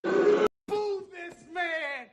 Move this man!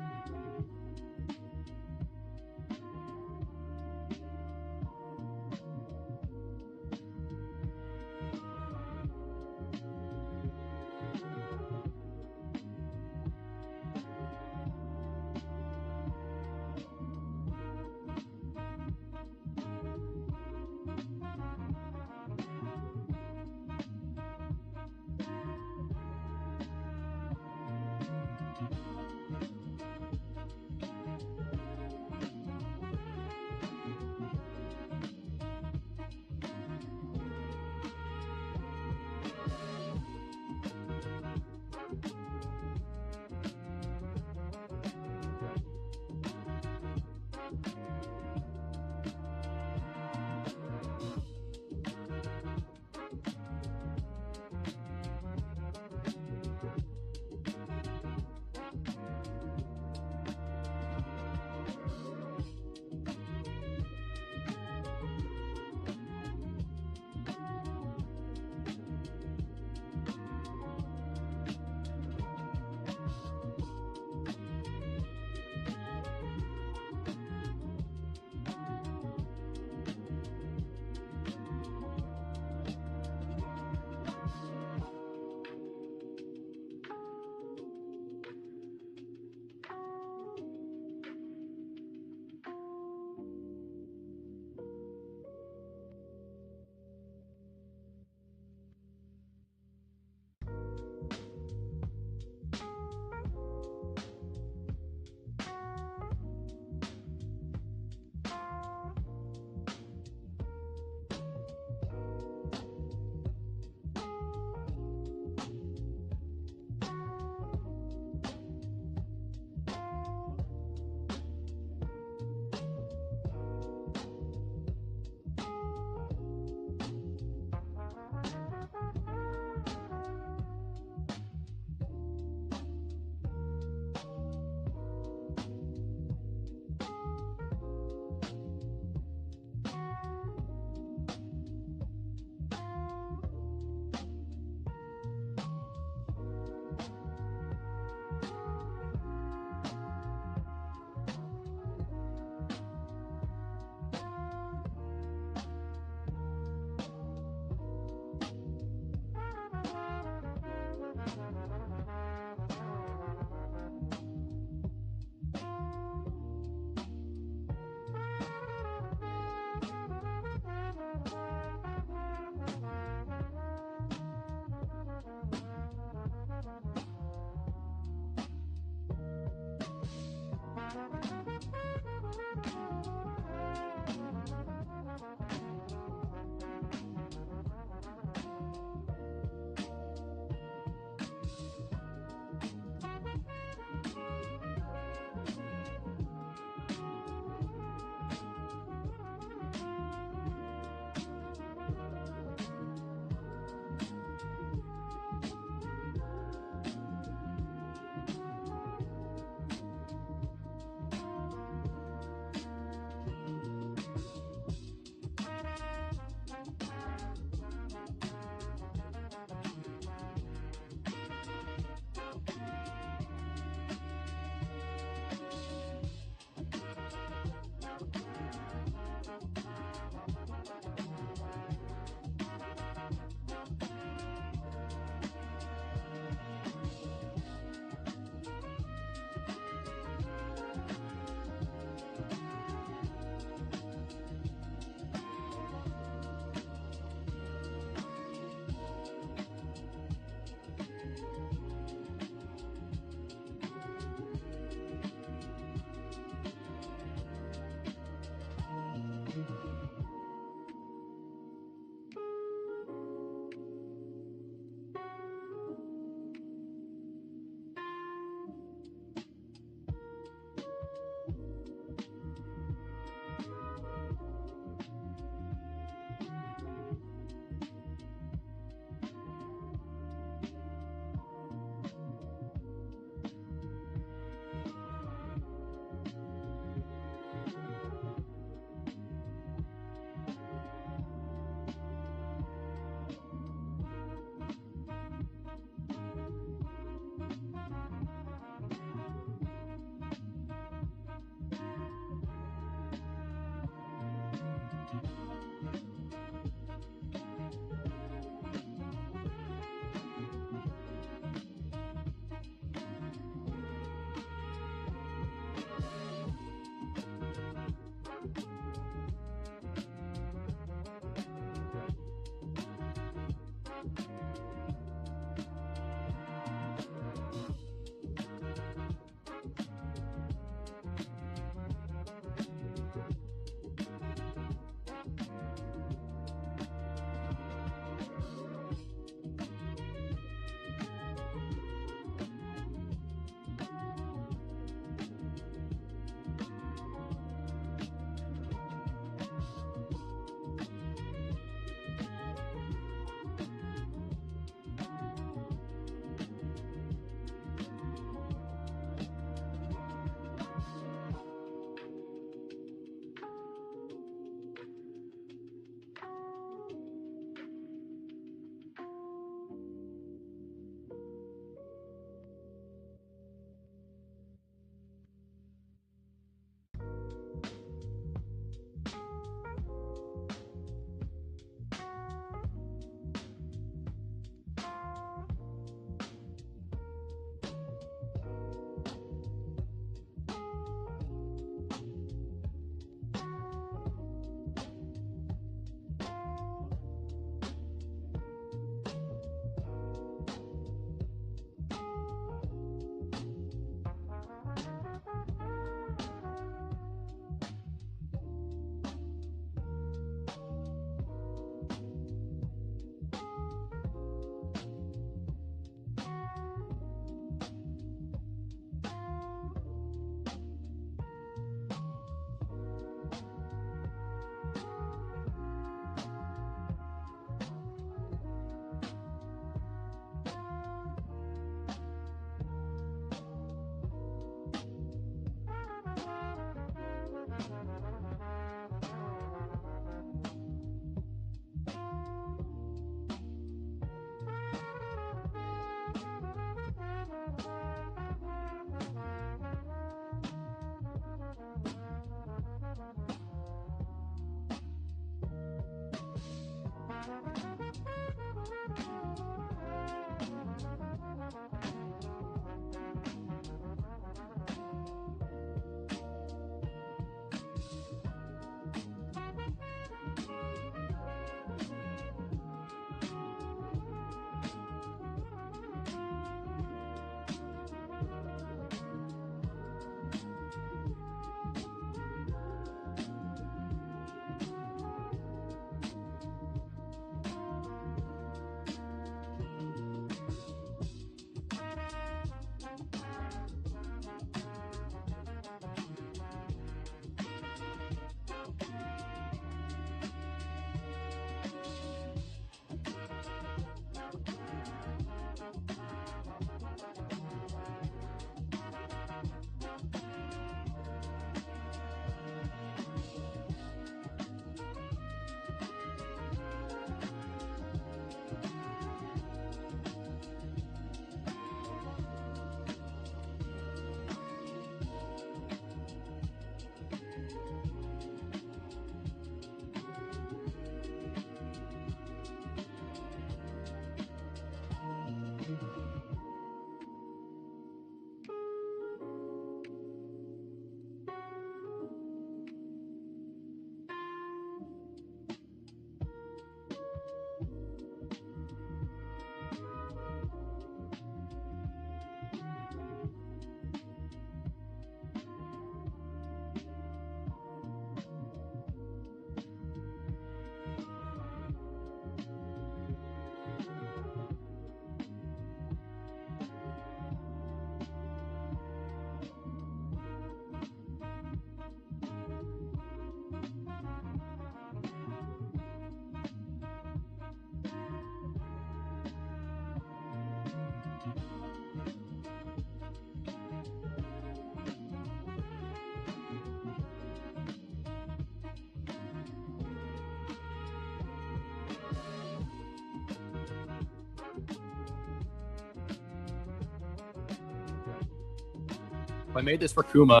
I made this for Kuma.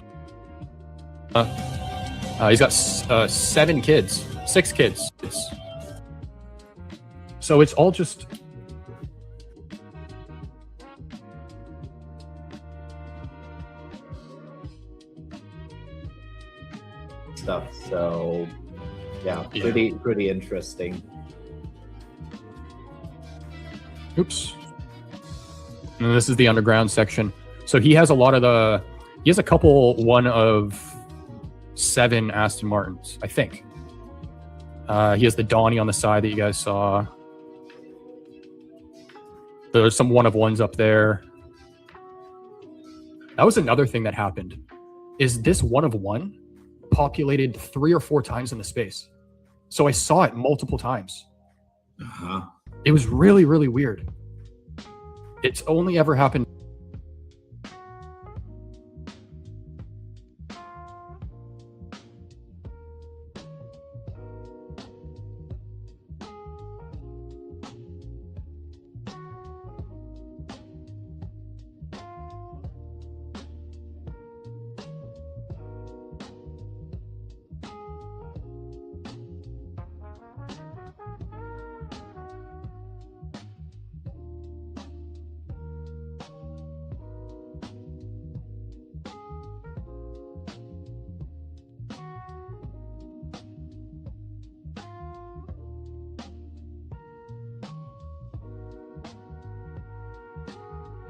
He's got 7 kids, 6 kids. So it's all just stuff. So yeah, pretty interesting. Oops. And this is the underground section. So he has a lot of he has a couple 1 of 7 Aston Martins, I think. He has the Donnie on the side that you guys saw. There's some 1 of 1s up there. That was another thing that happened. Is this 1 of 1 populated 3 or 4 times in the space. So I saw it multiple times. It was really, really weird. It's only ever happened.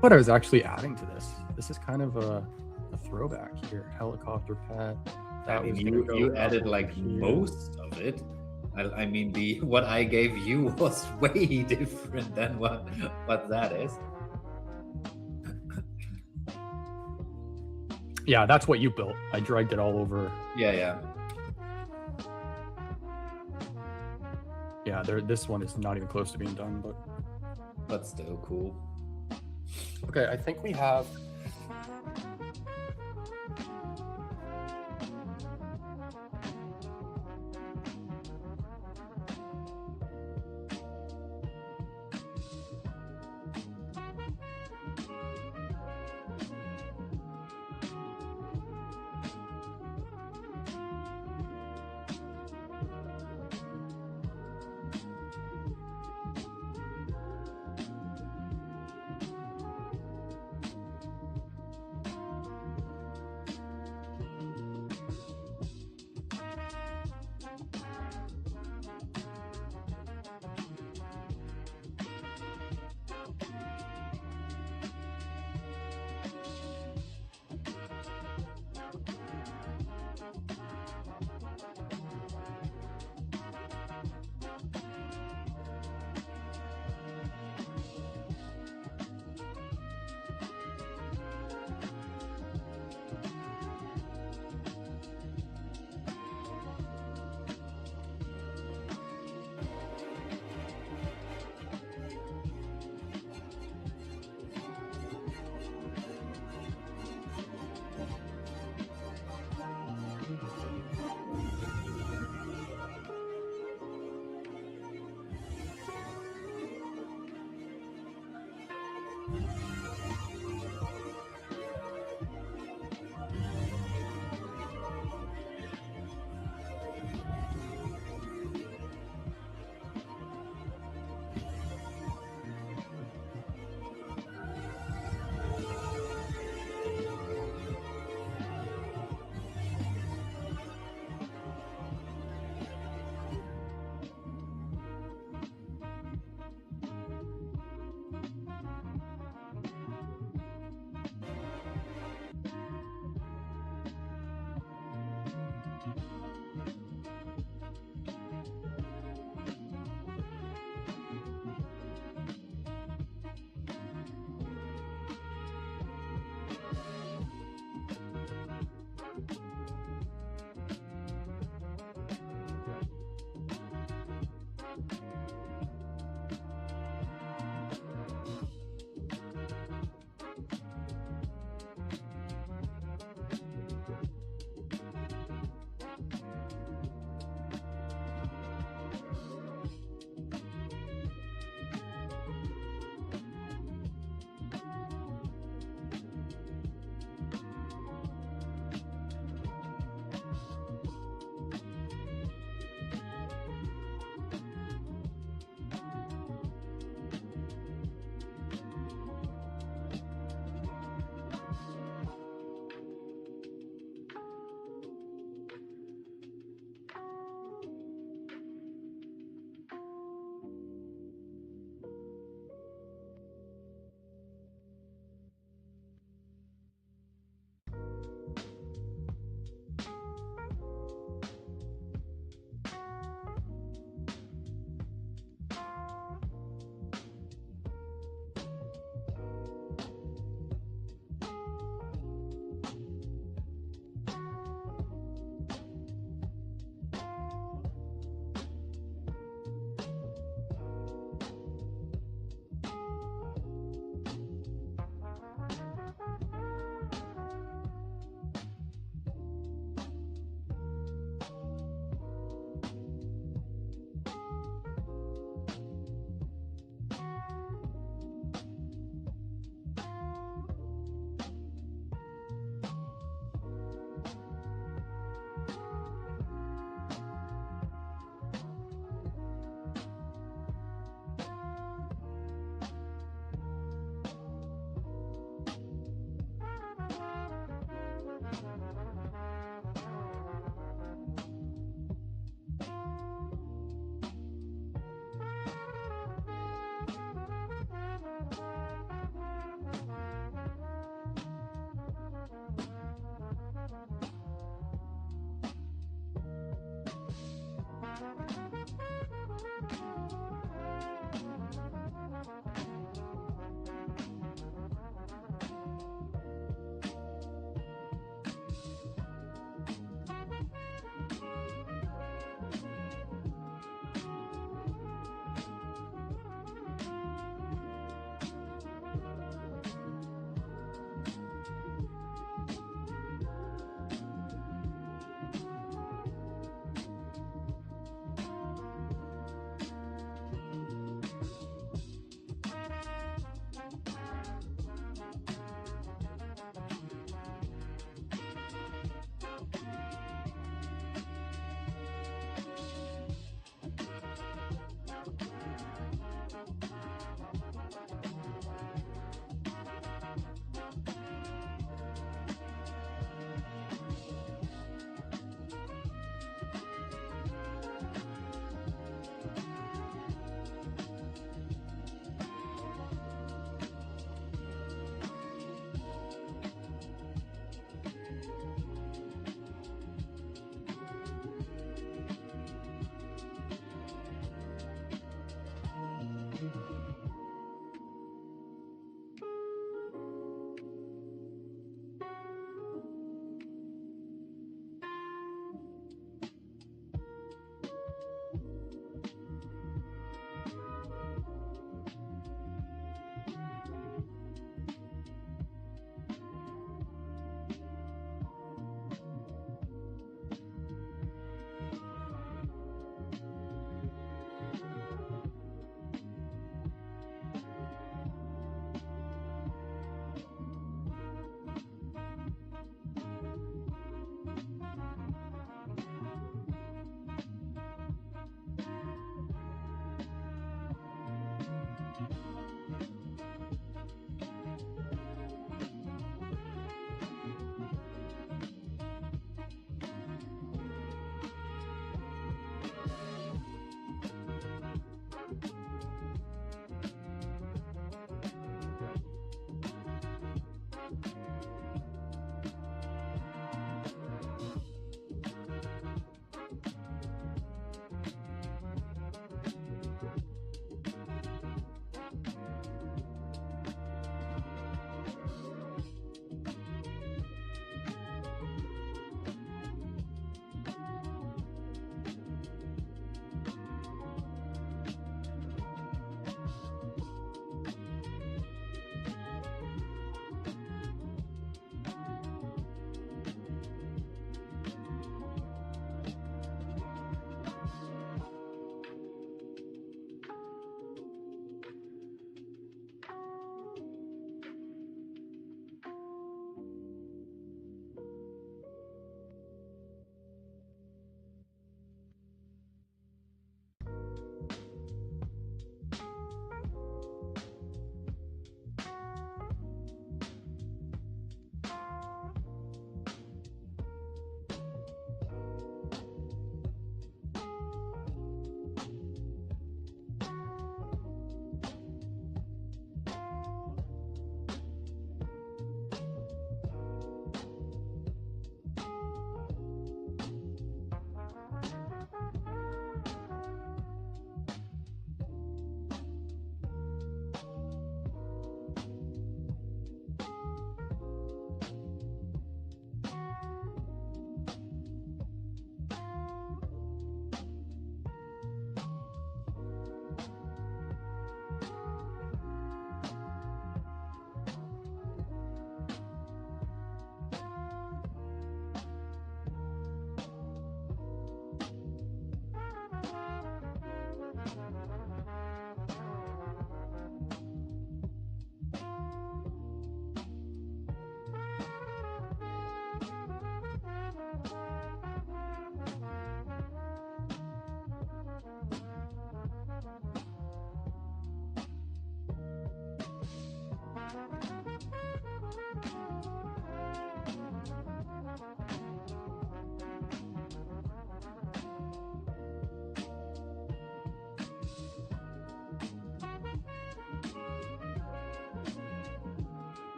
But I was actually adding to this. This is kind of a throwback here. Helicopter pad. I mean, you added like most of it. I mean, what I gave you was way different than what that is. Yeah, that's what you built. I dragged it all over. Yeah. Yeah, this one is not even close to being done, but still cool. Okay, I think we have.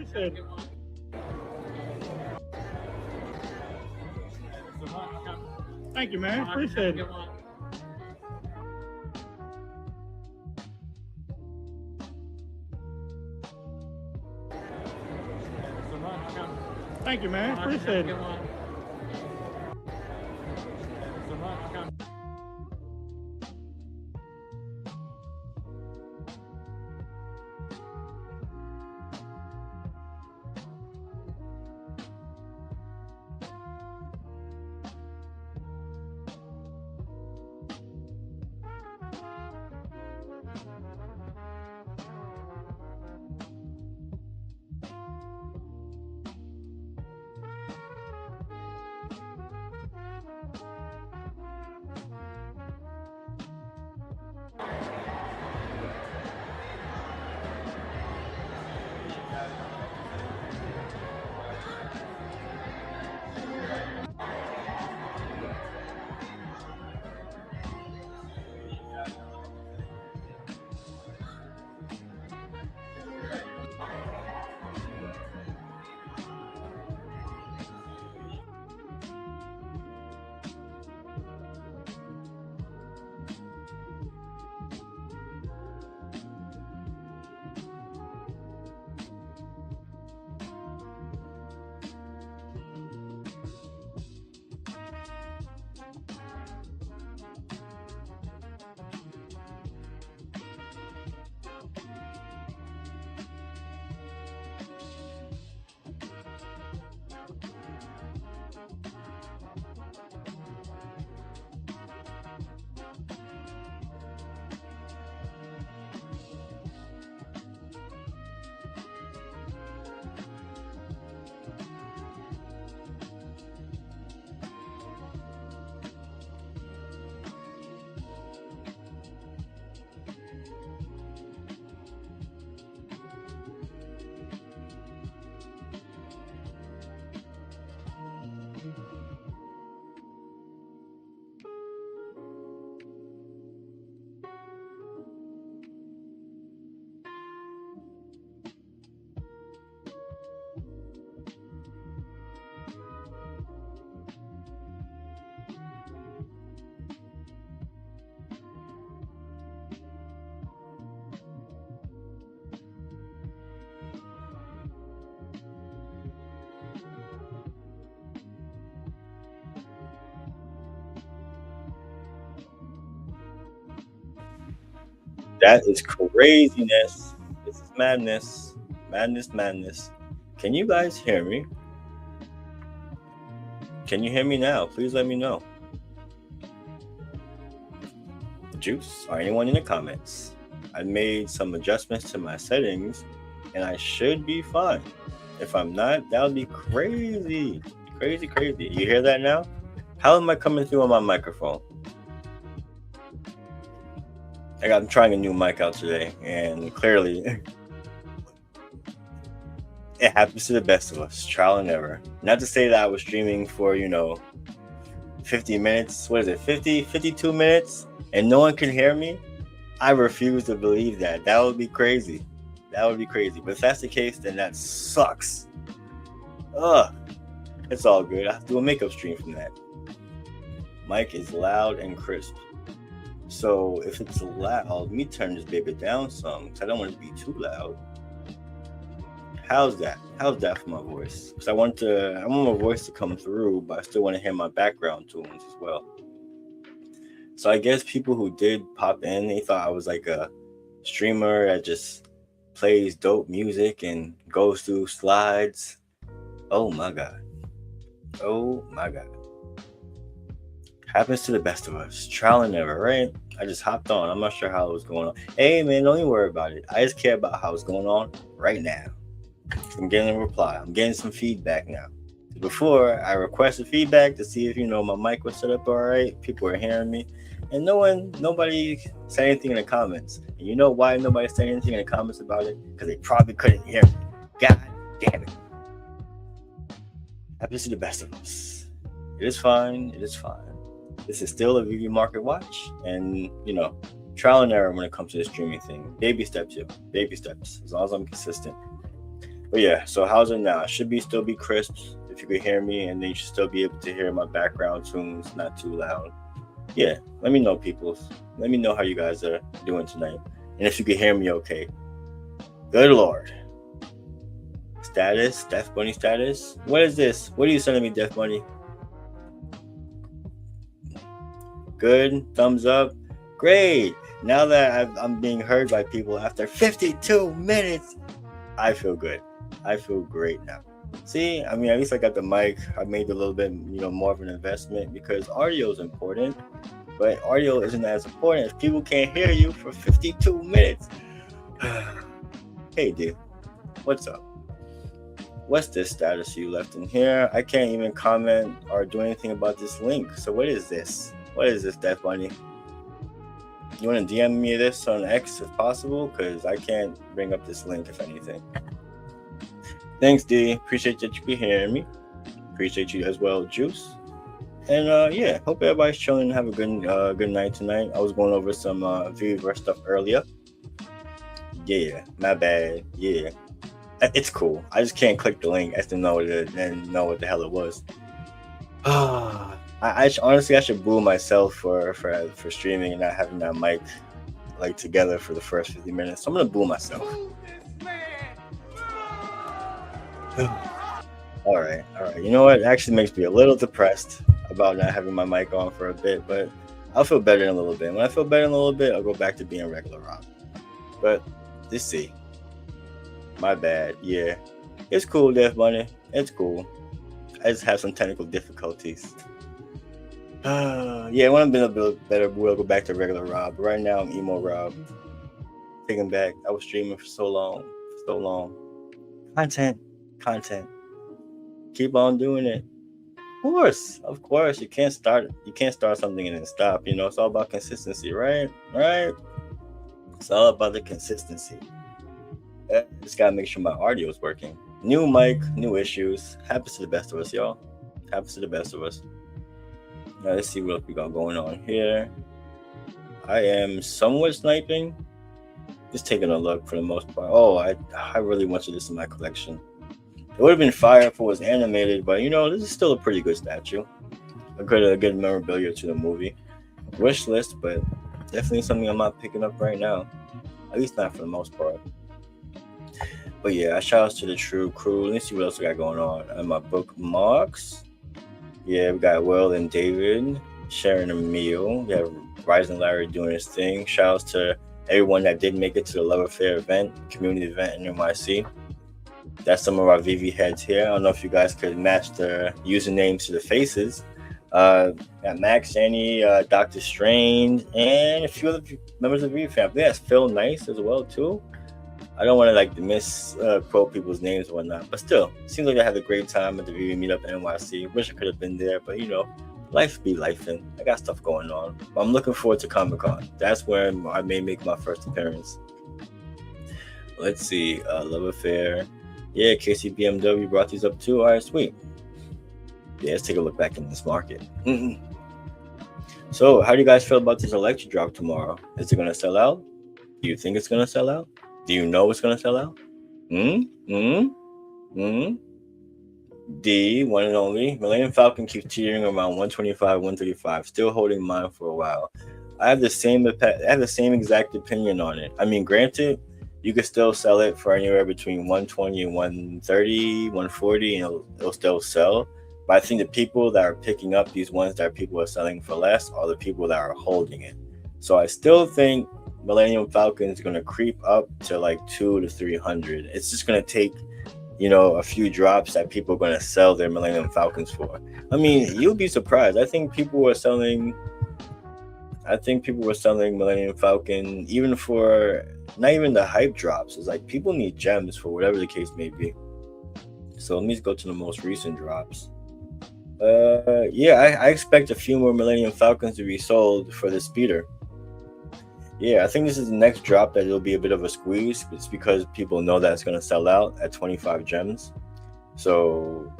Appreciate it. Thank you, man. Appreciate it. Thank you, man. Appreciate it. That is craziness. This is madness. Madness. Can you guys hear me? Can you hear me now? Please let me know. Juice or anyone in the comments. I made some adjustments to my settings and I should be fine. If I'm not, that would be crazy. Crazy. You hear that now? How am I coming through on my microphone? I'm trying a new mic out today, and clearly it happens to the best of us. Trial and error. Not to say that I was streaming for, 50 minutes. What is it? 52 minutes? And no one can hear me? I refuse to believe that. That would be crazy. But if that's the case, then that sucks. Ugh. It's all good. I have to do a makeup stream from that. Mic is loud and crisp. So if it's loud, let me turn this baby down some because I don't want it to be too loud. How's that for my voice? Because I want my voice to come through, but I still want to hear my background tunes as well. So I guess people who did pop in, they thought I was like a streamer that just plays dope music and goes through slides. Oh my God. Happens to the best of us. Trial and error, right? I just hopped on. I'm not sure how it was going on. Hey, man, don't even worry about it. I just care about how it's going on right now. I'm getting a reply. I'm getting some feedback now. Before, I requested feedback to see if, my mic was set up all right. People were hearing me. And nobody said anything in the comments. And you know why nobody said anything in the comments about it? Because they probably couldn't hear me. God damn it. Happens to the best of us. It is fine. This is still a VeVe Market Watch, and trial and error when it comes to the streaming thing. Baby steps. As long as I'm consistent. But yeah, so how's it now? Should be still be crisp if you could hear me, and then you should still be able to hear my background tunes, not too loud. Yeah, let me know, people. Let me know how you guys are doing tonight, and if you can hear me okay. Good Lord. Status, Death Bunny status. What is this? What are you sending me, Death Bunny? Good, thumbs up. Great. Now that I'm being heard by people after 52 minutes, I feel good. I feel great now. See, I mean, at least I got the mic. I made a little bit, more of an investment because audio is important, but audio isn't as important if people can't hear you for 52 minutes. Hey, dude, what's up? What's this status you left in here? I can't even comment or do anything about this link. So what is this? What is this, Death Bunny? You want to DM me this on X if possible? Because I can't bring up this link, if anything. Thanks, D. Appreciate that you be hearing me. Appreciate you as well, Juice. And yeah, hope everybody's chilling and have a good night tonight. I was going over some VeVeVerse stuff earlier. Yeah, my bad. Yeah, it's cool. I just can't click the link. I still know what the hell it was. Honestly, I should boo myself for streaming and not having that mic like together for the first 50 minutes. So I'm gonna boo myself. All right. You know what? It actually makes me a little depressed about not having my mic on for a bit, but I'll feel better in a little bit. When I feel better in a little bit, I'll go back to being regular Rob. But let's see. My bad. Yeah, it's cool, Death Bunny. It's cool. I just have some technical difficulties. Yeah, when I'm been a bit better, we'll go back to regular Rob. Right now, I'm emo Rob. Taking back. I was streaming for so long. Content. Keep on doing it. Of course. You can't start something and then stop. It's all about consistency, right? It's all about the consistency. Just gotta make sure my audio is working. New mic, new issues. Happens to the best of us, y'all. Happens to the best of us. Now let's see what else we got going on here. I am somewhat sniping. Just taking a look for the most part. Oh, I really wanted this in my collection. It would have been fire if it was animated, but this is still a pretty good statue. A good memorabilia to the movie. Wish list, but definitely something I'm not picking up right now. At least not for the most part. But yeah, shout outs to the True Crew. Let's see what else we got going on. And my bookmarks. Yeah, we got Will and David sharing a meal. We have Rising Larry doing his thing. Shout outs to everyone that did make it to the Love Affair event, community event in NYC. That's some of our VeVe heads here. I don't know if you guys could match their usernames to the faces. Got Max, Jenny, Dr. Strange, and a few other members of the VeVe family. Yes, Phil Nice as well too. I don't want to misquote people's names or whatnot, but still, seems like I had a great time at the VeVe meetup in NYC. Wish I could have been there, but life be lifing. I got stuff going on. But I'm looking forward to Comic-Con. That's where I may make my first appearance. Let's see, Love Affair. Yeah, KC BMW brought these up too. All right, sweet. Yeah, let's take a look back in this market. So, how do you guys feel about this Elektra drop tomorrow? Is it going to sell out? Do you think it's going to sell out? Do you know it's going to sell out? D, one and only. Millennium Falcon keeps teetering around 125, 135. Still holding mine for a while. I have the same exact opinion on it. I mean, granted, you could still sell it for anywhere between 120 and 130, 140, and it'll still sell. But I think the people that are picking up these ones that people are selling for less are the people that are holding it. So I still think Millennium Falcon is going to creep up to like 200 to 300. It's just going to take, a few drops that people are going to sell their Millennium Falcons for. I mean, you'll be surprised. I think people were selling Millennium Falcon even for not even the hype drops. It's like people need gems for whatever the case may be. So let me go to the most recent drops. I expect a few more Millennium Falcons to be sold for the speeder. Yeah, I think this is the next drop that it'll be a bit of a squeeze. It's because people know that it's going to sell out at 25 gems. So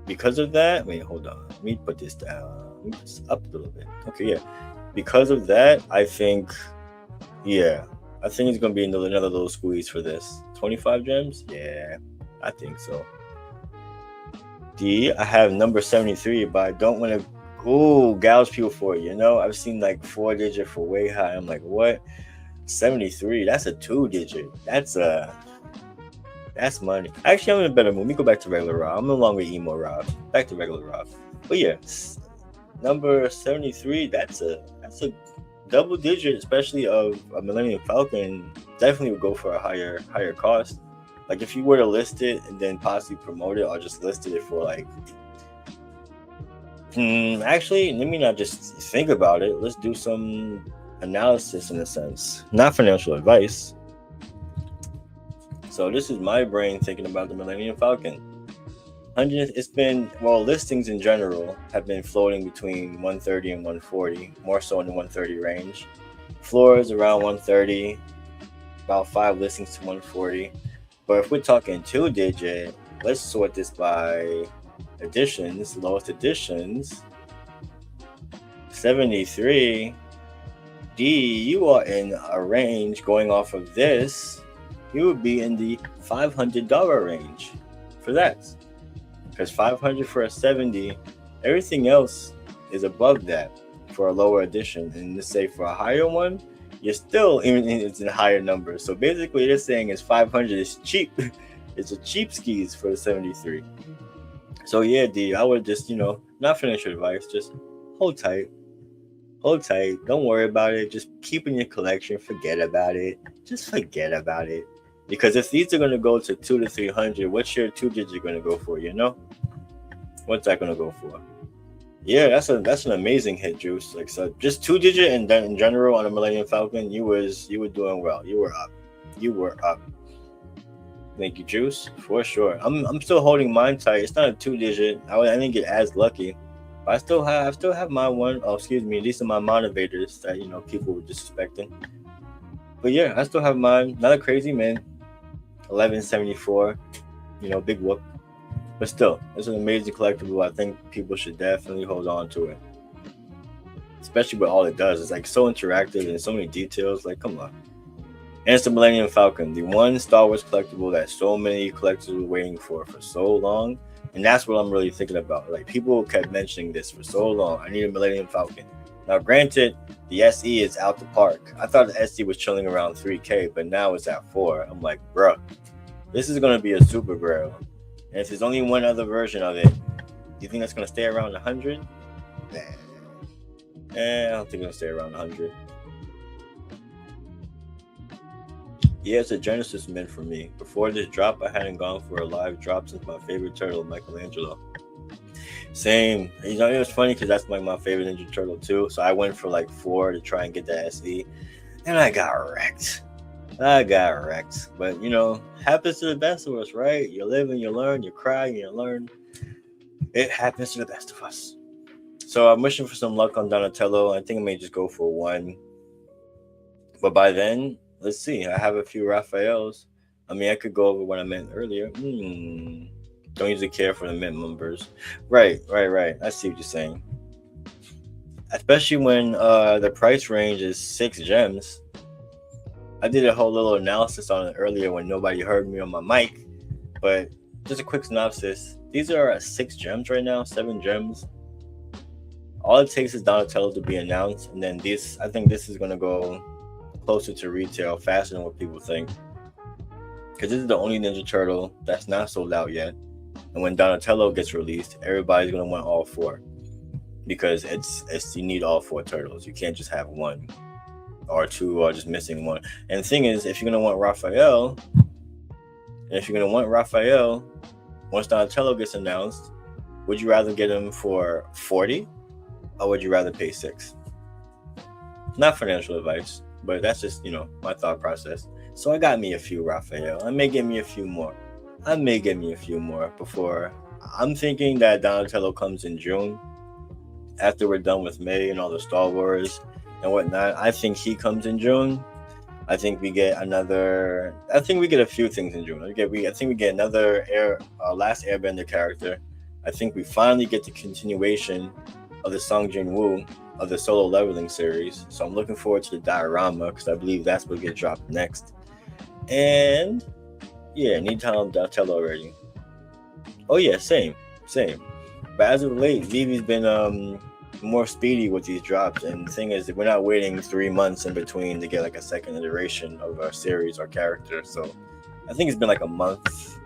because of that, wait, hold on. Let me put this down. Let me put this up a little bit. Okay, yeah. Because of that, I think it's going to be another little squeeze for this. 25 gems? Yeah. I think so. D, I have number 73, but I don't want to gouge people for it. You know, I've seen like 4-digit for way high. I'm like, what? 73? That's a 2-digit. That's money. Actually, I'm in a better mood. Let me go back to regular Rob. I'm no longer emo Rob. Back to regular Rob. But yeah, number 73. That's a double digit, especially of a Millennium Falcon. Definitely would go for a higher cost. Like if you were to list it and then possibly promote it, or just listed it for like, actually, let me not just think about it. Let's do some analysis in a sense, not financial advice. So this is my brain thinking about the Millennium Falcon. It's been, listings in general have been floating between 130 and 140, more so in the 130 range. Floors around 130, about 5 listings to 140. But if we're talking 2-digit, let's sort this by editions, lowest editions. 73. D, you are in a range going off of this. You would be in the $500 range for that. Because $500 for a 70, everything else is above that for a lower edition. And let's say for a higher one, you're still it's in higher numbers. So basically, they're saying is 500 is cheap. It's a cheap skis for the 73. So yeah, D, I would just, not financial advice, just hold tight. Hold tight. Don't worry about it. Just keep in your collection. Forget about it. Just forget about it. Because if these are going to go to 200 to 300, what's your 2-digit going to go for, What's that going to go for? Yeah, that's an amazing hit, Juice. Like, so just 2-digit and then in general on a Millennium Falcon, you were doing well. You were up. Thank you, Juice, for sure. I'm still holding mine tight. It's not a 2-digit. I didn't get as lucky. But I still have my one. Oh, excuse me. These are my motivators that people were disrespecting. But yeah, I still have mine. Not a crazy man. 1174. Big whoop. But still, it's an amazing collectible. I think people should definitely hold on to it. Especially with all it does. It's like so interactive and so many details. Like, come on. And it's the Millennium Falcon, the one Star Wars collectible that so many collectors were waiting for so long. And that's what I'm really thinking about. Like, people kept mentioning this for so long. I need a Millennium Falcon. Now, granted, the SE is out the park. I thought the SE was chilling around 3K, but now it's at 4. I'm like, bruh, this is going to be a super grail. And if there's only one other version of it, do you think that's going to stay around 100? Nah. I don't think it's going to stay around 100. Yeah, it's a Genesis mint for me. Before this drop, I hadn't gone for a live drop since my favorite turtle, Michelangelo. Same. It was funny because that's like my favorite Ninja Turtle too. So I went for like 4 to try and get the SE. And I got wrecked. But, happens to the best of us, right? You live and you learn. You cry and you learn. It happens to the best of us. So I'm wishing for some luck on Donatello. I think I may just go for 1. But by then, let's see. I have a few Raphaels. I could go over what I meant earlier. Don't usually care for the mint numbers. Right. I see what you're saying. Especially when the price range is 6 gems. I did a whole little analysis on it earlier when nobody heard me on my mic. But just a quick synopsis. These are 6 gems right now, 7 gems. All it takes is Donatello to be announced. And then I think this is going to go closer to retail faster than what people think. Because this is the only Ninja Turtle that's not sold out yet. And when Donatello gets released, everybody's going to want all 4. Because you need all 4 turtles. You can't just have 1 or 2 or just missing 1. And the thing is, if you're going to want Raphael, once Donatello gets announced, would you rather get him for 40 or would you rather pay 6? Not financial advice, but that's just, my thought process. So I got me a few Raphael. I may get me a few more before. I'm thinking that Donatello comes in June after we're done with May and all the Star Wars and whatnot. I think he comes in June. I think we get a few things in June. I think we get another Last Airbender character. I think we finally get the continuation of the Song Jin-woo of the solo leveling series. So I'm looking forward to the diorama because I believe that's what gets dropped next. And Yeah, need Donatello already. Oh yeah, same. But as of late, VeVe's been more speedy with these drops, and the thing is, we're not waiting 3 months in between to get like a second iteration of our series or character. So I think it's been like a month,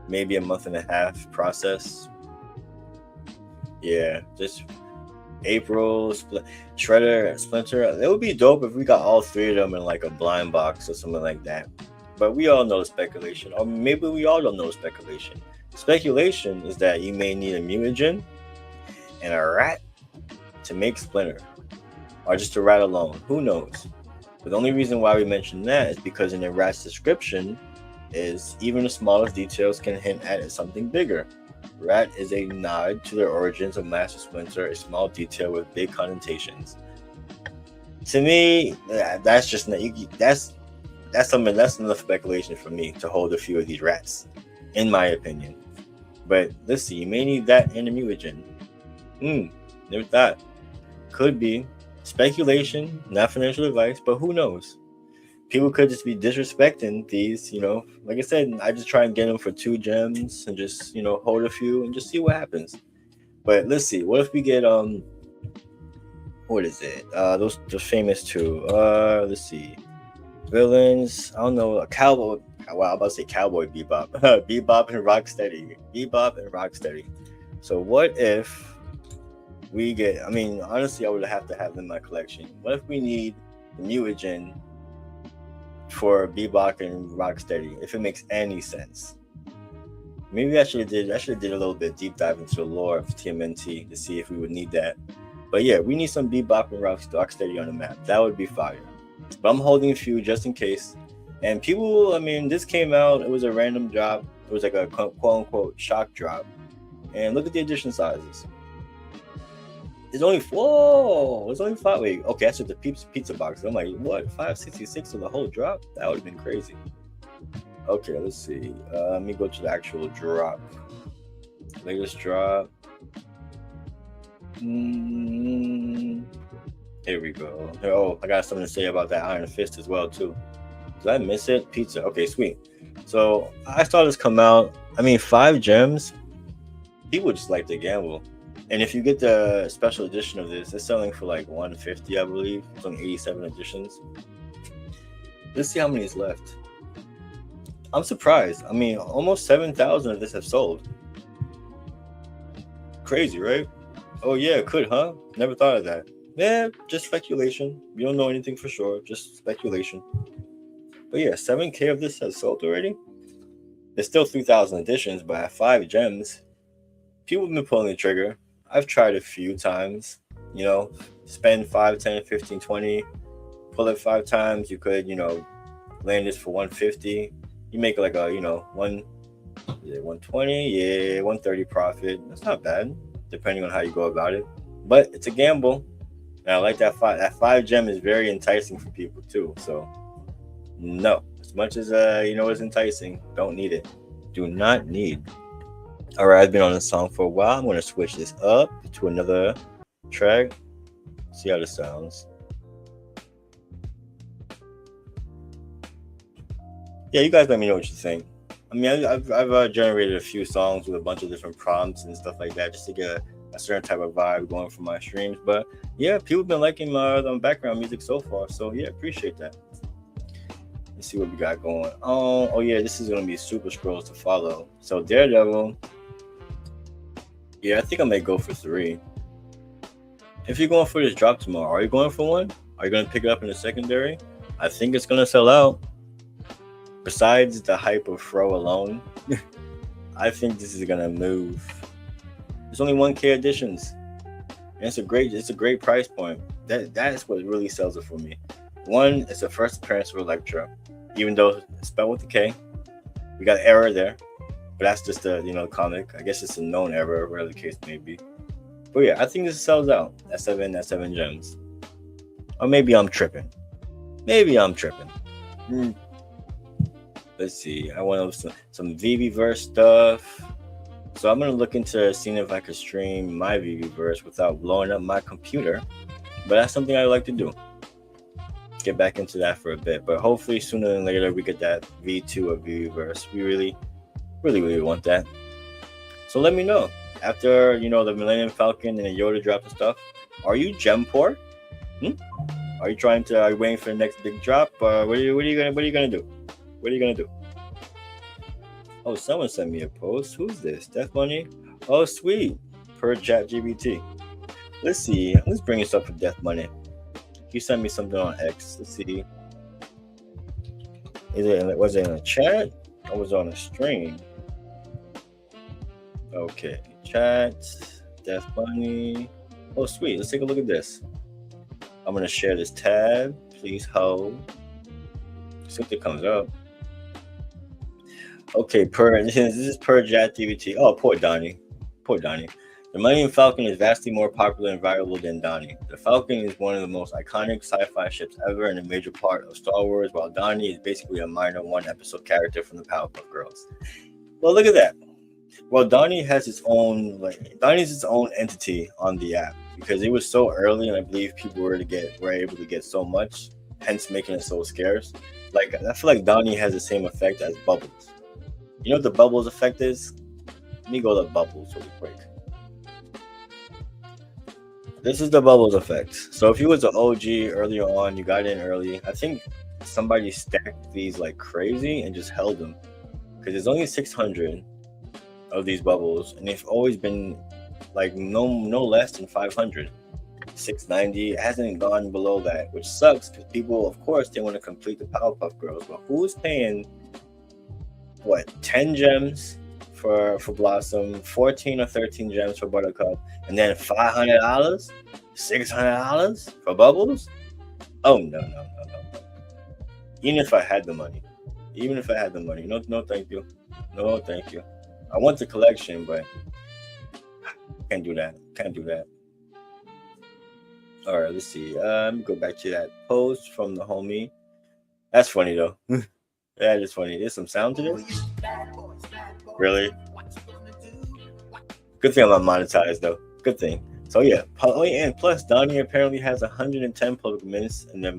maybe a month and a half process. Yeah, just April, Shredder, Splinter. It would be dope if we got all three of them in like a blind box or something like that. But we all know the speculation, or maybe we all don't know the speculation. Speculation is that you may need a mutagen and a rat to make Splinter, or just a rat alone. Who knows? But the only reason why we mention that is because in the rat's description is even the smallest details can hint at something bigger. Rat is a nod to the origins of Master Splinter, a small detail with big connotations. To me, that's just that's enough speculation for me to hold a few of these rats, in my opinion. But let's see, you may need that and a mutagen. Never thought. Could be speculation, not financial advice, but who knows? People could just be disrespecting these, like I said, I just try and get them for 2 gems and just, hold a few and just see what happens. But let's see, what if we get what is it? Those famous 2. Let's see. Villains, I don't know, a cowboy. Well, I'm about to say Cowboy Bebop. Bebop and Rocksteady. So what if we get, honestly, I would have to have them in my collection. What if we need the mutagen for Bebop and Rocksteady, if it makes any sense? Maybe I should have did a little bit deep dive into the lore of TMNT to see if we would need that. But yeah, we need some Bebop and Rocksteady on the map. That would be fire. But I'm holding a few just in case. And people, this came out, it was a random drop. It was like a quote-unquote shock drop. And look at the edition sizes. It's only 5. Wait, okay, that's with the pizza box. I'm like, what? 566 for the whole drop? That would have been crazy. Okay, let's see. Let me go to the actual drop. Latest drop. Here we go. Oh, I got something to say about that Iron Fist as well, too. Did I miss it? Pizza. Okay, sweet. So I saw this come out. 5 gems. People just like to gamble. And if you get the special edition of this, it's selling for like $150, I believe. It's only 87 editions. Let's see how many is left. I'm surprised. Almost 7,000 of this have sold. Crazy, right? Oh yeah, it could, huh? Never thought of that. Yeah, just speculation. We don't know anything for sure. Just speculation. But yeah, 7K of this has sold already. There's still 3,000 editions, but at 5 gems, people have been pulling the trigger. I've tried a few times, spend 5, 10, 15, 20, pull it 5 times. You could, land this for 150. You make like a, 120, 130 profit. That's not bad, depending on how you go about it. But it's a gamble. And I like that 5. That 5 gem is very enticing for people too. So no, as much as it's enticing, don't need it. Do not need. All right, I've been on this song for a while. I'm going to switch this up to another track. See how this sounds. Yeah, you guys let me know what you think. I've generated a few songs with a bunch of different prompts and stuff like that just to get a certain type of vibe going for my streams. But yeah, people have been liking my background music so far. So yeah, appreciate that. Let's see what we got going on. Oh yeah, this is going to be super scrolls to follow. So Daredevil. Yeah, I think I may go for 3. If you're going for this drop tomorrow, are you going for one? Are you going to pick it up in the secondary? I think it's going to sell out. Besides the hype of Fro alone, I think this is going to move. There's only 1K editions. And it's a great price point. That's what really sells it for me. One, it's the first appearance of Elektra. Even though it's spelled with a K. We got an error there. But that's just the comic. I guess it's a known error, whatever the case may be. But yeah, I think this sells out at 7 gems. Or maybe I'm tripping. Let's see. I want some VeVeVerse stuff. So I'm gonna look into seeing if I could stream my VeVeVerse without blowing up my computer. But that's something I like to do. get back into that for a bit. But hopefully sooner than later we get that V2 of VeVeVerse. We really want that. So let me know after the Millennium Falcon and the Yoda drop and stuff. Are you gem poor? Are you waiting for the next big drop? What are you gonna do? What are you gonna do? Oh, someone sent me a post. Who's this? Death Money? Oh, sweet. Per ChatGPT. Let's see. Let's bring this up for Death Money. You sent me something on X. Let's see. Was it in a chat or was it on a stream? Okay, chat, Death Bunny. Oh, sweet. Let's take a look at this. I'm gonna share this tab. Please hold. See if it comes up. Okay, this is per ChatGPT. Oh, poor Donnie. The Millennium Falcon is vastly more popular and valuable than Donnie. The Falcon is one of the most iconic sci-fi ships ever and a major part of Star Wars, while Donnie is basically a minor one-episode character from the Powerpuff Girls. Well, look at that. Well, Donnie has its own Donnie's its own entity on the app because it was so early, and I believe people were able to get so much, hence making it so scarce. Like I feel like Donnie has the same effect as Bubbles. You know what the Bubbles effect is? Let me go to Bubbles really quick. This is the Bubbles effect. So if you was an OG earlier on, you got in early. I think somebody stacked these like crazy and just held them because there's only 600 of these bubbles, and they've always been like no less than 500, 690. It hasn't gone below that, which sucks because people, of course, they want to complete the Powerpuff Girls. But who's paying 10 gems for Blossom, 14 or 13 gems for Buttercup, and then $500, $600 for Bubbles? Oh no. Even if I had the money, no thank you. I want the collection, but can't do that. All right, let's see. Let me go back to that post from the homie. That's funny though. That is funny. There's some sound to this. Really? Good thing I'm not monetized though. Good thing. So yeah. And plus Donnie apparently has 110 public minutes, and the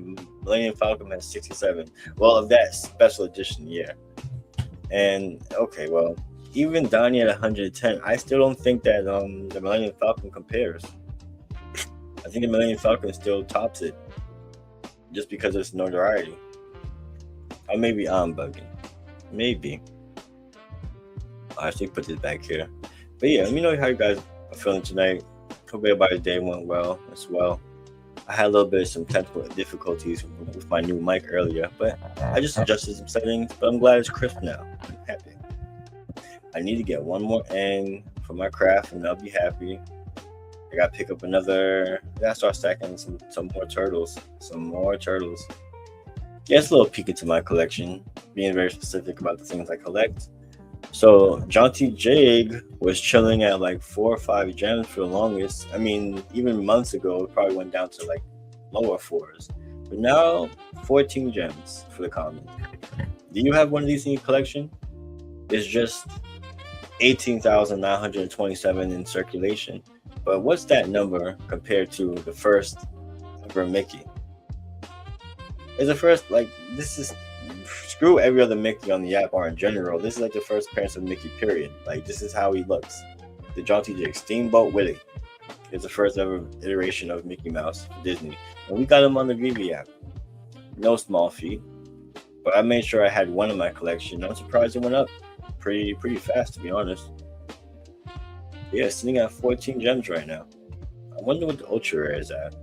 Millennium Falcon has 67. Well, of that special edition, yeah. And okay, well, even Donnie at 110, I still don't think that the Millennium Falcon compares. I think the Millennium Falcon still tops it, just because of its notoriety. Or maybe I'm bugging. Maybe. I should put this back here. But yeah, let me know how you guys are feeling tonight. Hope everybody's day went well as well. I had a little bit of some technical difficulties with my new mic earlier, but I just adjusted some settings. But I'm glad it's crisp now. I'm happy. I need to get one more end for my craft, and I'll be happy. I gotta pick up another. I gotta start stacking some more turtles. Yeah, it's a little peek into my collection, being very specific about the things I collect. So Jaunty Jig was chilling at like 4 or 5 gems for the longest. I mean, even months ago, it probably went down to like lower 4s. But now, 14 gems for the common. Do you have one of these in your collection? It's just 18,927 in circulation. But what's that number compared to the first ever Mickey? Is the first, like, this is, screw every other Mickey on the app or in general. This is like the first appearance of Mickey, period. Like, this is how he looks. The Jaunty Jig, Steamboat Willie, is the first ever iteration of Mickey Mouse for Disney. And we got him on the VeVe app. No small feat. But I made sure I had one in my collection. I'm surprised it went up pretty fast, to be honest. Yeah, sitting at 14 gems right now. I wonder what the Ultra Rare is at.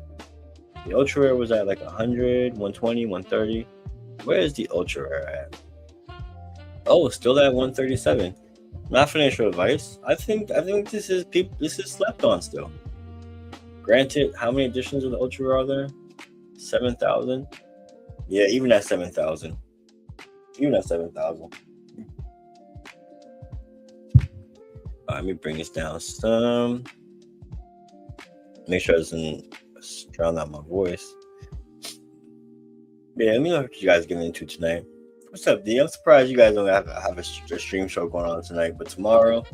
The Ultra Rare was at like 100, 120, 130. Where is the Ultra Rare at? Oh, still at 137. Not financial advice. I think this is slept on still. Granted, how many editions of the Ultra Rare are there? 7,000. Yeah, even at 7,000. Let me bring this down some. Make sure it doesn't drown out my voice. Yeah, let me know what you guys are getting into tonight. What's up, D? I'm surprised you guys don't have a stream show going on tonight. But tomorrow,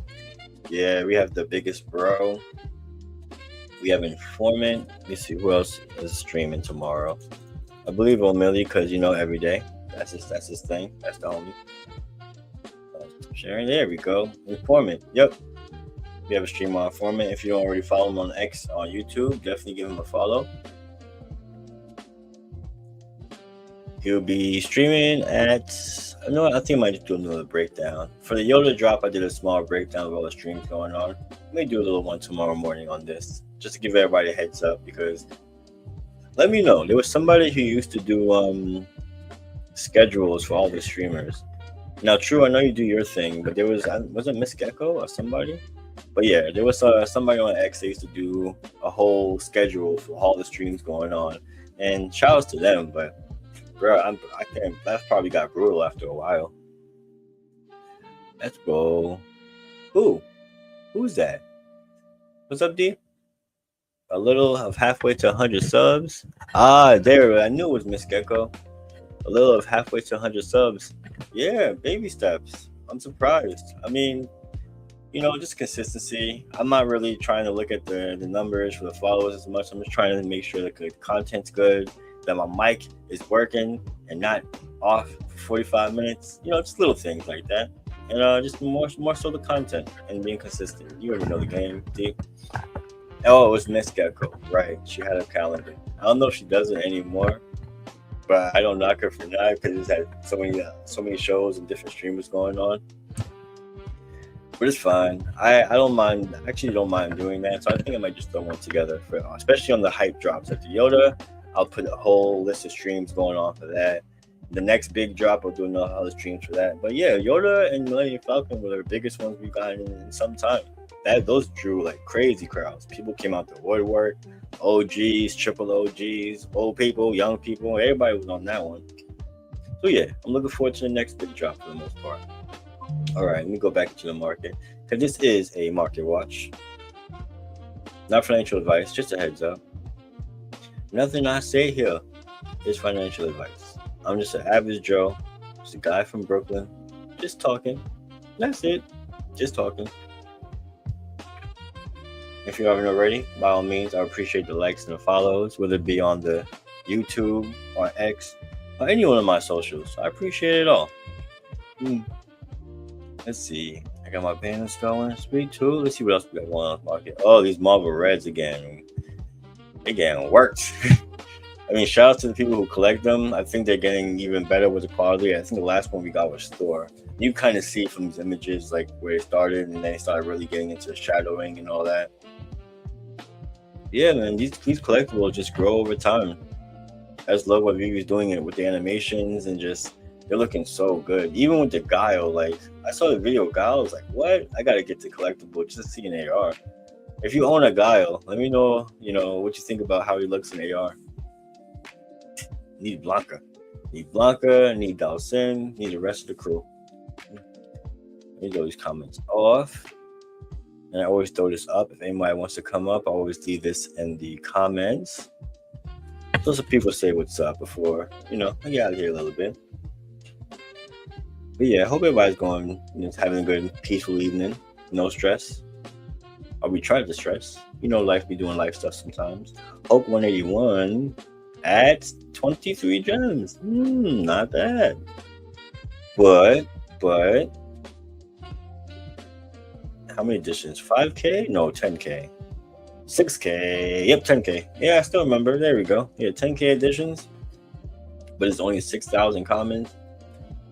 yeah, we have the biggest bro. We have Informant. Let me see who else is streaming tomorrow. I believe O'Malley because every day. That's his thing. That's the homie. Sharing. There we go. Informant. Yep. We have a stream on Informant. If you don't already follow him on X on YouTube, definitely give him a follow. He'll be streaming at. I think I might just do another breakdown. For the Yoda drop, I did a small breakdown of all the streams going on. I may do a little one tomorrow morning on this, just to give everybody a heads up, because let me know. There was somebody who used to do schedules for all the streamers. Now, true, I know you do your thing, but there was it Miss Gecko or somebody? But yeah, there was somebody on X that used to do a whole schedule for all the streams going on, and shout outs to them, but bro, I can't. That probably got brutal after a while. Let's go. Who's that? What's up, D? A little of halfway to 100 subs. There. I knew it was Miss Gecko. A little of halfway to 100 subs. Yeah, baby steps. I'm surprised. I mean, just consistency. I'm not really trying to look at the numbers for the followers as much. I'm just trying to make sure that the content's good, that my mic is working and not off for 45 minutes. Just little things like that. And just more so the content and being consistent. You already know the game, D. Oh, it was Miss Gecko. Right. She had a calendar. I don't know if she does it anymore, but I don't knock her for that because it's had so many shows and different streamers going on. But it's fine. I don't mind. I actually don't mind doing that. So I think I might just throw one together especially on the hype drops. At the Yoda, I'll put a whole list of streams going on for that. The next big drop, I'll do another other streams for that. But yeah, Yoda and Millennium Falcon were the biggest ones we've gotten in some time. Those drew like crazy crowds. People came out to woodwork, OGs, triple OGs, old people, young people. Everybody was on that one. So yeah, I'm looking forward to the next big drop for the most part. All right, let me go back to the market because this is a market watch. Not financial advice, just a heads up. Nothing I say here is financial advice. I'm just an average Joe, just a guy from Brooklyn, just talking. That's it, just talking. If you haven't already, by all means, I appreciate the likes and the follows, whether it be on the YouTube or X or any one of my socials. I appreciate it all. Let's see. I got my banners going. Speed 2. Let's see what else we got going on the market. Oh, these Marvel Reds again. They getting worked. I mean, shout out to the people who collect them. I think they're getting even better with the quality. I think the last one we got was Thor. You kind of see from these images like where it started, and then they started really getting into shadowing and all that. Yeah, man, these collectibles just grow over time. I just love what VeVe's doing it with the animations and just they're looking so good. Even with the Guile, like I saw the video of Guile, I was like, what? I gotta get the collectible just to see an AR. If you own a Guile, let me know, what you think about how he looks in AR. Need Blanca, need Dalsin, need the rest of the crew. Let me throw these comments off. And I always throw this up. If anybody wants to come up, I always leave this in the comments. So people say what's up before, I get out of here a little bit. But yeah, I hope everybody's having a good, peaceful evening. No stress. Or we try to stress. Life be doing life stuff sometimes. Hope 181 at 23 gems. Not bad. But how many editions? 5K? No, 10K. 6K. Yep, 10K. Yeah, I still remember. There we go. Yeah, 10K editions. But it's only 6,000 commons.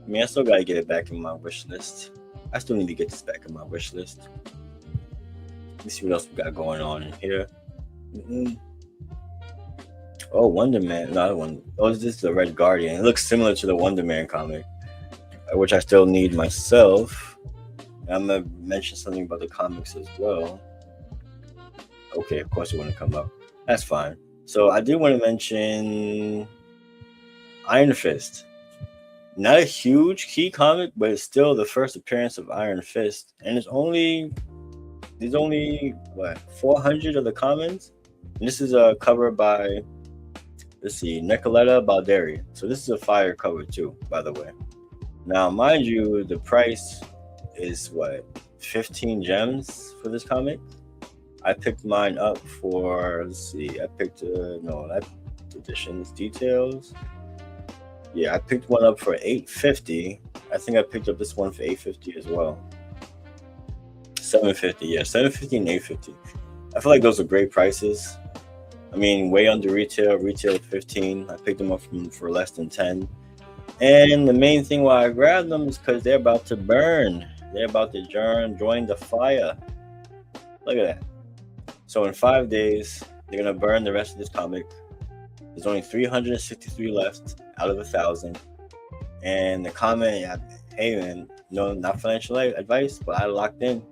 I mean, I still got to get it back in my wish list. I still need to get this back in my wish list. Let's see what else we got going on in here. Oh, Wonder Man. Another one. Oh, this is the Red Guardian. It looks similar to the Wonder Man comic, which I still need myself. I'm going to mention something about the comics as well. Okay, of course it wouldn't come up. That's fine. So I did want to mention Iron Fist. Not a huge key comic, but it's still the first appearance of Iron Fist. And there's only 400 of the commons. And this is a cover by, let's see, Nicoletta Balderi. So this is a fire cover too, by the way. Now, mind you, the price is 15 gems for this comic. I picked mine up for, let's see, I Editions details. Yeah, I picked one up for $850. I think I picked up this one for $850 as well. $750, yeah, $750 and $850. I feel like those are great prices. I mean, way under retail. Retail $15. I picked them up for less than $10. And the main thing why I grabbed them is because they're about to burn. They're about to join the fire. Look at that. So in 5 days, they're gonna burn the rest of this comic. There's only 363 left out of 1,000. And the comment, hey man, no, not financial advice, but I locked in.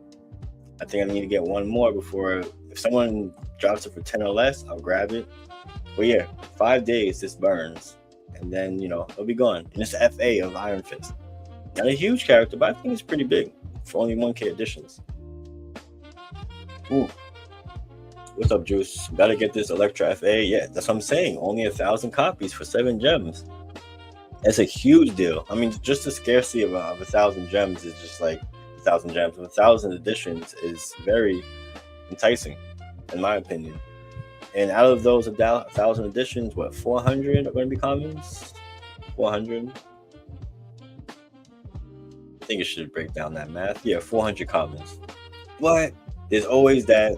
I think I need to get one more before, if someone drops it for 10 or less, I'll grab it. But yeah, 5 days, this burns. And then, you know, it'll be gone. And it's FA of Iron Fist. Not a huge character, but I think it's pretty big for only 1K editions. Ooh. What's up, Juice? Gotta get this Elektra FA. Yeah, that's what I'm saying. Only 1,000 copies for 7 gems. That's a huge deal. I mean, just the scarcity of 1,000 gems is just like 1,000 gems. 1,000 editions is very enticing, in my opinion. And out of those 1,000 editions, what, 400 are going to be commons? 400. I think it should break down that math. Yeah, 400 commons. But there's always that.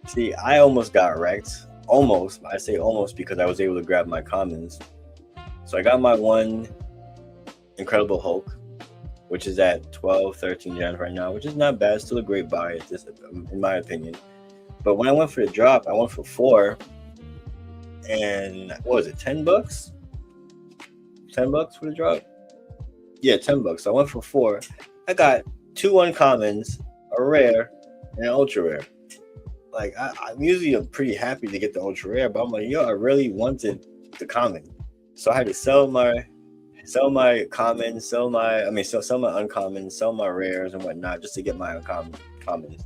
See, I almost got wrecked. Almost. I say almost because I was able to grab my commons. So I got my one Incredible Hulk, which is at 12, 13 gems right now, which is not bad. Still a great buy, in my opinion. But when I went for the drop, I went for 4. And what was it, $10? $10 for the drop? Yeah, $10. So I went for 4. I got 2 uncommons, a rare, and an ultra rare. Like, I'm usually pretty happy to get the ultra rare, but I'm like, yo, I really wanted the common. So I had to sell my commons, sell my uncommons, sell my rares and whatnot just to get my commons.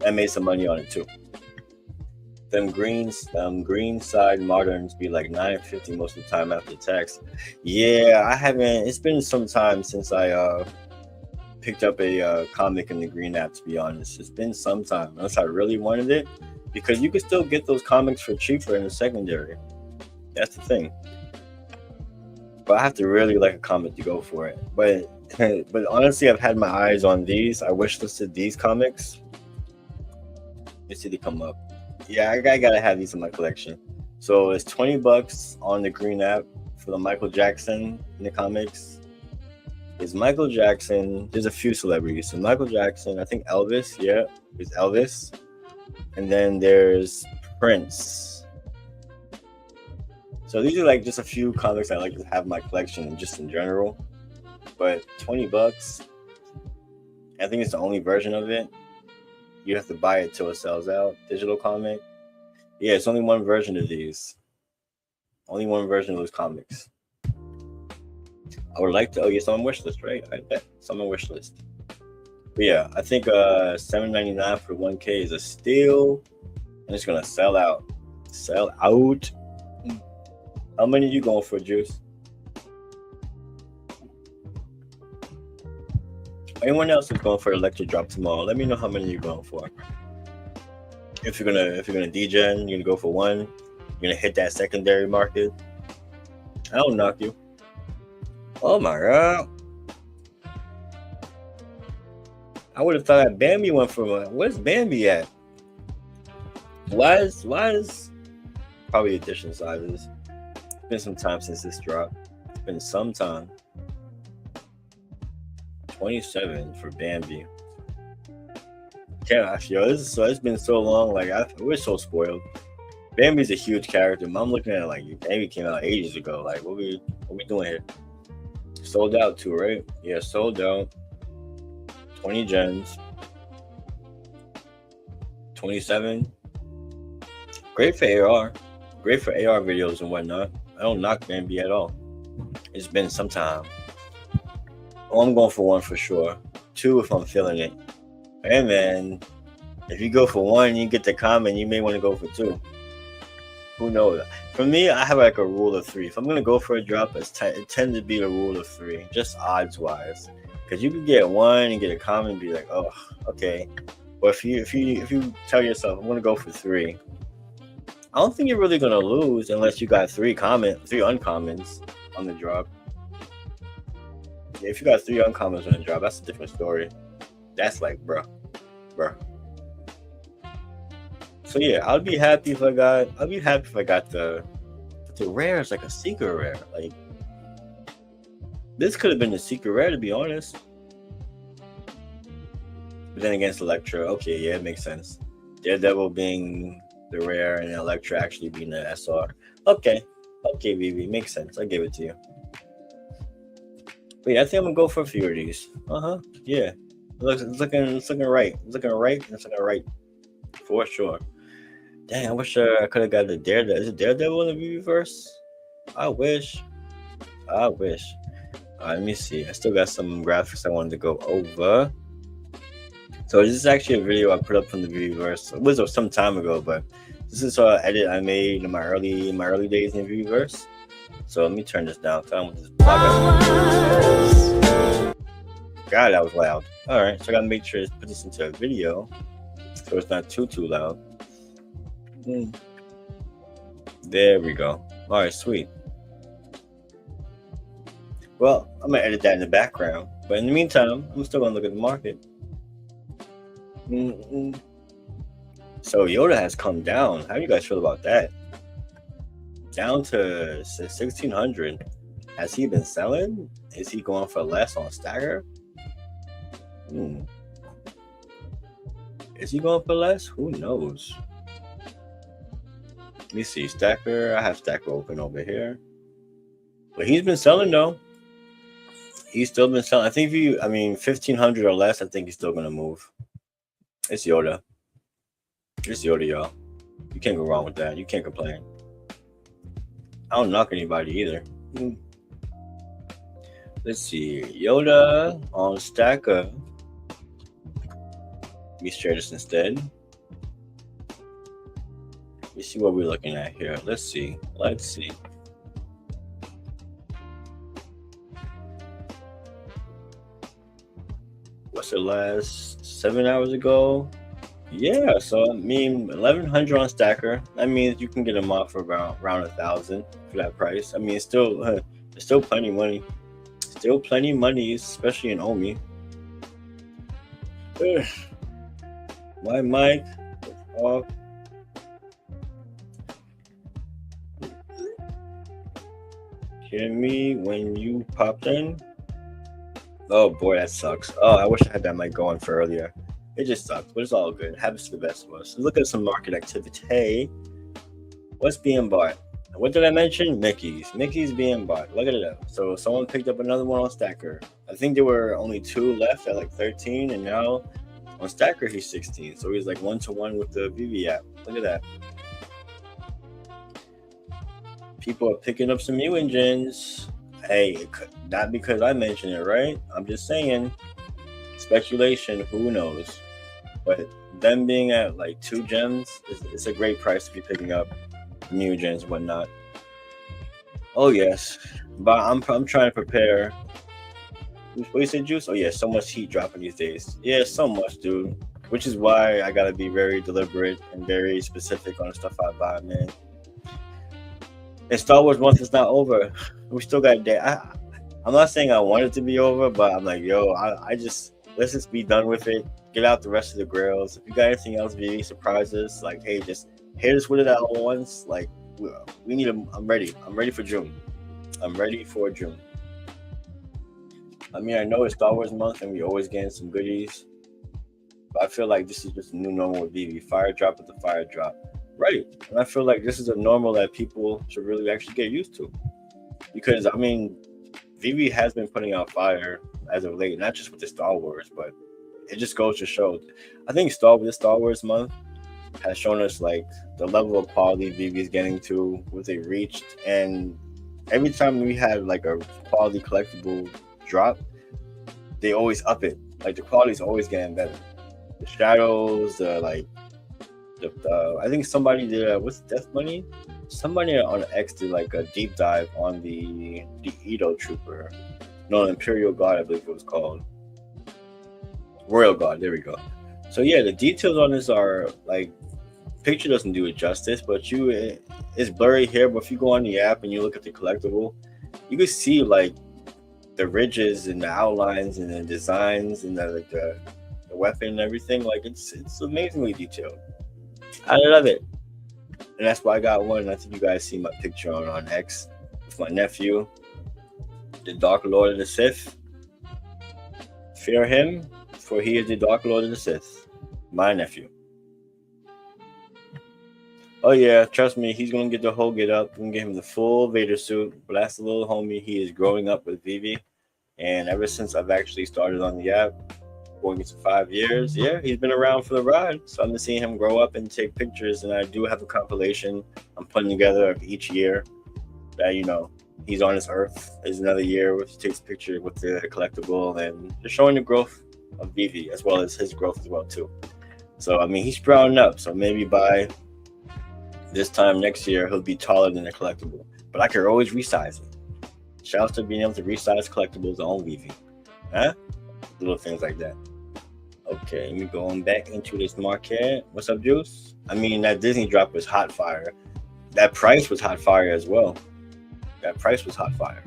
I made some money on it too. Them green side moderns be like $9.50 most of the time after tax. Yeah, I haven't. It's been some time since I picked up a comic in the green app, to be honest. It's been some time, unless I really wanted it, because you can still get those comics for cheaper in the secondary. That's the thing. But I have to really like a comic to go for it. But honestly, I've had my eyes on these. I wishlisted these comics. Let's see they come up. Yeah, I gotta have these in my collection. So it's $20 on the green app for the Michael Jackson in the comics. Is Michael Jackson. There's a few celebrities. So Michael Jackson, I think Elvis. Yeah, there's Elvis. And then there's Prince. So these are like just a few comics I like to have in my collection, just in general. But $20. I think it's the only version of it. You have to buy it till it sells out. Digital comic. Yeah, it's only one version of these. Only one version of those comics. I would like to. Oh, yes, on wish list, right? I bet it's on my wish list. But yeah, I think $7.99 for 1K is a steal, and it's gonna sell out. Sell out. How many are you going for, Juice? Anyone else is going for Elektra drop tomorrow? Let me know how many you're going for. If you're gonna degen, you're gonna go for one. You're gonna hit that secondary market. I don't knock you. Oh my god! I would have thought that Bambi went for one. Where's Bambi at? Why is probably edition sizes? It's been some time since this drop. It's been some time. 27 for Bambi. Gosh, yo, it's been so long. Like we're so spoiled. Bambi's a huge character. I'm looking at it like Bambi came out ages ago. Like what we doing here? Sold out too, right? Yeah, sold out. 20 gems. 27. Great for AR. Great for AR videos and whatnot. I don't knock Bambi at all. It's been some time. Oh, I'm going for one for sure. 2 if I'm feeling it. Hey man, if you go for 1, you get the comment, you may want to go for 2. Who knows? For me, I have like a rule of 3. If I'm gonna go for a drop, it tends to be the rule of 3, just odds wise. Because you can get 1 and get a comment and be like, oh, okay. But if you tell yourself I'm gonna go for 3, I don't think you're really gonna lose unless you got three uncommons on the drop. Yeah, if you got 3 uncommons on the drop, that's a different story. That's like, bruh. So yeah, I'd be happy if I got the rare is like a secret rare. Like, this could have been a secret rare, to be honest. But then against Elektra, okay, yeah, it makes sense. Daredevil being the rare and Elektra actually being the SR. Okay, VeVe, makes sense. I give it to you. But yeah, I think I'm gonna go for a few of these. Yeah. It's looking right. It's looking right for sure. Dang, I wish I could have got the Daredevil. Is it Daredevil in the VeVeVerse? I wish. Alright, let me see. I still got some graphics I wanted to go over. So this is actually a video I put up from the VeVeVerse. It was some time ago, but this is an edit I made in my early days in VeVeVerse. So let me turn this down. Tell them this God, that was loud. All right, so I gotta make sure to put this into a video so it's not too loud. There we go. All right, sweet. Well, I'm gonna edit that in the background, but in the meantime, I'm still gonna look at the market. So Yoda has come down. How do you guys feel about that? Down to 1,600. Has he been selling? Is he going for less on Stacker? Is he going for less? Who knows? Let me see. Stacker. I have Stacker open over here. But he's been selling though. He's still been selling. I think 1,500 or less, I think he's still gonna move. It's Yoda. It's Yoda, y'all. You can't go wrong with that. You can't complain. I don't knock anybody either. Let's see. Yoda on Stacker. Let me share this instead. Let me see what we're looking at here. Let's see. What's the last 7 hours ago? Yeah, so 1,100 on Stacker. That means you can get them off for around 1,000 for that price. it's still plenty money. Still plenty money, especially in Omi. My mic off. Hear me when you popped in? Oh boy, that sucks. Oh, I wish I had that mic going for earlier. It just sucks, but it's all good. It happens to the best of us. Look at some market activity. Hey, what's being bought? What did I mention? Mickey's being bought. Look at it. So someone picked up another one on Stacker. I think there were only 2 left at like 13, and now on Stacker he's 16. So he's like 1-to-1 with the VeVe app. Look at that. People are picking up some new engines. Hey, not because I mentioned it, right? I'm just saying. Speculation, who knows? But them being at like 2 gems, it's a great price to be picking up new gens and whatnot. Oh yes, but I'm trying to prepare. What you say, Juice? Oh yeah, so much heat dropping these days. Yeah, so much, dude. Which is why I gotta be very deliberate and very specific on the stuff I buy, man. And Star Wars month is not over. We still got a day. I'm not saying I want it to be over, but I'm like, yo, let's just be done with it. Get out the rest of the grails. If you got anything else, VeVe, surprise us. Like, hey, just hit us with it at once. Like, we need them. I'm ready. I'm ready for June. I know it's Star Wars month and we always getting some goodies. But I feel like this is just a new normal with VeVe. Fire drop with the fire drop. Right. And I feel like this is a normal that people should really actually get used to. Because, VeVe has been putting out fire as of late, not just with the Star Wars, but it just goes to show. I think this Star Wars month has shown us like the level of quality VeVe is getting to, what they reached, and every time we have like a quality collectible drop, they always up it. Like the quality is always getting better. The shadows, I think somebody did what's Death Money? Somebody on X did like a deep dive on the Edo Trooper. No, Imperial Guard, I believe it was called. Royal Guard, there we go. So yeah, the details on this are like picture doesn't do it justice, but it's blurry here. But if you go on the app and you look at the collectible, you can see like the ridges and the outlines and the designs and the weapon and everything. Like it's amazingly detailed. I love it, and that's why I got one. I think you guys see my picture on X with my nephew, the Dark Lord of the Sith. Fear him, for he is the Dark Lord of the Sith. My nephew. Oh yeah, trust me, he's gonna get the whole get up. I'm gonna get him the full Vader suit. But that's the little homie. He is growing up with VeVe, and ever since I've actually started on the app, going into 5 years, yeah, he's been around for the ride. So I've been seeing him grow up and take pictures. And I do have a compilation I'm putting together of each year that he's on this earth. Is another year where he takes a picture with the collectible and just showing the growth of VeVe as well as his growth as well too. So I mean, he's sprouting up. So maybe by this time next year, he'll be taller than the collectible. But I could always resize it. Shout out to being able to resize collectibles on VeVe. Huh? Little things like that. Okay, let me go on back into this market. What's up, Juice? I mean, that Disney drop was hot fire. That price was hot fire as well. That price was hot fire.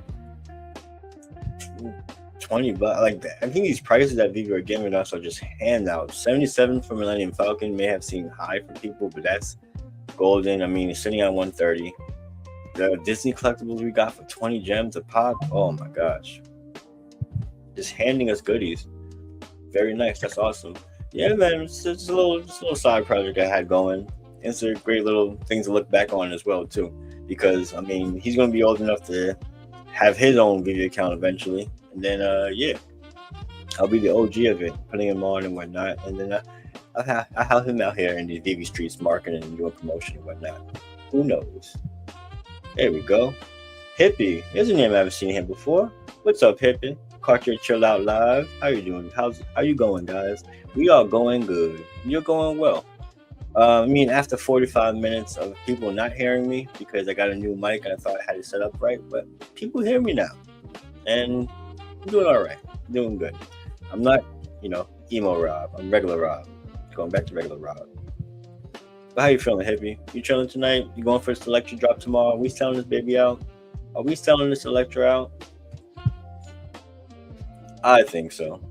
$20, like that. I think these prices that VeVe are giving us are just handouts. 77 for Millennium Falcon may have seemed high for people, but that's golden. I mean, it's sitting at 130. The Disney collectibles we got for 20 gems a pop. Oh my gosh. Just handing us goodies. Very nice. That's awesome. Yeah, man. It's just a little side project I had going. It's a great little thing to look back on as well too. Because I mean, he's gonna be old enough to have his own VeVe account eventually. And then yeah, I'll be the OG of it, putting him on and whatnot. And then I have him out here in the VeVe streets marketing and doing promotion and whatnot. Who knows? There we go. Hippie. There's a name I haven't seen him before. What's up, Hippie? Caught your chill out live. How you doing? How you going, guys? We are going good. You're going well. I mean, after 45 minutes of people not hearing me because I got a new mic and I thought I had it set up right, but people hear me now. And I'm doing all right. I'm doing good. I'm not, emo Rob. I'm regular Rob. Going back to regular Rob. But how you feeling, Hippie? You chilling tonight? You going for this Elektra drop tomorrow? Are we selling this baby out? Are we selling this Elektra out? I think so.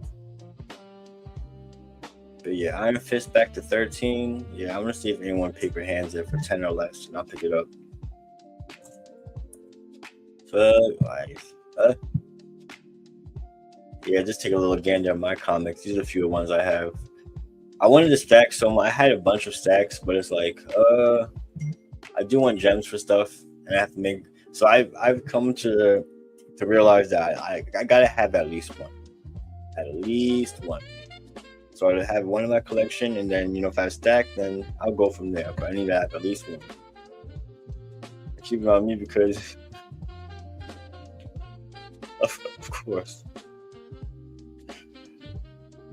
But yeah, Iron Fist back to 13. Yeah, I'm gonna see if anyone paper hands it for 10 or less, and I'll pick it up. Yeah, just take a little gander at my comics. These are a few of the ones I have. I wanted to stack some. I had a bunch of stacks, but it's like, I do want gems for stuff, and I have to make. So I've come to realize that I gotta have at least one. At least one. So I have one in my collection, and then if I stack, then I'll go from there. But I need to have at least one. I keep it on me because, of course.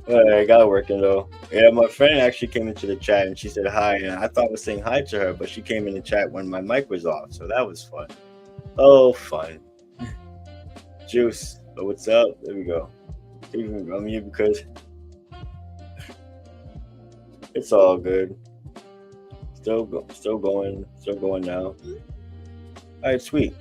I got it working though. Yeah, my friend actually came into the chat and she said hi, and I thought I was saying hi to her, but she came in the chat when my mic was off, so that was fun. Oh, fun. Juice, what's up? There we go. Even on you because it's all good. Still going now. All right, sweet.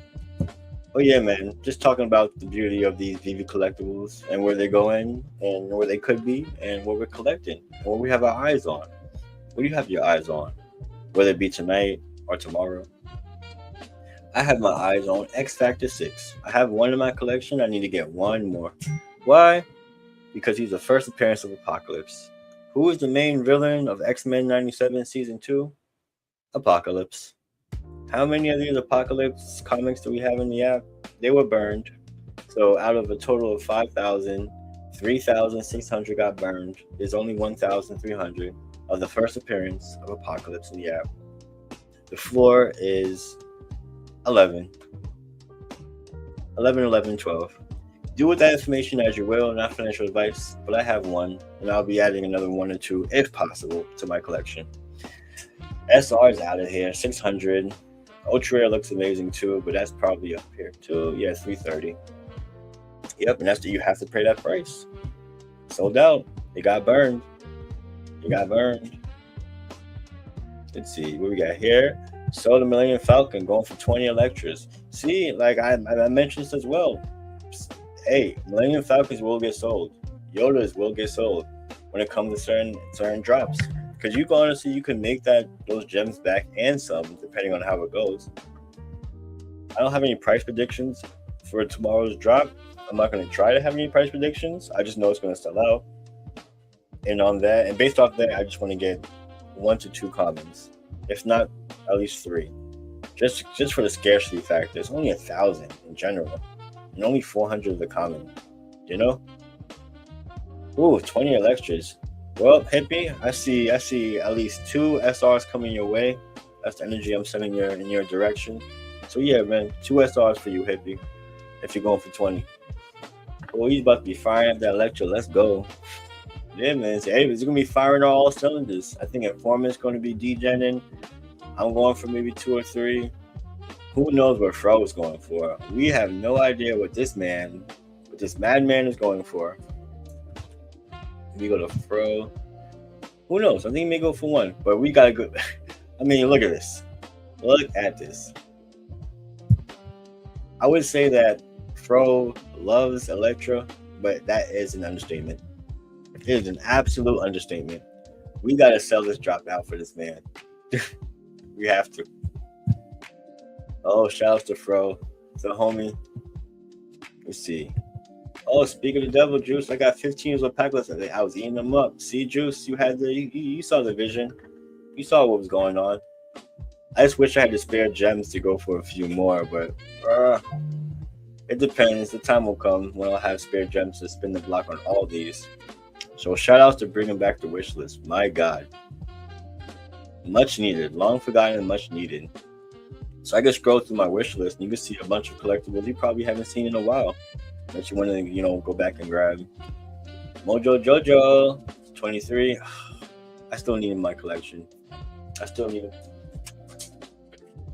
Oh yeah, man. Just talking about the beauty of these VeVe collectibles and where they're going and where they could be and what we're collecting and what we have our eyes on. What do you have your eyes on? Whether it be tonight or tomorrow. I have my eyes on X Factor 6. I have one in my collection. I need to get one more. Why? Because he's the first appearance of Apocalypse. Who is the main villain of X-Men 97 Season 2? Apocalypse. How many of these Apocalypse comics do we have in the app? They were burned. So out of a total of 5,000, 3,600 got burned. There's only 1,300 of the first appearance of Apocalypse in the app. The floor is 11. 11, 11, 12. Do with that information as you will, not financial advice, but I have one, and I'll be adding another one or two, if possible, to my collection. SR is out of here, 600. Ultra Rare looks amazing too, but that's probably up here too. Yeah, 330. Yep, and you have to pay that price. Sold out. It got burned. It Let's see what we got here. Sold the Millennium Falcon going for 20 Elektras. See, like I mentioned this as well. Hey, Millennium Falcons will get sold. Yodas will get sold when it comes to certain drops. Because you can honestly, you can make those gems back and some, depending on how it goes. I don't have any price predictions for tomorrow's drop. I'm not going to try to have any price predictions. I just know it's going to sell out. And on that, and based off that, I just want to get 1 to 2 commons, if not at least 3, just for the scarcity factor. It's only 1,000 in general, and only 400 of the common. You know? Ooh, 20 Elektras. Well, Hippie, I see at least 2 SRs coming your way. That's the energy I'm sending in your direction. So yeah, man, 2 SRs for you, Hippie, if you're going for 20. Oh, he's about to be firing up that Elektra. Let's go. Yeah, man. So, hey, it's going to be firing on all cylinders. I think Informant's going to be degenning. I'm going for maybe 2 or 3. Who knows what Fro is going for? We have no idea what this madman is going for. We go to Fro. Who knows? I think he may go for 1, but we got to go. I mean, look at this. Look at this. I would say that Fro loves Elektra, but that is an understatement. It is an absolute understatement. We got to sell this drop out for this man. We have to. Oh, shout out to Fro. The homie. Let's see. Oh, speaking of the devil, Juice, I got 15 of pack list. I was eating them up. See, Juice, you saw the vision. You saw what was going on. I just wish I had the spare gems to go for a few more, but it depends. The time will come when I'll have spare gems to spin the block on all these. So shout outs to bringing back the wish list. My God. Much needed. Long forgotten and much needed. So I can scroll through my wish list and you can see a bunch of collectibles you probably haven't seen in a while that you want to, go back and grab. Mojo Jojo 23. I still need in my collection. I still need it.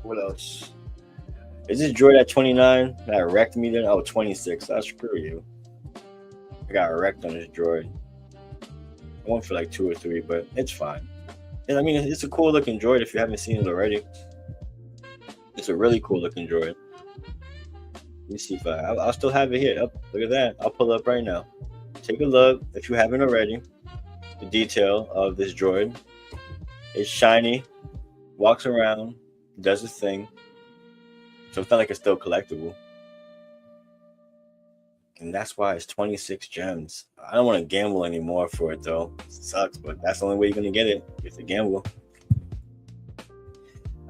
What else? Is this droid at 29? That wrecked me then? Oh, 26. I'll screw you. I got wrecked on this droid. I went for like 2 or 3, but it's fine. And I mean, it's a cool looking droid if you haven't seen it already. It's a really cool looking droid. Let me see if I'll still have it here. Oh, look at that. I'll pull it up right now. Take a look if you haven't already. The detail of this droid. It's shiny, walks around, does its thing. So it's not like it's still collectible. And that's why it's 26 gems. I don't want to gamble anymore for it though. It sucks, but that's the only way you're going to get it. You have to gamble.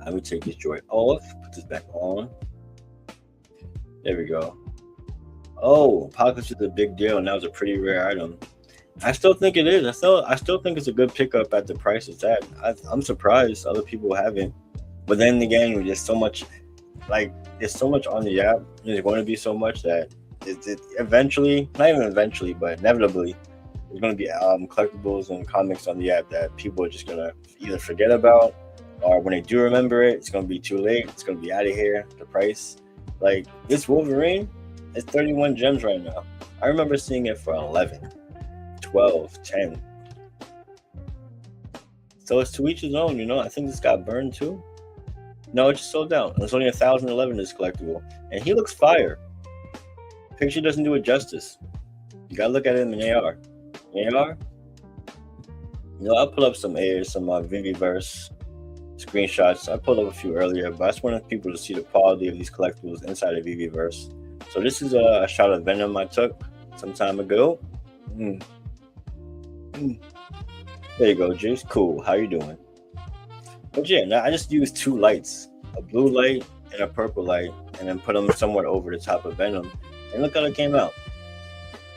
Let me take this droid off. Put this back on. There we go. Oh, Apocalypse is a big deal, and that was a pretty rare item. I still think it is. I still think it's a good pickup at the price it's at. I'm surprised other people haven't. But then again, there's so much, there's so much on the app. There's going to be so much that it eventually, not even eventually, but inevitably, there's going to be collectibles and comics on the app that people are just going to either forget about, or when they do remember it, it's going to be too late. It's going to be out of here. The price, like this Wolverine, it's 31 gems right now. I remember seeing it for 11, 12, 10. So it's to each his own, I think this got burned too. No, it just sold out. It's only 1,011 is collectible, and he looks fire. Picture doesn't do it justice. You gotta look at it in an AR. AR. I'll pull up some VeVeVerse screenshots. I pulled up a few earlier, but I just wanted people to see the quality of these collectibles inside of VeVeVerse. So this is a shot of Venom I took some time ago. There you go, Juice. Cool. How you doing? But yeah, now I just used 2 lights, a blue light and a purple light, and then put them somewhere over the top of Venom. And look how it came out.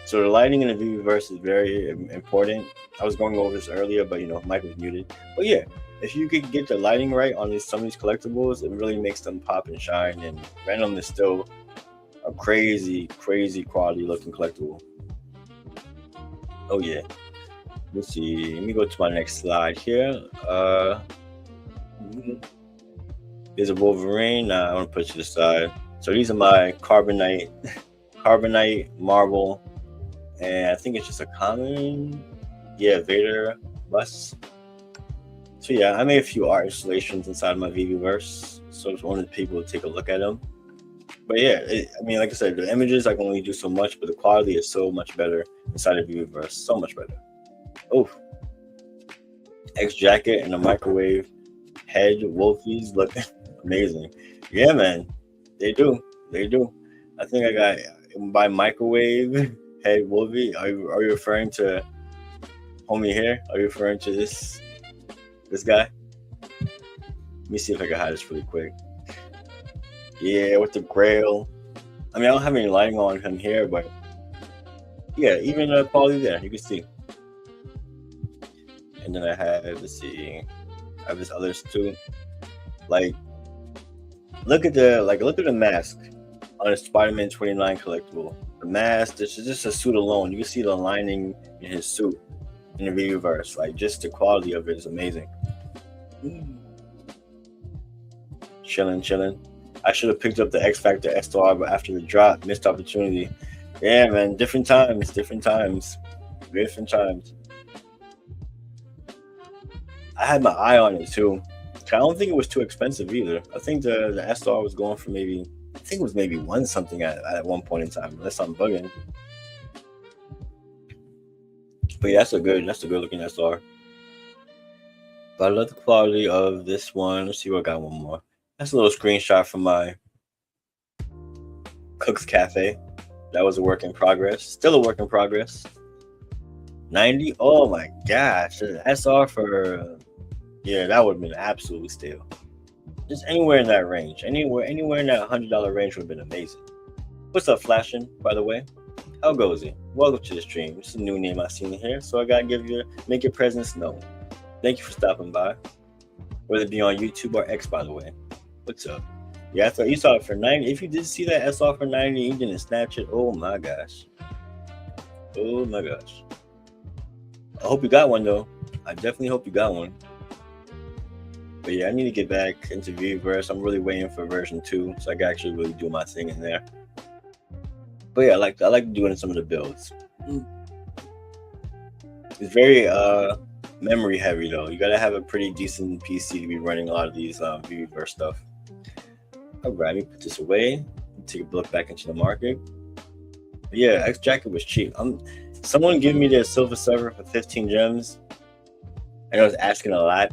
So the lighting in the VeVeVerse is very important. I was going over this earlier, but Mike was muted. But yeah, if you could get the lighting right on some of these collectibles, it really makes them pop and shine. And Venom is still a crazy, crazy quality looking collectible. Oh yeah. Let's see. Let me go to my next slide here. There's a Wolverine. I want to put you to the side. So these are my Carbonite Marvel, and I think it's just a common, Vader bus. So yeah, I made a few art installations inside my VeVeVerse, so I just wanted people to take a look at them. But yeah, I mean, like I said, the images I can only do so much, but the quality is so much better inside of VeVeVerse, so much better. Oh, X jacket and a microwave head wolfies look amazing. Yeah, man, they do. I think I got by microwave head wolfie. Are you referring to homie here? Are you referring to this guy? Let me see if I can hide this really quick. Yeah, with the grail. I mean, I don't have any lighting on him here, but yeah, even the quality there, you can see. And then I have, let's see, I have this others too. Like, look at the mask on a Spider-Man 29 collectible. The mask, this is just a suit alone. You can see the lining in his suit in the VeVeVerse. Like, just the quality of it is amazing. Chilling. I should have picked up the X Factor SR, but after the drop, missed opportunity. Yeah, man, different times. I had my eye on it too. I don't think it was too expensive either. I think the SR was going for maybe one something at one point in time, unless I'm bugging. But yeah, that's a good looking SR. But I love the quality of this one. Let's see what I got one more. That's a little screenshot from my Cook's Cafe. That was a work in progress. Still a work in progress. 90. Oh my gosh. The SR for that would have been absolutely steal. Just anywhere in that range. Anywhere in that $100 range would have been amazing. What's up, Flashing, by the way? How goes it? Welcome to the stream. It's a new name I've seen here, so I gotta make your presence known. Thank you for stopping by. Whether it be on YouTube or X, by the way. What's up? Yeah, I thought you saw it for 90. If you did see that SR for 90, you didn't snatch it. Oh my gosh. I hope you got one though. I definitely hope you got one. But yeah, I need to get back into VeVeVerse. I'm really waiting for version 2, so I can actually really do my thing in there. But yeah, I like doing some of the builds. It's very memory heavy though. You gotta have a pretty decent PC to be running a lot of these VeVeVerse stuff. Alright, let me put this away. Take a look back into the market. But yeah, X jacket was cheap. Someone gave me their silver server for 15 gems. I know I was asking a lot.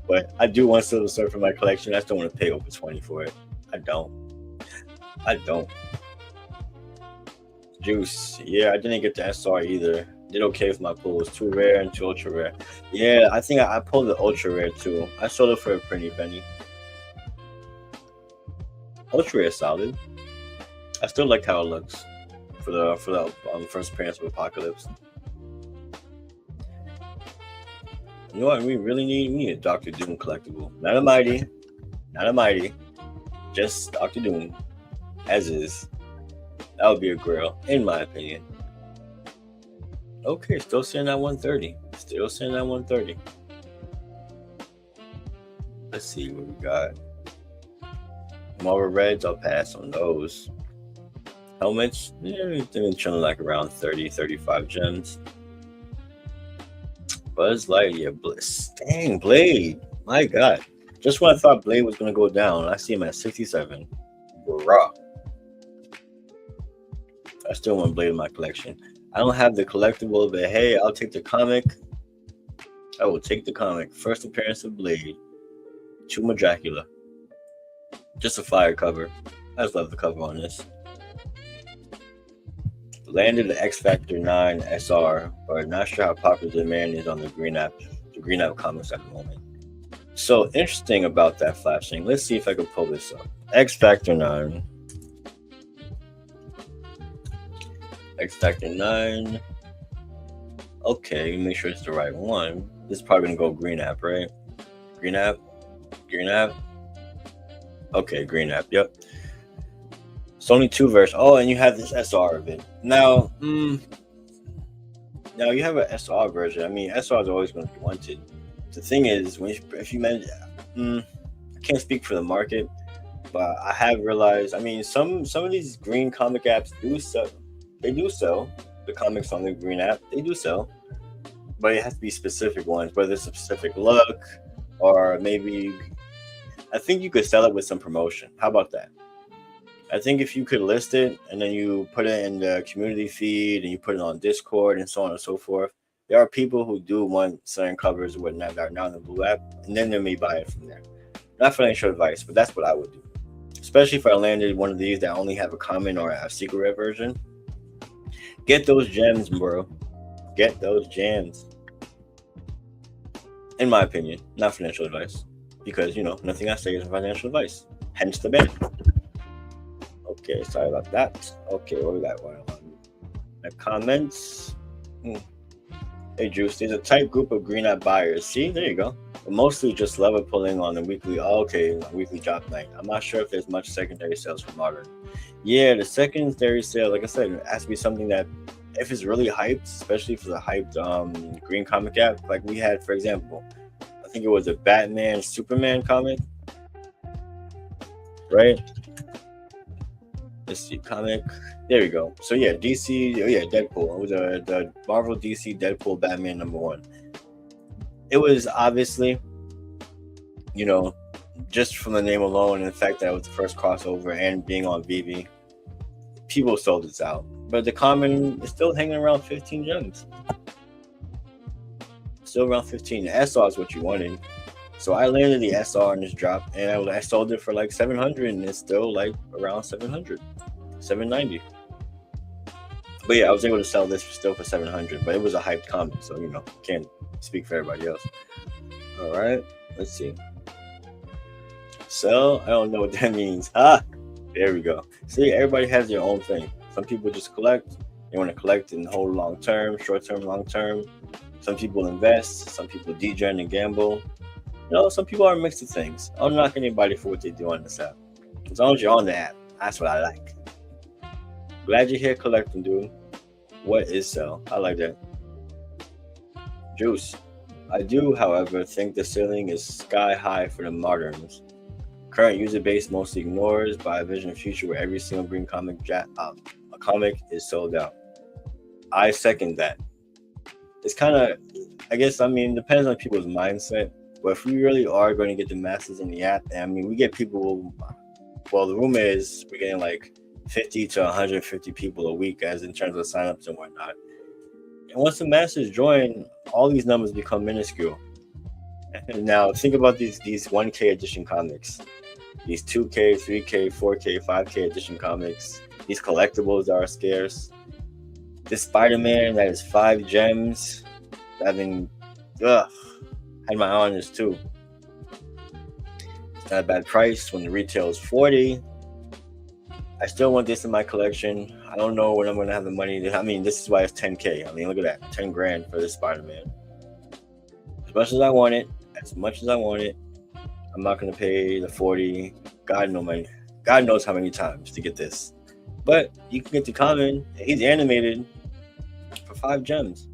But I do want silver server for my collection. I just don't want to pay over 20 for it. I don't. Juice. Yeah, I didn't get the SR either. Did okay with my pull. It was too rare and too ultra rare. Yeah, I think I pulled the ultra rare too. I sold it for a pretty penny. Ultra rare is solid. I still like how it looks for the first appearance of Apocalypse. You know what we really need? We need a Dr. Doom collectible. Not a mighty. Just Dr. Doom. As is. That would be a grail, in my opinion. Okay, still sitting at 130. Let's see what we got. Marvel Reds, I'll pass on those. Helmets, they've been chilling like around 30, 35 gems. Buzz Lightyear, Bliss. Dang, Blade. My God. Just when I thought Blade was going to go down, I see him at 67. Bruh. I still want Blade in my collection. I don't have the collectible, but hey, I'll take the comic. I will take the comic. First appearance of Blade. Chuma Dracula. Just a fire cover. I just love the cover on this. Landed the X Factor 9 SR, but not sure how popular the demand is on the Green App comics at the moment. So interesting about that flashing. Let's see if I can pull this up. X Factor 9. X Factor 9. Okay, make sure it's the right one. This is probably gonna go Green App, right? Green App. Okay, Green App. Yep. It's only 2 versions. Oh, and you have this SR of it. Now you have an SR version. I mean, SR is always going to be wanted. The thing is, if you manage, I can't speak for the market, but I have realized. I mean, some of these green comic apps do sell. They do sell the comics on the Green App. They do sell, but it has to be specific ones, whether it's a specific look or maybe. I think you could sell it with some promotion. How about that? I think if you could list it and then you put it in the community feed and you put it on Discord and so on and so forth, there are people who do want certain covers or whatnot that are not in the Blue app, and then they may buy it from there. Not financial advice, but that's what I would do. Especially if I landed one of these that only have a common or a secret rare version. Get those gems, bro. Get those gems. In my opinion, not financial advice. Because, nothing I say is financial advice. Hence the ban. Okay, sorry about that. Okay, what we got going on? The comments. Hey, Juice, there's a tight group of green eye buyers. See, there you go. But mostly just lever pulling on the weekly, weekly drop night. I'm not sure if there's much secondary sales for Modern. Yeah, the secondary sale, like I said, it has to be something that, if it's really hyped, especially if it's a hyped green comic app, like we had, for example, I think it was a Batman Superman comic, right? Let's see, comic. There we go. So yeah, DC. Oh yeah, Deadpool. It was the Marvel DC Deadpool Batman #1. It was obviously, just from the name alone and the fact that it was the first crossover and being on VeVe, people sold this out. But the common is still hanging around 15 gems. Still around 15. The SR is what you wanted. So I landed the SR in this drop and I sold it for like 700 and it's still like around 700, 790. But yeah, I was able to sell this still for 700, but it was a hyped comic, so can't speak for everybody else. All right, let's see. Sell, I don't know what that means. There we go. See, everybody has their own thing. Some people just collect. They want to collect and hold long term, short term, long term. Some people invest. Some people degen and gamble. Some people are a mix of things. I don't knock anybody for what they do on this app. As long as you're on the app, that's what I like. Glad you're here collecting, dude. What is sell? I like that. Juice. I do, however, think the ceiling is sky high for the moderns. Current user base mostly ignores, but I envision a future where every single green comic is sold out. I second that. It's kind of, depends on people's mindset. But if we really are going to get the masses in the app, we get people, well, the rumor is we're getting like 50 to 150 people a week as in terms of signups and whatnot. And once the masses join, all these numbers become minuscule. And now think about these 1K edition comics, these 2K, 3K, 4K, 5K edition comics, these collectibles that are scarce. This Spider-Man that is 5 gems. Had my eye on this too. It's not a bad price when the retail is 40. I still want this in my collection. I don't know when I'm going to have the money. This is why it's 10K. Look at that. 10 grand for this Spider-Man. As much as I want it, I'm not going to pay the 40. God knows how many times to get this. But you can get the common. He's animated for 5 gems.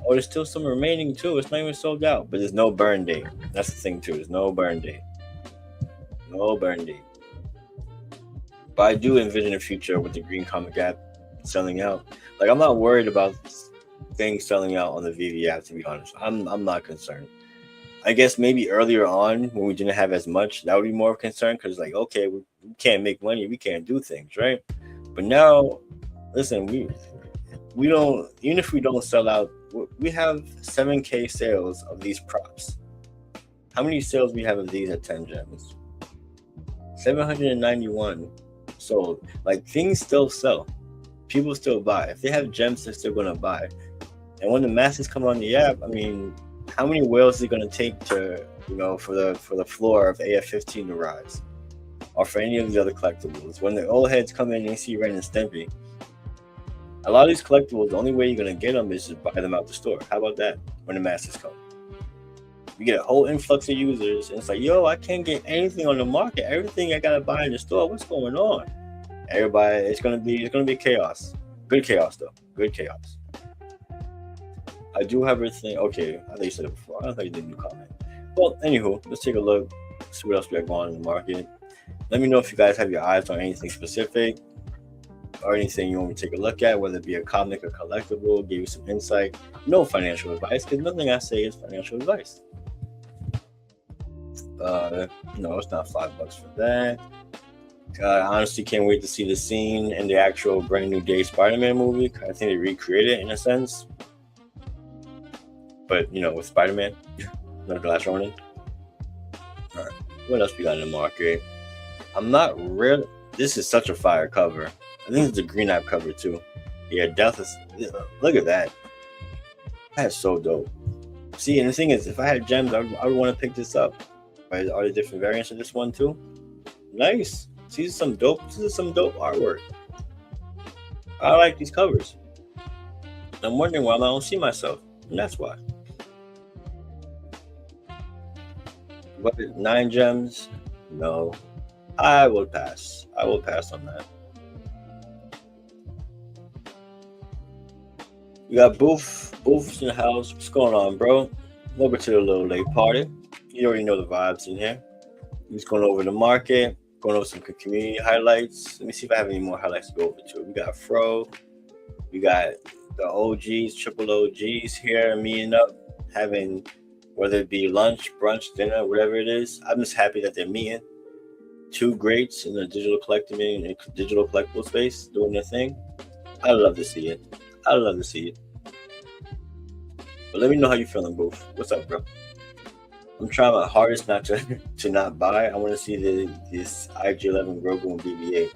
Oh, there's still some remaining too. It's not even sold out, but there's no burn date. That's the thing too. There's no burn date. No burn date. But I do envision a future with the green comic app selling out. Like, I'm not worried about things selling out on the VeVe app, to be honest. I'm not concerned. I guess maybe earlier on when we didn't have as much, that would be more of a concern because, like, okay, we can't make money, we can't do things, right? But now, listen, we don't, even if we don't sell out, we have 7K sales of these props. How many sales we have of these at 10 gems? 791 sold. Like, things still sell. People still buy. If they have gems, they're still gonna buy. And when the masses come on the app, how many whales is it gonna take to, for the floor of AF15 to rise, or for any of these other collectibles? When the old heads come in and you see Ren and Stimpy, a lot of these collectibles, the only way you're gonna get them is just buy them out the store. How about that? When the masses come, you get a whole influx of users, and it's like, yo, I can't get anything on the market. Everything I gotta buy in the store. What's going on? Everybody, it's gonna be chaos. Good chaos though. Good chaos. I do have everything. Okay, I think you said it before. I don't think you did new comment. Well, anywho, let's take a look. See what else we got going on in the market. Let me know if you guys have your eyes on anything specific. or anything you want me to take a look at, whether it be a comic or collectible, give you some insight. No financial advice, because nothing I say is financial advice. No, it's not $5 for that. I honestly can't wait to see the scene in the actual brand new day Spider-Man movie. I think they recreated it in a sense, but with Spider-Man, no Glass Ronin. All right, what else we got in the market? I'm not really. This is such a fire cover. I think it's a Green App cover too. Yeah, Death is. Look at that. That's so dope. See, and the thing is, if I had gems, I would want to pick this up. Right? Are there different variants of this one too? Nice. See, this is some dope artwork. I like these covers. I'm wondering why I don't see myself, and that's why. What, 9 gems? No. I will pass. I will pass on that. We got Boof. Boof's in the house. What's going on, bro? Welcome to the little late party. You already know the vibes in here. He's going over the market, going over some community highlights. Let me see if I have any more highlights to go over to. We got Fro. We got the OGs, triple OGs here meeting up, having whether it be lunch, brunch, dinner, whatever it is. I'm just happy that they're meeting. 2 greats in the digital collectible space doing their thing. I love to see it. I love to see it. But let me know how you feeling, Boof. What's up, bro? I'm trying my hardest not to not buy. I want to see this IG-11 Grogu and BB-8.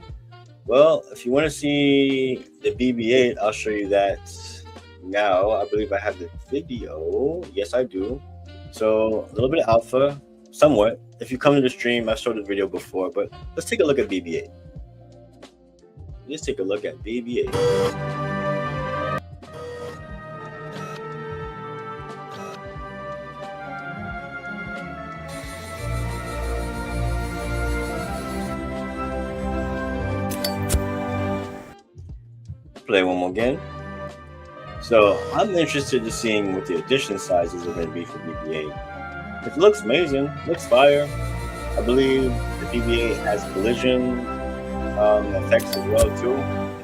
Well, if you want to see the BB-8, I'll show you that now. I believe I have the video. Yes, I do. So a little bit of alpha, somewhat. If you come to the stream, I showed the video before, but let's take a look at BB-8. Let's take a look at BB-8. Play one more again. So I'm interested in seeing what the edition sizes are going to be for BB-8. It looks amazing, looks fire. I believe the BB-8 has collision effects as well too.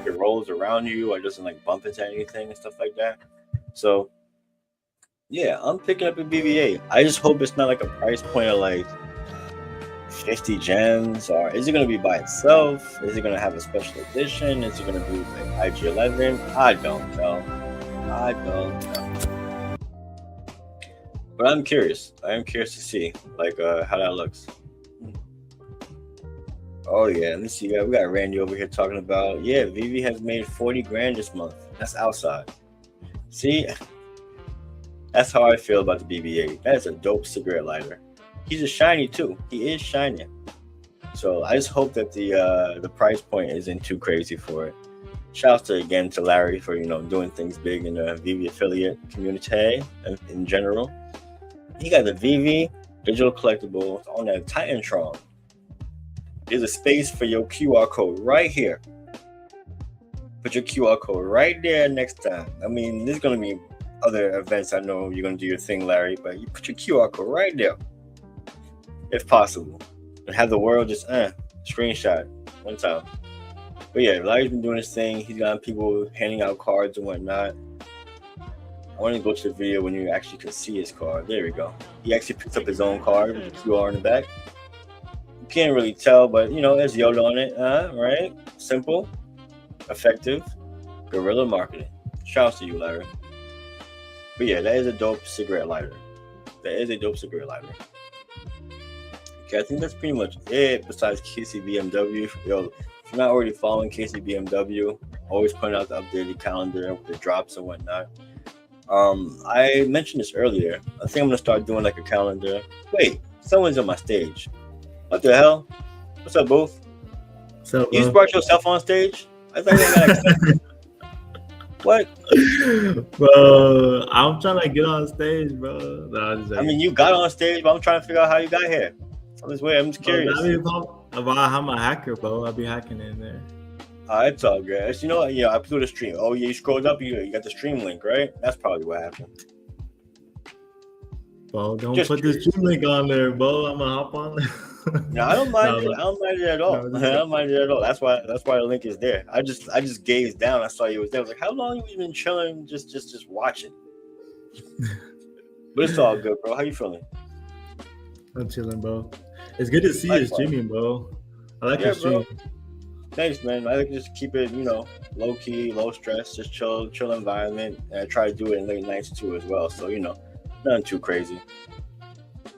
It rolls around you or doesn't bump into anything and stuff like that. So yeah, I'm picking up a BB-8. I just hope it's not a price point of 50 gems, or is it going to be by itself? Is it going to have a special edition? Is it going to be IG-11? I don't know. But I'm curious. I am curious to see how that looks. Oh yeah, let me see. We got Randy over here talking about VeVe has made 40 grand this month. That's outside. See, that's how I feel about the BB-8. That is a dope cigarette lighter. He's a shiny too. He is shiny. So I just hope that the price point isn't too crazy for it. Shouts again to Larry for doing things big in the VeVe affiliate community in general. He got the VeVe digital collectible on that Titantron. There's a space for your QR code right here. Put your QR code right there next time. I mean, there's gonna be other events. I know you're gonna do your thing, Larry, but you put your QR code right there, if possible, and have the world just screenshot one time. But yeah, Larry's been doing his thing. He's got people handing out cards and whatnot. I want to go to the video when you actually can see his card. There we go. He actually picks up his own card with the QR in the back. You can't really tell, but there's Yoda on it. Right? Simple, effective, guerrilla marketing. Shouts to you, Larry. But yeah, that is a dope cigarette lighter. Okay, I think that's pretty much it besides KCBMW. Yo, if you're not already following KCBMW, always putting out the updated calendar with the drops and whatnot. I mentioned this earlier. I think I'm going to start doing a calendar. Wait, someone's on my stage. What the hell? What's up, Booth? So you just brought yourself on stage? I thought you got accepted. What? Bro, I'm trying to get on stage, bro. No, I mean, you got on stage, but I'm trying to figure out how you got here. I'm just curious. About how I'm a hacker, bro. I'll be hacking in there. It's all good. You know what? Yeah, I put the stream. Oh, yeah, you scrolled up, you got the stream link, right? That's probably what happened. Bro, don't put the stream link on there, bro. I'm gonna hop on there. No, I don't mind No, it. I don't mind it at all. no, I don't mind it at all. That's why the link is there. I just gazed down. I saw you was there. I was like, how long you been chilling? Just watching. But it's all good, bro. How you feeling? I'm chilling, bro. It's good to see you streaming, bro. I like your stream. Thanks, man. I like to just keep it, low key, low stress, just chill environment. And I try to do it in late nights too as well. So, nothing too crazy.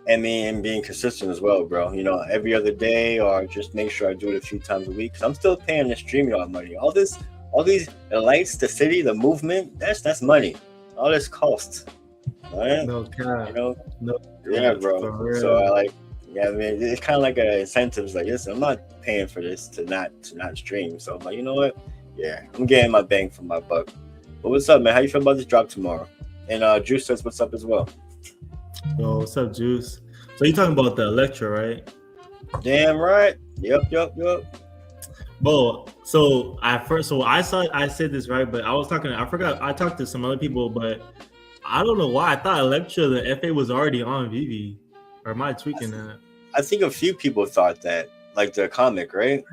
And being consistent as well, bro. Every other day, or just make sure I do it a few times a week. Cause I'm still paying the StreamYard money. All these the lights, the city, the movement, that's money. All this costs. Right? No cap. No. Yeah, bro. So it's kind of like an incentive. It's like, listen, I'm not paying for this to not stream. So I'm like, you know what? Yeah, I'm getting my bang for my buck. But what's up, man? How you feel about this drop tomorrow? And Juice says what's up as well. Yo, what's up, Juice? So you talking about the Elektra, right? Damn right. Yep. Bro, so I said this right, but I forgot I talked to some other people, but I don't know why I thought Elektra, the FA was already on VeVe. Or am I tweaking that? I think a few people thought that, like the comic, right?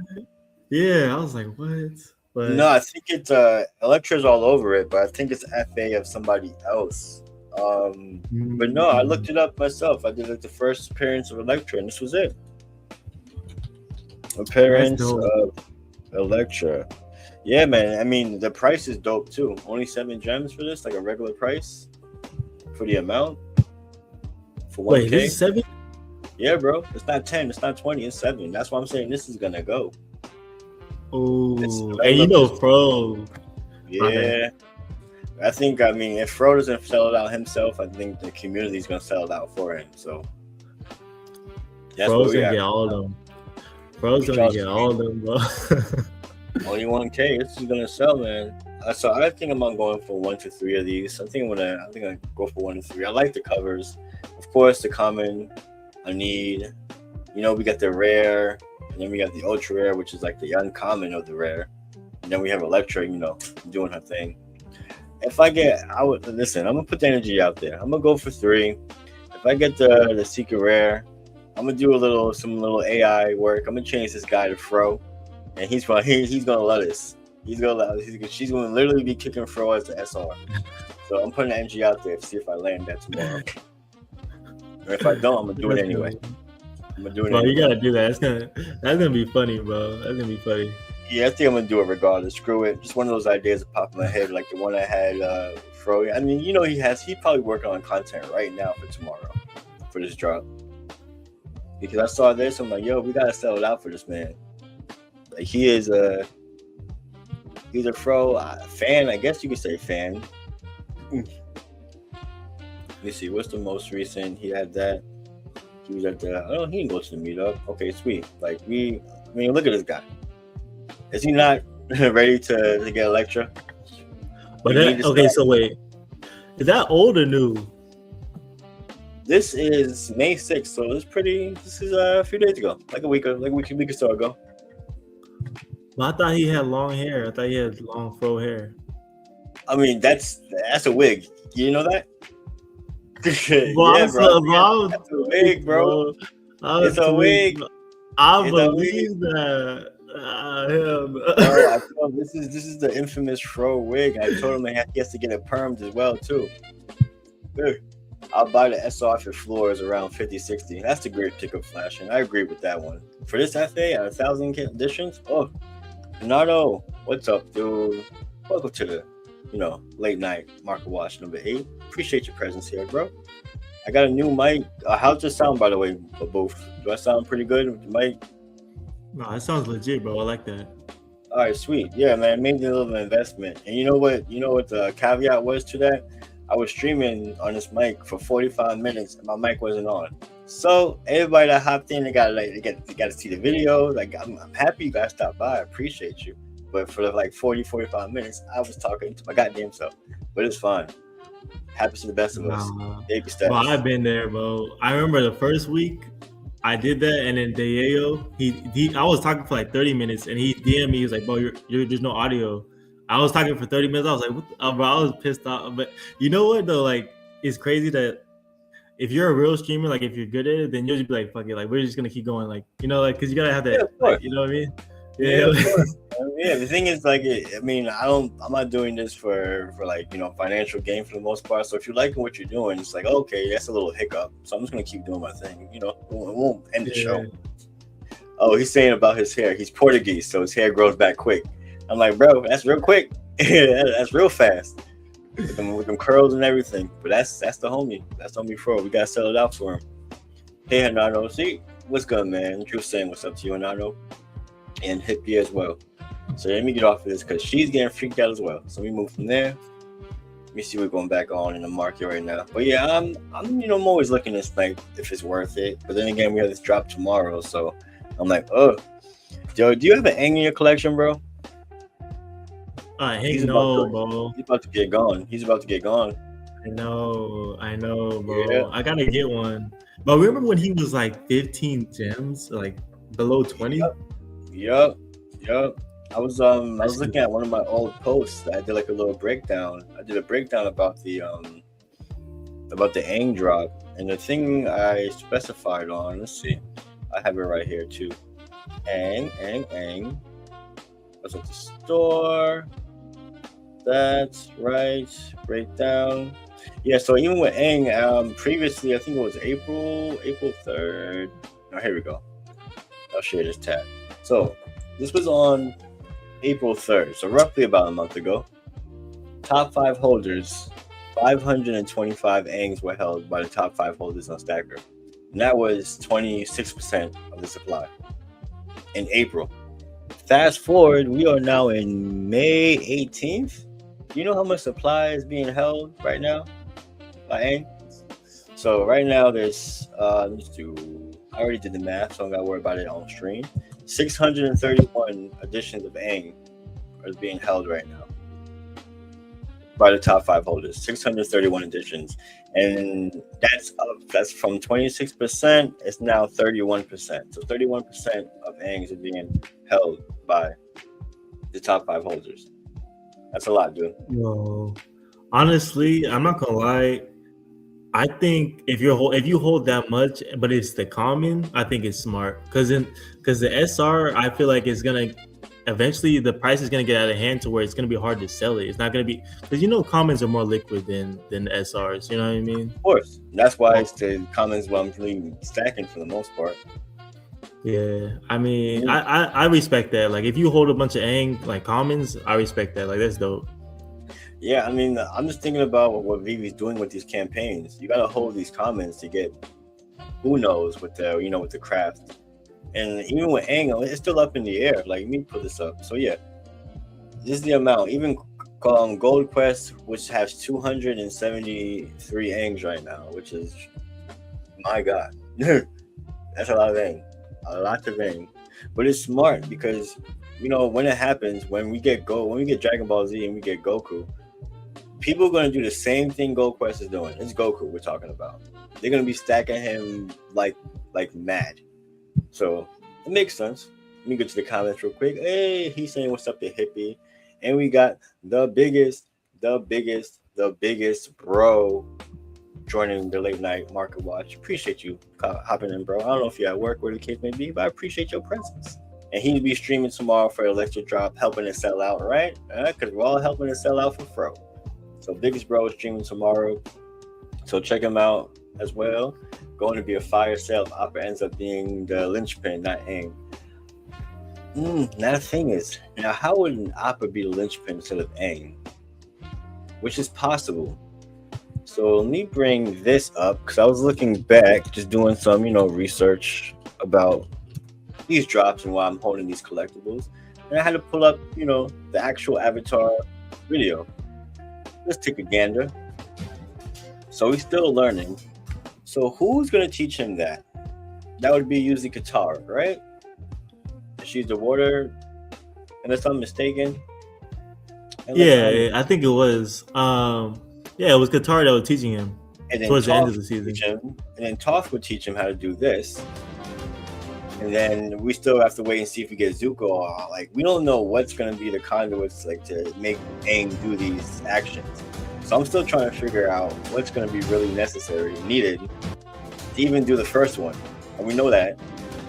Yeah, I was like, what? But no, I think it's Elektra's all over it, but I think it's FA of somebody else. But no, I looked it up myself. I did like the first appearance of Elektra, and this was it. Appearance of Elektra. Yeah, man. I mean, the price is dope too. Only 7 gems for this, like a regular price for the amount. For 1K. Wait, this is 7? Yeah, bro. It's not 10. It's not 20. It's 7. That's why I'm saying this is gonna go. Oh, and Fro. Yeah. Okay. I mean, if Fro doesn't sell it out himself, I think the community is gonna sell it out for him. So that's Fro's gonna get all of them. Fro's gonna get all of them, bro. Only 1K. This is gonna sell, man. So I think I'm going for 1 to 3 of these. I think I go for 1 to 3. I like the covers, of course. The common, I need. We got the rare, and then we got the ultra rare, which is like the uncommon of the rare, and then we have Elektra, doing her thing. If I get, I'm gonna put the energy out there. I'm gonna go for 3. If I get the secret rare, I'm gonna do some little AI work. I'm gonna change this guy to Fro, and he's gonna let us. She's gonna literally be kicking Fro as the SR. So I'm putting the energy out there to see if I land that tomorrow. Or if I don't, I'm gonna do it anyway. Bro, you gotta do that. That's gonna be funny, bro. That's gonna be funny. Yeah, I think I'm gonna do it regardless. Screw it. Just one of those ideas that pop in my head, like the one I had Fro. I mean, he's probably working on content right now for tomorrow, for this drop. Because I saw this, I'm like, yo, we gotta sell it out for this man. Like he's a Fro fan, I guess you could say fan. Let me see, what's the most recent? He had that. He was at he didn't go to the meetup. Okay, sweet. Like look at this guy. Is he not ready to get Elektra? But so wait, is that old or new? This is May 6th, so this is a few days ago, like a week or so ago. Well, I thought he had long hair. I thought he had long Fro hair. I mean, that's a wig. You know that? Bro, yeah, bro. That's a wig, bro. It's a wig. I believe that. I told him, this is the infamous Fro wig. I told him he has to get it permed as well too. Dude, I'll buy the SR if your floor is around 50-60. That's a great pickup flash, and I agree with that one. For this FA at 1,000 conditions, Renato, what's up, dude? Welcome to the late night market watch number 8. Appreciate your presence here, bro. I got a new mic. How's the sound, by the way, both? Do I sound pretty good with the mic? No, that sounds legit, bro. I like that. All right, sweet. Yeah, man, made a little investment. And you know what the caveat was to that? I was streaming on this mic for 45 minutes and my mic wasn't on. So everybody that hopped in, they got to see the video. Like, I'm happy you guys stopped by. I appreciate you. But for like 45 minutes, I was talking to my goddamn self. But it's fine. Happens to the best of us. Baby steps. Bro, I've been there, bro. I remember the first week I did that, and then Diego, I was talking for like 30 minutes, and he DM'd me. He was like, "Bro, there's no audio." I was talking for 30 minutes. I was like, "What?" Bro, I was pissed off. But you know what though? Like, it's crazy that if you're a real streamer, like if you're good at it, then you'll just be like, fuck it, like we're just gonna keep going, like like because you gotta have that, Yeah, of course. like, you know what I mean? Yeah, of course. Yeah, the thing is, like, I mean, I'm not doing this for like, financial gain for the most part. So if you're liking what you're doing, it's like, okay, that's a little hiccup. So I'm just gonna keep doing my thing. It won't end the show. Oh, he's saying about his hair. He's Portuguese, so his hair grows back quick. I'm like, bro, that's real quick. That's real fast. With them curls and everything. But that's the homie. That's homie Fro. We gotta sell it out for him. Hey, Hanano. See, what's good, man? Drew saying what's up to you, Hanano. And Hippie as well. So let me get off of this because she's getting freaked out as well. So we move from there. Let me see what's going back on in the market right now. But yeah, I'm always looking at like if it's worth it. But then again, we have this drop tomorrow, so I'm like, oh, Joe, do you have an Aang in your collection, bro? Bro. He's about to get gone. I know, bro. Yeah. I gotta get one. But remember when he was like 15 gems, like below 20? Yup. I was looking at one of my old posts. I did like a little breakdown. I did a breakdown about the Aang drop, and the thing I specified on. Let's see, I have it right here too. Aang. I was at the store. That's right. Breakdown. Yeah. So even with Aang, previously I think it was April 3rd. Oh, here we go. I'll share this tab. So this was on April 3rd, so roughly about a month ago. Top 5 holders, 525 Aangs were held by the top 5 holders on Stacker. And that was 26% of the supply in April. Fast forward, we are now in May 18th. Do you know how much supply is being held right now by Aang? So right now there's, I already did the math, so I'm not gonna worry about it on stream. 631 editions of Aang are being held right now by the top 5 holders. 631 editions, and that's up. That's from 26%. It's now 31%. So 31% of Aangs are being held by the top 5 holders. That's a lot, dude. Yo, honestly, I'm not gonna lie. I think if you hold that much, but it's the common, I think it's smart because the SR, I feel like it's gonna eventually the price is gonna get out of hand to where it's gonna be hard to sell it. It's not gonna be because commons are more liquid than the SRs. You know what I mean? Of course, that's why it's the commons what I'm really stacking for the most part. Yeah, I mean, I respect that. Like if you hold a bunch of Aang like commons, I respect that. Like that's dope. Yeah, I mean, I'm just thinking about what VeVe's doing with these campaigns. You gotta hold these comments to get who knows with the with the craft. And even with Aang, it's still up in the air. Like, let me put this up. So yeah, this is the amount. Even Gold Quest, which has 273 Aangs right now, which is my god, that's a lot of Aang, But it's smart because when it happens, when we get Dragon Ball Z and we get Goku, people are going to do the same thing Gold Quest is doing. It's Goku we're talking about. They're going to be stacking him like mad. So it makes sense. Let me get to the comments real quick. Hey, he's saying what's up to Hippie. And we got the biggest bro joining the late night market watch. Appreciate you hopping in, bro. I don't know if you're at work or the case may be, but I appreciate your presence. And he'll be streaming tomorrow for Elektra drop, helping it sell out, right? Because we're all helping it sell out for Fro. So biggest bro is streaming tomorrow. So check him out as well. Going to be a fire sale if Opera ends up being the linchpin, not Aang. Now the thing is, how would an Opera be the linchpin instead of Aang? Which is possible. So let me bring this up because I was looking back, just doing some, research about these drops and why I'm holding these collectibles. And I had to pull up, the actual Avatar video. Let's take a gander. So he's still learning. So who's going to teach him that? That would be usually Katara, right? She's the water, unless I'm mistaken. I think it was. It was Katara that was teaching him towards the end of the season. And then Toph would teach him how to do this. And then we still have to wait and see if we get Zuko. Like, we don't know what's going to be the conduits like to make Aang do these actions. So I'm still trying to figure out what's going to be really necessary, needed to even do the first one. And we know that.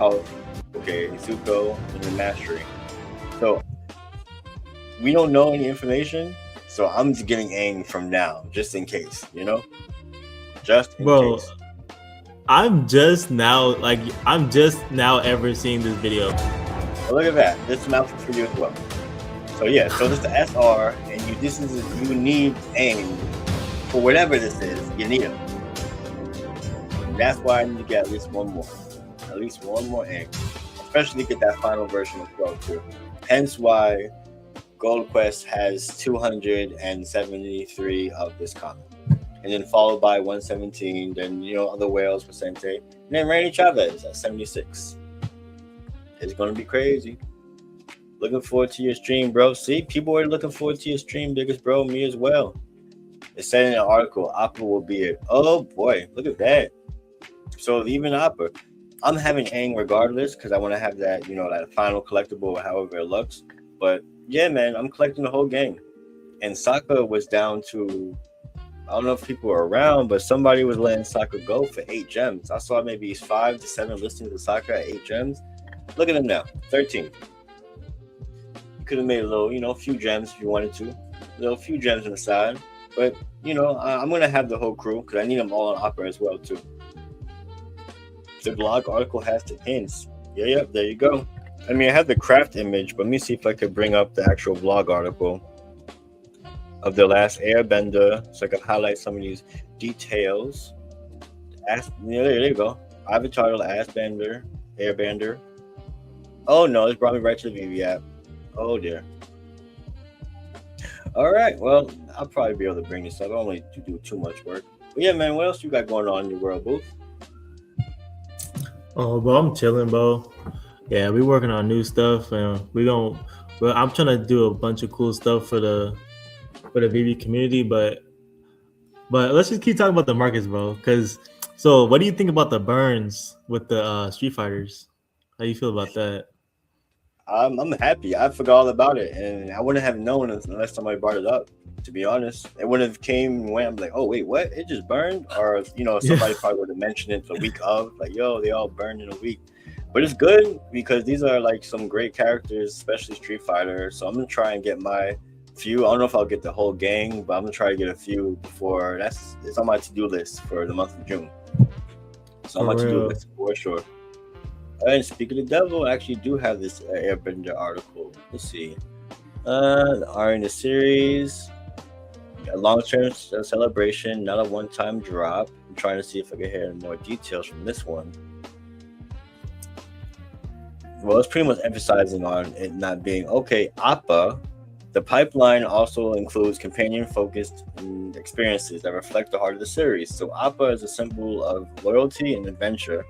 Okay, Zuko and the mastery. So we don't know any information. So I'm just getting Aang from now, just in case, you know? Just in case. I'm just now ever seeing this video. Well, look at that. This is an outfit for you as well. So yeah, so this is the SR, and you need Aang for whatever this is. You need him. And that's why I need to get at least one more Aang, especially get that final version as well too. Hence why Gold Quest has 273 of this comic. And then followed by 117, then other whales Vicente, and then Randy Chavez at 76. It's gonna be crazy. Looking forward to your stream, bro. See, people are looking forward to your stream, biggest bro. Me as well. It said in an article, Appa will be it. Oh boy, look at that. So even Appa, I'm having Aang regardless because I want to have that, that final collectible, however it looks. But yeah, man, I'm collecting the whole gang. And Sokka was down to, I don't know if people were around, but somebody was letting Sokka go for 8 gems. I saw maybe 5 to 7 listings of Sokka at 8 gems. Look at him now, 13. You could have made a little, few gems if you wanted to. A few gems on the side. But, I'm going to have the whole crew because I need them all on Opera as well, too. The blog article has the hints. Yeah, there you go. I mean, I have the craft image, but let me see if I could bring up the actual blog article of The Last Airbender, so I can highlight some of these details. There you go. Avatar, Airbender. Oh no, it's brought me right to the VeVe app. Oh dear. All right, well, I'll probably be able to bring this up. I don't really do too much work. But yeah, man, what else you got going on in your world, Booth? Oh, bro, I'm chilling, bro. Yeah, we working on new stuff, and I'm trying to do a bunch of cool stuff for the VeVe community, but let's just keep talking about the markets, bro. So what do you think about the burns with the Street Fighters? How do you feel about that? I'm happy. I forgot all about it, and I wouldn't have known unless somebody brought it up. To be honest, it wouldn't have came and went. I'm like, oh wait, what? It just burned, or somebody probably would have mentioned it the week of, like, yo, they all burned in a week. But it's good because these are like some great characters, especially Street Fighter. So I'm gonna try and get my few. I don't know if I'll get the whole gang, but I'm gonna try to get a few before. It's on my to-do list for the month of June. So on my to-do list for sure. And speaking of the devil, I actually do have this Airbender article. Let's see. The R in the series. A long-term celebration, not a one-time drop. I'm trying to see if I can hear more details from this one. Well, it's pretty much emphasizing on it not being okay. Appa, the pipeline also includes companion-focused experiences that reflect the heart of the series. So Appa is a symbol of loyalty and adventure.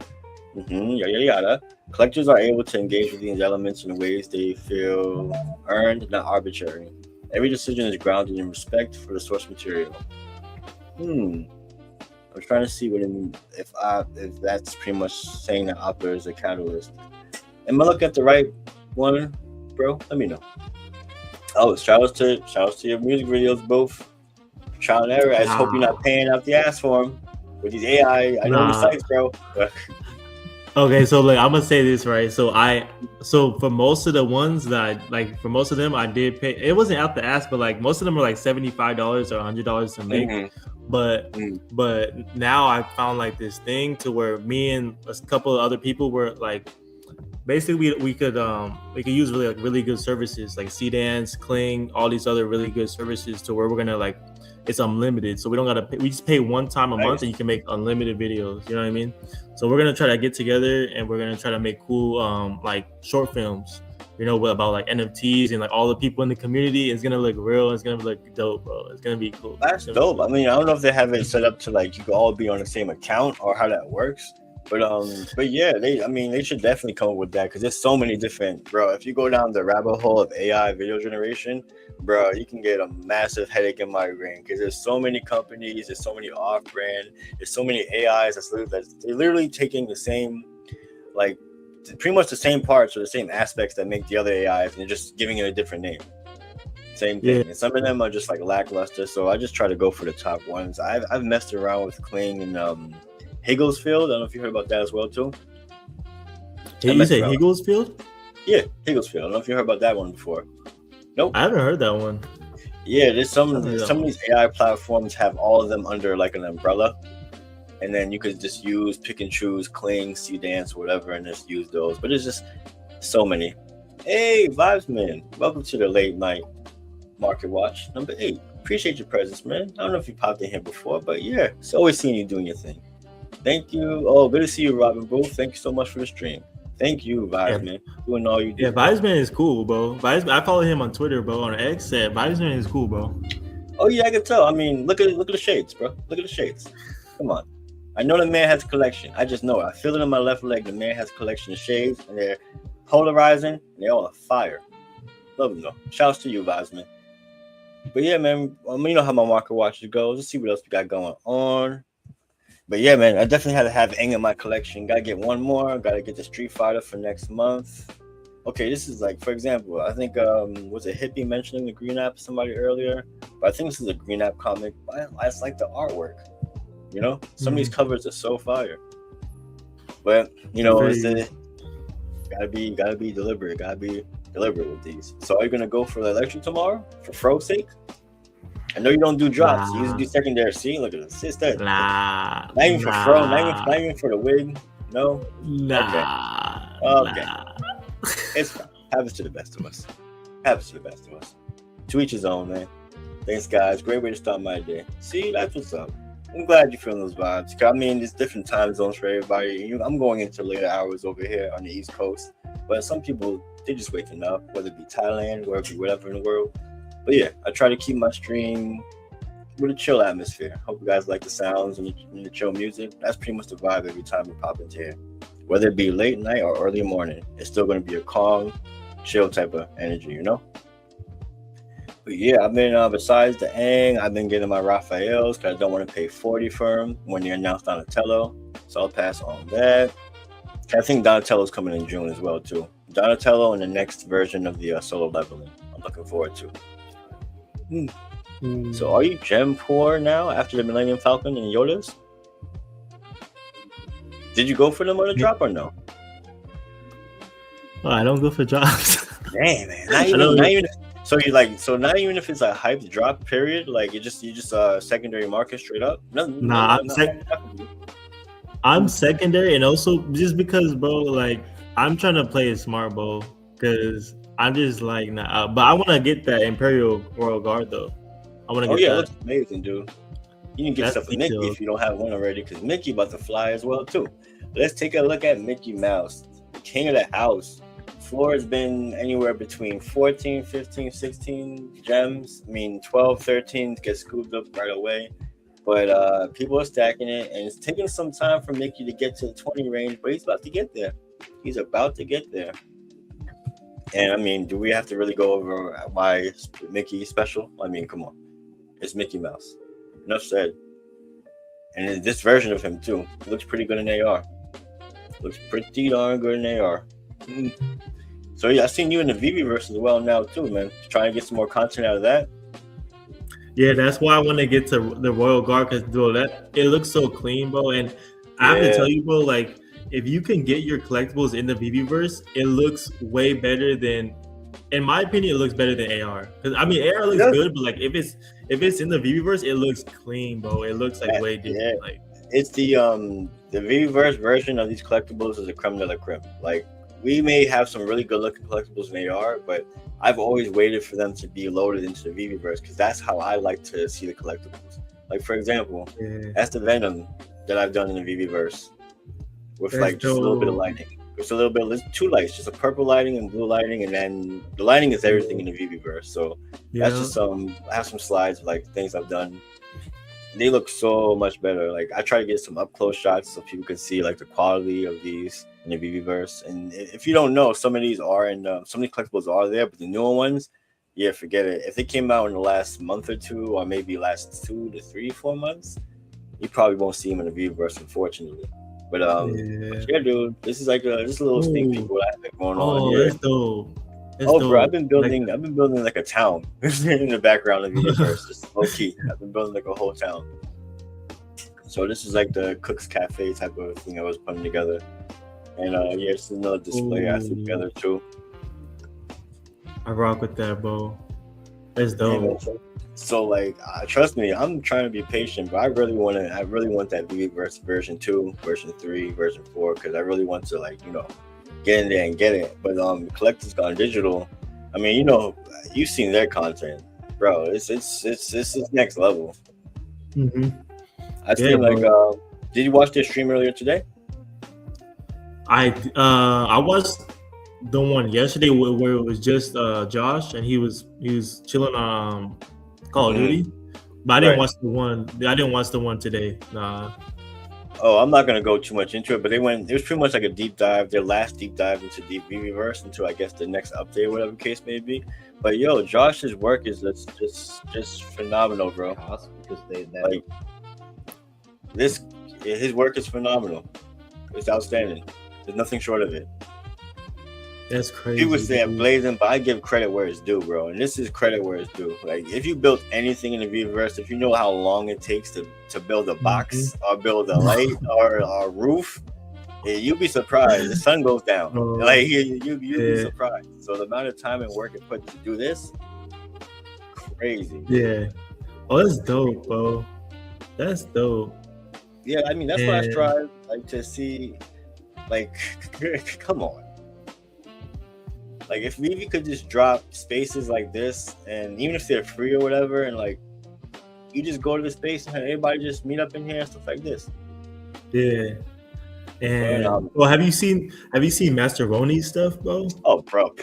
Yada yada. Collectors are able to engage with these elements in ways they feel earned, not arbitrary. Every decision is grounded in respect for the source material. I'm trying to see what it means, if that's pretty much saying that Appa is a catalyst. Am I looking at the right one, bro? Let me know. Oh, shout outs to your music videos, both. Trial and error. I just hope you're not paying out the ass for them with these AI. I know the sites, bro. Okay, so like I'm gonna say this right. So for most of the ones that for most of them I did pay. It wasn't out the ass, but like most of them were like $75 or $100 to make. But now I found like this thing to where me and a couple of other people were like, basically we could use really good services like C-Dance, Kling, all these other really good services to where we're gonna it's unlimited, so we don't gotta pay. We just pay one time a month and you can make unlimited videos, you know what I mean? So we're gonna try to get together and we're gonna try to make cool short films, about like NFTs and like all the people in the community. It's gonna look real. It's gonna look dope, bro. It's gonna be cool. That's dope. I mean, I don't know if they have it set up to like you could all be on the same account or how that works. But yeah, they should definitely come up with that because there's so many different, bro. If you go down the rabbit hole of AI video generation, bro, you can get a massive headache and migraine because there's so many companies, there's so many off-brand, there's so many AIs they're literally taking the same pretty much the same parts or the same aspects that make the other AIs, and they're just giving it a different name. Same thing. Yeah. And some of them are just like lackluster, so I just try to go for the top ones. I've messed around with Kling and Higglesfield. I don't know if you heard about that as well too. Hey, you say Higglesfield? Yeah, Higglesfield. I don't know if you heard about that one before. Nope. I haven't heard that one. Yeah, there's some of these AI platforms have all of them under like an umbrella, and then you could just use pick and choose Kling, Dance, whatever, and just use those. But it's just so many. Hey, Vibes Man, welcome to the late night market watch number 8. Appreciate your presence, man. I don't know if you popped in here before, but yeah, it's always seeing you doing your thing. Thank you. Oh, good to see you, Robin Booth. Thank you so much for the stream. Thank you, Vibes Man, doing all you do. Yeah, Vibes Man is cool, bro. I follow him on Twitter, bro. On X, said Vibes Man is cool, bro. Oh yeah, I can tell. I mean, look at the shades, bro. Look at the shades. Come on. I know the man has a collection. I just know it. I feel it in my left leg. The man has a collection of shades, and they're polarizing, and they're all on fire. Love them though. Shouts to you, Vibes Man. But yeah, man, you know how my market watches goes. Let's see what else we got going on. But yeah, man, I definitely had to have Aang in my collection. Gotta get one more. Gotta get the Street Fighter for next month. Okay, this is like, for example, I think was it Hippie mentioning the Green App somebody earlier? But I think this is a Green App comic. I just like the artwork. You know, some of these covers are so fire. But you know, gotta be deliberate. Gotta be deliberate with these. So are you gonna go for the Elektra tomorrow for Fro's sake? I know you don't do drops. You usually do secondary. See, look at this. It's that. Nah. Not even for Fro. Not even for the wig. No. Nah. Okay. Nah. It's fine. Happens to the best of us. Happens to the best of us. To each his own, man. Thanks, guys. Great way to start my day. See, that's what's up. I'm glad you're feeling those vibes. I mean, there's different time zones for everybody. I'm going into later hours over here on the East Coast, but some people, they're just waking up, whether it be Thailand, whatever in the world. But yeah, I try to keep my stream with a chill atmosphere. Hope you guys like the sounds and the chill music. That's pretty much the vibe every time we pop into here. Whether it be late night or early morning, it's still going to be a calm, chill type of energy, you know? But yeah, I've been, besides the Aang, I've been getting my Raphaels because I don't want to pay 40 for them when they announced Donatello. So I'll pass on that. I think Donatello's coming in June as well, too. Donatello and the next version of the solo leveling. I'm looking forward to. So are you gem poor now after the Millennium Falcon and Yodas? Did you go for them on a drop or no? Oh, I don't go for drops. Damn, man. Not even so you like, so not even if it's a hyped drop period, like you just secondary market straight up. I'm secondary, and also just because, bro, like I'm trying to play it smart, bro, because I'm just like, nah. But I want to get that Imperial Royal Guard though. I want to get that. It looks amazing, dude. You can get stuff for Mickey if you don't have one already, because Mickey about to fly as well too. Let's take a look at Mickey Mouse, the king of the house. Floor has been anywhere between 14, 15, 16 gems. I mean, 12, 13 get scooped up right away. But people are stacking it, and it's taking some time for Mickey to get to the 20 range, but he's about to get there. He's about to get there. And I mean, do we have to really go over why Mickey is special? I mean, come on. It's Mickey Mouse. Enough said. And this version of him, too, looks pretty good in AR. Looks pretty darn good in AR. So yeah, I've seen you in the VeVeVerse as well now too, man. Trying to get some more content out of that. Yeah, that's why I want to get to the Royal Guard, because that it looks so clean, bro. And I have to tell you, bro, like if you can get your collectibles in the VeVeVerse, it looks way better than, in my opinion, it looks better than AR. Because I mean, AR looks good, but like if it's in the VeVeVerse, it looks clean, bro. It looks like way different. Yeah. Like it's the VeVeVerse version of these collectibles is a creme de la creme. Like we may have some really good looking collectibles in AR, but I've always waited for them to be loaded into the VeVeVerse because that's how I like to see the collectibles. Like for example, that's the Venom that I've done in the VeVeVerse with like just a little bit of lighting. It's a little bit, there's two lights, just a purple lighting and blue lighting, and then the lighting is everything in the VeVeVerse. So that's just I have some slides of like things I've done. They look so much better. Like I try to get some up close shots so people can see like the quality of these in the VeVeVerse. And if you don't know, some of these are in some of these collectibles are there, but the newer ones, yeah, forget it. If they came out in the last month or two, or maybe last 2 to 3, 4 months, you probably won't see them in the VeVeVerse, unfortunately. But Yeah. yeah, dude, this is like just a little sneak peek of what I have going on Oh, here. that's dope. That's Oh, bro, dope. I've been building like a town in the background of VeVeVerse, just low key. I've been building like a whole town. So this is like the Cook's Cafe type of thing I was putting together, and yeah, it's another display I threw together too. I rock with that, bro. That's dope. So like, trust me, I'm trying to be patient, but I really want that VeVeVerse version 2, version 3, version 4, because I really want to like, you know, get in there and get it. But Collector's Gone Digital, I mean, you know, you've seen their content, bro. It's next level. Mm-hmm. I seen like, did you watch their stream earlier today? I watched the one yesterday where it was just Josh and he was chilling on Call of Duty, but I didn't watch the one. I didn't watch the one today. Nah. Oh, I'm not gonna go too much into it, but it was pretty much like a deep dive, their last deep dive into the VeVeVerse, into I guess the next update, whatever the case may be. But yo, Josh's work is just phenomenal, bro. Because like his work is phenomenal. It's outstanding. There's nothing short of it. That's crazy. He was there blazing, but I give credit where it's due, bro. And this is credit where it's due. Like, if you built anything in the VeVeVerse, if you know how long it takes to build a box or build a light or a roof, you'll be surprised. The sun goes down. Like, you'll be surprised. So the amount of time and work it put to do this, crazy. Yeah. Oh, that's dope, bro. That's dope. Yeah, I mean, that's what I strive like to see. Like, come on. Like, if VeVe could just drop spaces like this, and even if they're free or whatever, and like you just go to the space and everybody just meet up in here and stuff like this. Yeah. And well, have you seen Master Roni's stuff, bro? Oh, bro,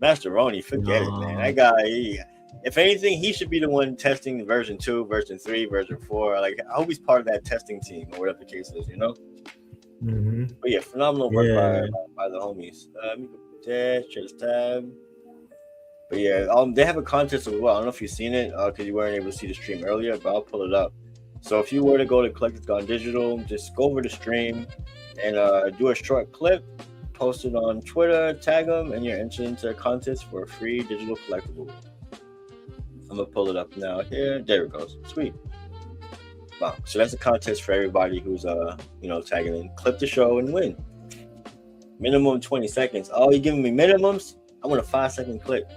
Master Roni, forget it, man. That guy, if anything, he should be the one testing version 2, version 3, version 4. Like, I hope he's part of that testing team or whatever the case is, you know. Mm-hmm. But yeah, phenomenal work by the homies. Just tab. But yeah, they have a contest as well. I don't know if you've seen it because you weren't able to see the stream earlier, but I'll pull it up. So if you were to go to Collector's Gone Digital, just go over the stream and do a short clip, post it on Twitter, tag them, and you're entered into a contest for a free digital collectible. I'm gonna pull it up now. Here, there it goes. Sweet. Wow. So that's a contest for everybody who's tagging in. Clip the show and win. Minimum 20 seconds. Oh, you're giving me minimums? I want a 5-second clip.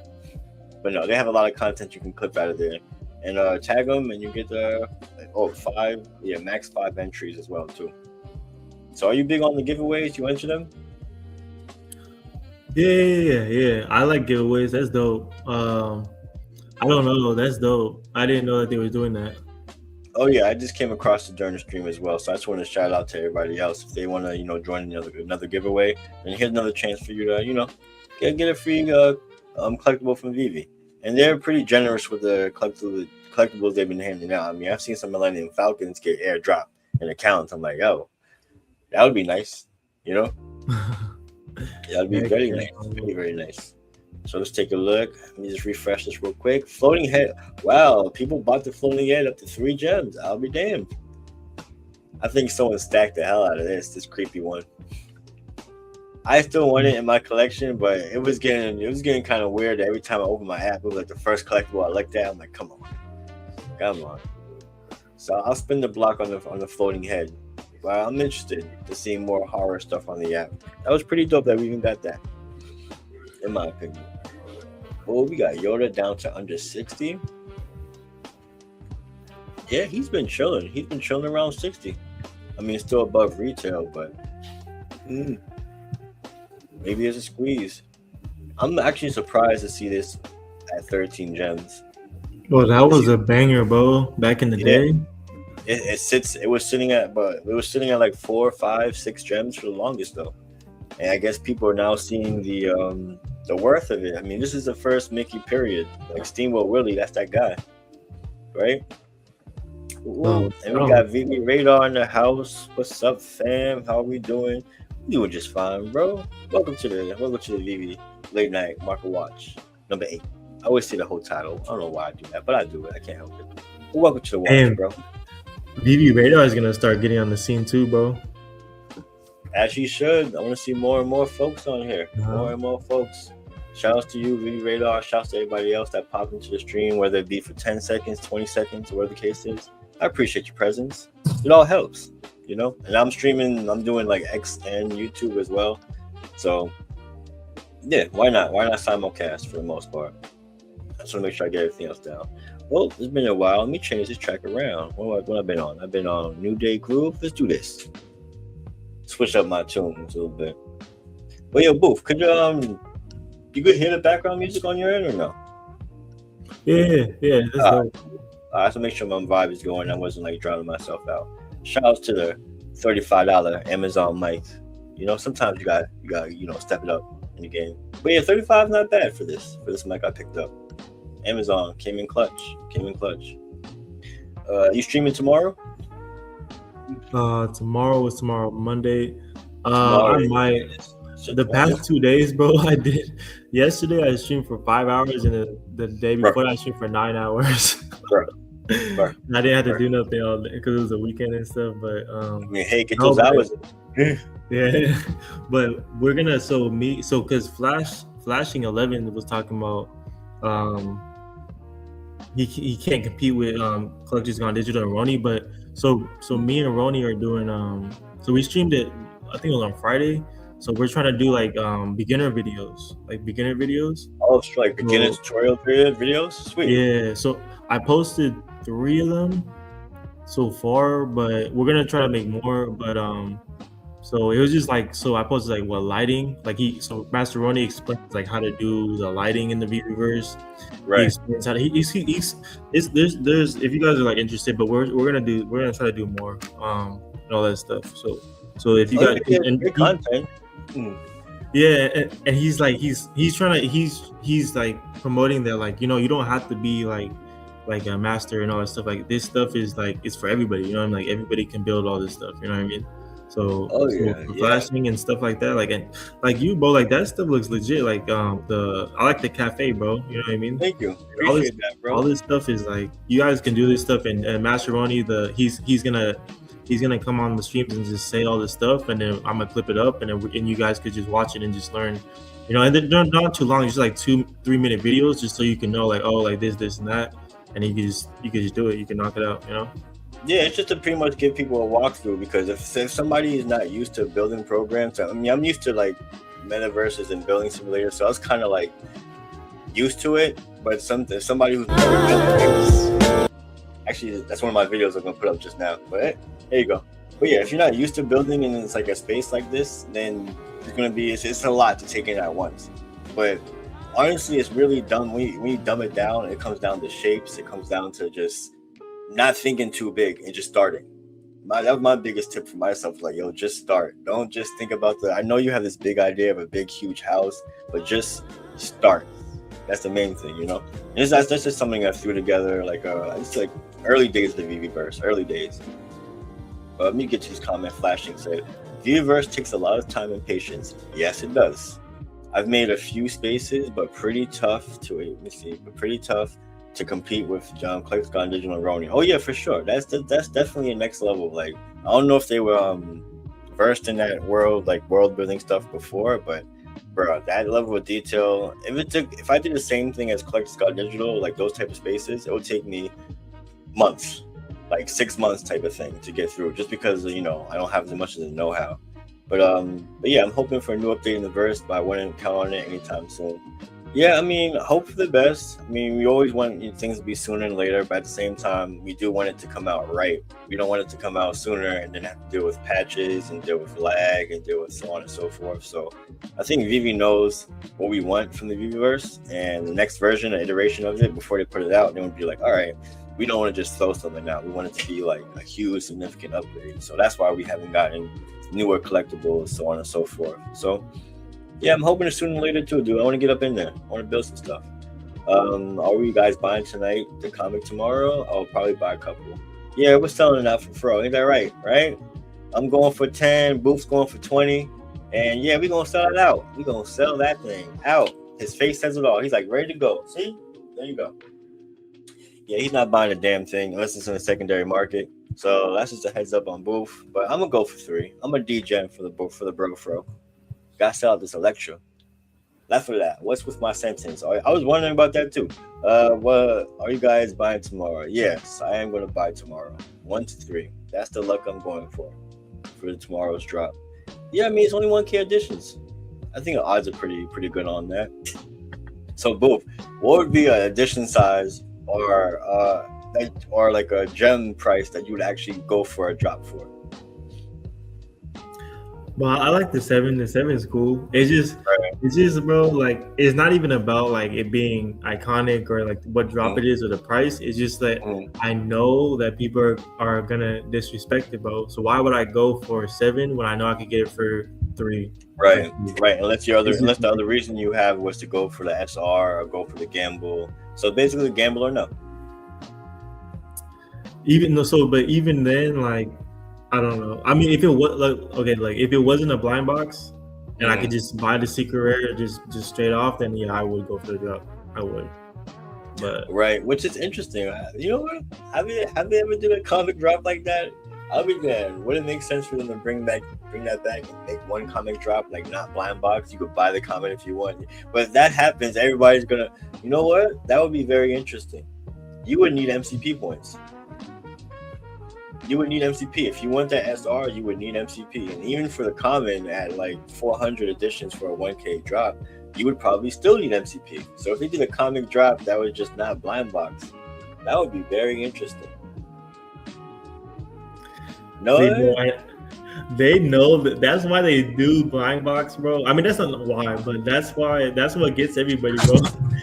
But no, they have a lot of content you can clip out of there. And tag them and you get max 5 entries as well too. So are you big on the giveaways? You enter them? Yeah. I like giveaways. That's dope. I don't know. That's dope. I didn't know that they were doing that. Oh yeah, I just came across it during the stream as well. So I just want to shout out to everybody else if they want to, join another giveaway. And here's another chance for you to, get a free collectible from VeVe. And they're pretty generous with the collectibles they've been handing out. I mean, I've seen some Millennium Falcons get airdrop in accounts. I'm like, oh, that would be nice, That'd be very nice, very, very nice. So let's take a look. Let me just refresh this real quick. Floating head. Wow, people bought the floating head up to 3 gems. I'll be damned. I think someone stacked the hell out of this creepy one. I still want it in my collection, but it was getting kind of weird. Every time I opened my app, it was like the first collectible I looked at. I'm like, come on. So I'll spin the block on the floating head. But I'm interested to see more horror stuff on the app. That was pretty dope that we even got that, in my opinion. Oh, we got Yoda down to under 60. Yeah, he's been chilling. He's been chilling around 60. I mean, it's still above retail, but maybe it's a squeeze. I'm actually surprised to see this at 13 gems. Well, that was a banger, bro. Back in the day. It was sitting at like 4, 5, 6 gems for the longest though. And I guess people are now seeing the worth of it. I mean, this is the first Mickey period. Like Steamboat Willie, that's that guy, right? Ooh, and we got VeVe Radar in the house. What's up, fam? How are we doing? We doing just fine, bro. Welcome to the VeVe Late Night Market Watch number 8. I always say the whole title. I don't know why I do that, but I do it. I can't help it. Well, welcome to the watch, bro. VeVe Radar is gonna start getting on the scene too, bro. As you should. I want to see more and more folks on here. More and more folks. Shout out to you, VeVe Radar. Shout out to everybody else that popped into the stream, whether it be for 10 seconds, 20 seconds, or whatever the case is. I appreciate your presence. It all helps, you know? And I'm streaming, I'm doing like X and YouTube as well. So, yeah, why not? Why not simulcast for the most part? I just want to make sure I get everything else down. Well, it's been a while. Let me change this track around. What have I been on? I've been on New Day Groove. Let's do this. Switch up my tunes a little bit. But yo, Booth, could you could hear the background music on your end or no? Yeah. That's dope. I have to make sure my vibe is going. I wasn't like drowning myself out. Shout out to the $35 Amazon mic. You know, sometimes you got step it up in the game. But yeah, $35 is not bad for this mic I picked up. Amazon came in clutch. You streaming tomorrow? Tomorrow, Monday. Tomorrow, I might. The past 2 days, bro, I did. Yesterday, I streamed for 5 hours, and the day before, I streamed for 9 hours. Bro. I didn't have to do nothing all day because it was a weekend and stuff. But hey, get those hours. Yeah, but we're gonna because Flashing 11 was talking about he can't compete with Collector's Gone Digital and Roni, but so me and Roni are doing so we streamed it, I think it was on Friday. So we're trying to do like beginner videos. Oh, it's like beginner tutorial videos? Sweet. Yeah, so I posted 3 of them so far, but we're gonna try to make more. But so it was just like, so I posted like what lighting, like Master Roni explains like how to do the lighting in the VeVeVerse. Right. He explains how to, there's if you guys are like interested, but we're gonna try to do more and all that stuff. So if you guys content. Yeah, and he's like he's like promoting that, like, you know, you don't have to be like a master and all that stuff. Like, this stuff is like, it's for everybody, you know what I mean? Like, everybody can build all this stuff, you know what I mean? So, flashing and stuff like that, like, and like you, bro, like that stuff looks legit. Like I like the cafe, bro, you know what I mean? Thank you. Appreciate that, bro. All this stuff is like, you guys can do this stuff, and Master Roni, he's gonna come on the streams and just say all this stuff, and then I'm gonna clip it up, and you guys could just watch it and just learn, you know. And they're not too long, it's just like 2-3 minute videos, just so you can know, like, oh, like this and that, and you can just do it, you can knock it out, you know. Yeah, it's just to pretty much give people a walkthrough, because if somebody is not used to building programs, I mean, I'm used to like metaverses and building simulators, so I was kind of like used to it. But somebody who's never built things, actually, that's one of my videos I'm gonna put up just now. But there you go. But yeah, if you're not used to building and it's like a space like this, then it's a lot to take in at once. But honestly, it's really dumb when you dumb it down. It comes down to shapes. It comes down to just not thinking too big and just starting. That was my biggest tip for myself. Like, yo, just start. Don't just think about I know you have this big idea of a big, huge house, but just start. That's the main thing, you know. And that's just something I threw together. Like, it's like early days of the VeVeVerse, early days. Let me get to this comment. Flashing said, VeVeVerse takes a lot of time and patience. Yes, it does. I've made a few spaces, but pretty tough to compete with Collector's Gone Digital and Roni. Oh yeah, for sure. That's definitely a next level. Like, I don't know if they were versed in that world, like world building stuff before, but bro, that level of detail. If I did the same thing as Collector's Gone Digital, like those type of spaces, it would take me months, like 6 months type of thing to get through, just because, you know, I don't have as much of the know-how. But yeah, I'm hoping for a new update in the verse, but I wouldn't count on it anytime soon. Yeah, I mean, hope for the best. I mean, we always want things to be sooner than later, but at the same time, we do want it to come out right. We don't want it to come out sooner and then have to deal with patches and deal with lag and deal with so on and so forth. So I think VeVe knows what we want from the VeVeVerse, and the next version, an iteration of it, before they put it out, they would be like, all right, we don't want to just throw something out. We want it to be like a huge, significant upgrade. So that's why we haven't gotten newer collectibles, so on and so forth. So yeah, I'm hoping sooner or later too, dude. I want to get up in there. I want to build some stuff. Are you guys buying tonight the comic tomorrow? I'll probably buy a couple. Yeah, we're selling it out for fro. Ain't that right? Right? I'm going for 10. Boof's going for 20. And yeah, we're going to sell it out. We're going to sell that thing out. His face says it all. He's like ready to go. See? There you go. Yeah, he's not buying a damn thing unless it's in the secondary market. So that's just a heads up on both. But I'm gonna go for 3. I'm gonna degen for the bro fro. Gotta sell out this Elektra. That's for that. What's with my sentence? I was wondering about that too. What are you guys buying tomorrow? Yes, I am gonna buy tomorrow. 1 to 3. That's the luck I'm going for tomorrow's drop. Yeah, I mean it's only 1K additions. I think the odds are pretty good on that. So both, what would be an addition size or like a gem price that you would actually go for a drop for? Well, I like the 7. The 7 is cool. It's just, bro. Like, it's not even about like it being iconic or like what drop it is or the price. It's just that I know that people are gonna disrespect it, bro. So why would I go for 7 when I know I could get it for 3? Right. Unless the other reason you have was to go for the SR or go for the gamble. So basically, gamble or no. But even then, like, I don't know. I mean, if it was if it wasn't a blind box and I could just buy the secret rare just straight off, then yeah, I would go for the drop. I would. But right, which is interesting. You know what? Have they ever did a comic drop like that? I'll be damned. Would it make sense for them to bring that back and make one comic drop, like not blind box? You could buy the comic if you want. But if that happens, everybody's gonna. You know what? That would be very interesting. You would need MCP points. You would need MCP. If you want that SR, you would need MCP. And even for the common at like 400 additions for a 1K drop, you would probably still need MCP. So if they did a comic drop that was just not blind box, that would be very interesting. No, they know that's why they do blind box, bro. I mean, that's not why, but that's what gets everybody, bro.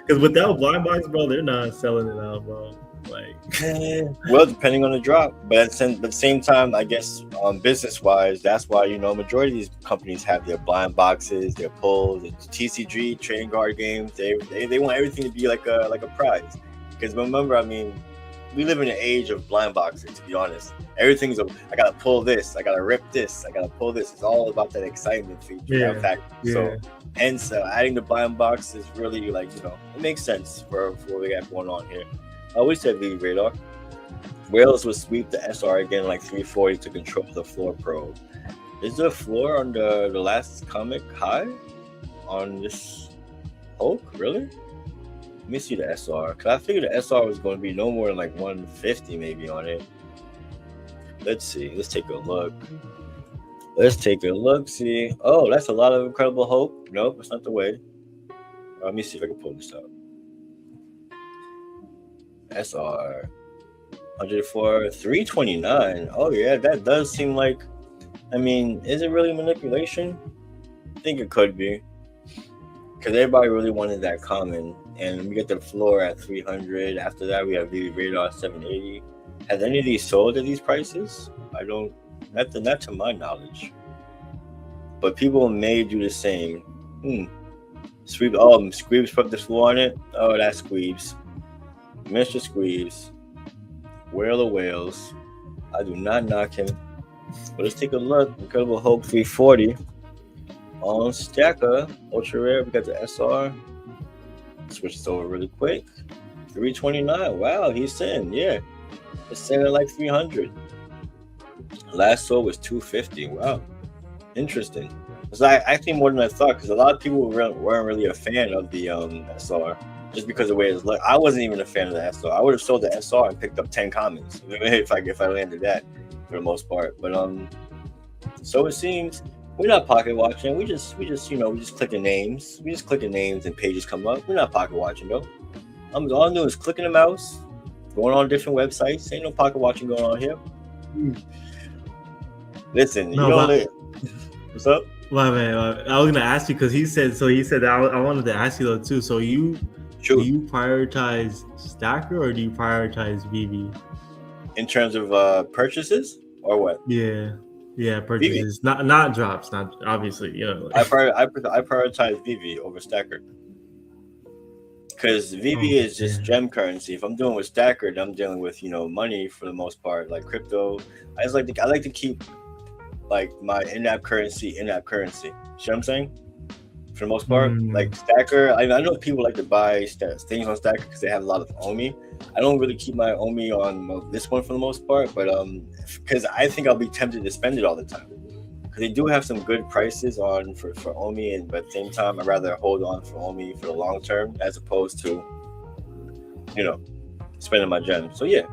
Because without blind box, bro, they're not selling it out, bro. Like, well, depending on the drop, but at the same time, I guess business wise, that's why majority of these companies have their blind boxes, their pulls, TCG trading card games. They want everything to be like a prize. Because remember, I mean, we live in an age of blind boxing. To be honest, everything's I gotta pull this, I gotta rip this, I gotta pull this. It's all about that excitement feature. So hence adding the blind box is really it makes sense for what we got going on here. I always said VeVe Radar. Wales will sweep the SR again like 340 to control the floor probe. Is there a floor on the last comic high on this Hulk? Really? Let me see the SR. Cause I figured the SR was going to be no more than like 150 maybe on it. Let's see. Let's take a look. See. Oh, that's a lot of Incredible Hulk. Nope, that's not the way. Let me see if I can pull this up. SR 104 329. Oh yeah, that does seem like, I mean, is it really manipulation? I think it could be, because everybody really wanted that common, and we get the floor at 300. After that we have VeVe Radar 780. Has any of these sold at these prices? I don't, not to my knowledge, but people may do the same. Squeebs put this floor on it. Oh, that's Squeebs. Mr. Squeeze, Whale of Whales. I do not knock him. But let's take a look. Incredible Hulk 340 on Stacker. Ultra rare. We got the SR. Switch this over really quick. 329. Wow, he's saying, yeah. It's saying like 300. Last sold was 250. Wow. Interesting. It's actually more than I thought, because a lot of people weren't really a fan of the SR. Just because of the way it's looked. I wasn't even a fan of the SR. I would have sold the SR and picked up 10 commons if I landed that for the most part. But so it seems we're not pocket watching. We just clicking names. We just clicking names and pages come up. We're not pocket watching though. All I'm doing is clicking the mouse, going on different websites. Ain't no pocket watching going on here. Listen, what's up? Well, man, I was gonna ask you because he said that I wanted to ask you though too. So do you prioritize Stacker or do you prioritize VeVe? In terms of purchases or what? Yeah, purchases, VeVe. not drops, not obviously. I prioritize VeVe over Stacker because VeVe is just gem currency. If I'm doing with Stacker, I'm dealing with money for the most part, like crypto. I like to keep like my in-app currency. See what I'm saying? for the most part. Like Stacker, I know people like to buy things on Stacker because they have a lot of Omi. I don't really keep my Omi on this one for the most part, but because I think I'll be tempted to spend it all the time. Because they do have some good prices on for Omi, but at the same time, I'd rather hold on for Omi for the long term as opposed to, spending my gems. So yeah.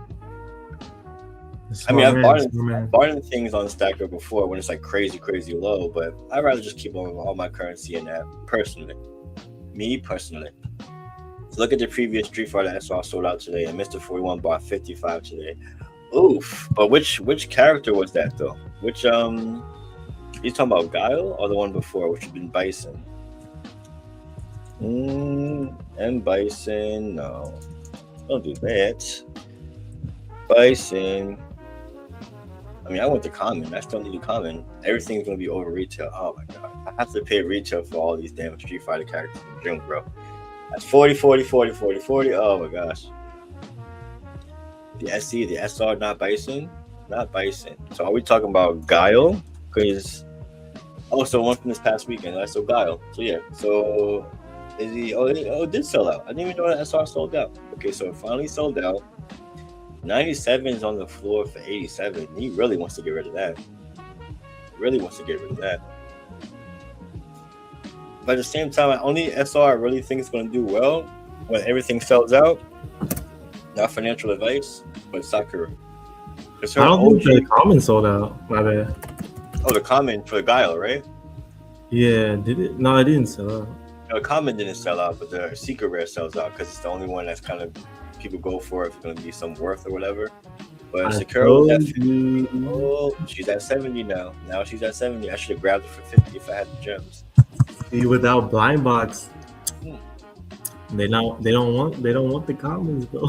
I mean, I've bought things on Stacker before when it's like crazy low, but I'd rather just keep all my currency in that personally. Me personally. So look at the previous Street Fighter SR sold out today, and Mr. 41 bought 55 today. Oof. But which character was that though? Which you talking about Guile or the one before, which had been Bison? And Bison, no. Don't do that. Bison. I mean, I want the common. I still need a common. Everything's gonna be over retail. Oh my god. I have to pay retail for all these damn Street Fighter characters in June, bro. That's 40, 40, 40, 40, 40. Oh my gosh. The SC, the SR, not Bison? Not Bison. So are we talking about Guile? Because so one from this past weekend. That's so Guile. So yeah. So is he it did sell out. I didn't even know that SR sold out. Okay, so it finally sold out. 97 is on the floor for 87. He really wants to get rid of that. But at the same time, only SR I really think is going to do well when everything sells out. Not financial advice, but Sakura. I don't think the common sold out. My bad. Oh, the common for the Guile, right? Yeah, did it? No, it didn't sell out. No, the common didn't sell out, but the secret rare sells out because it's the only one that's kind of people go for if it's going to be some worth or whatever. But Sakura was at 50. Oh, she's at 70 now. Now she's at 70. I should have grabbed it for 50 if I had the gems. See, without blind box, they don't want the commons, bro.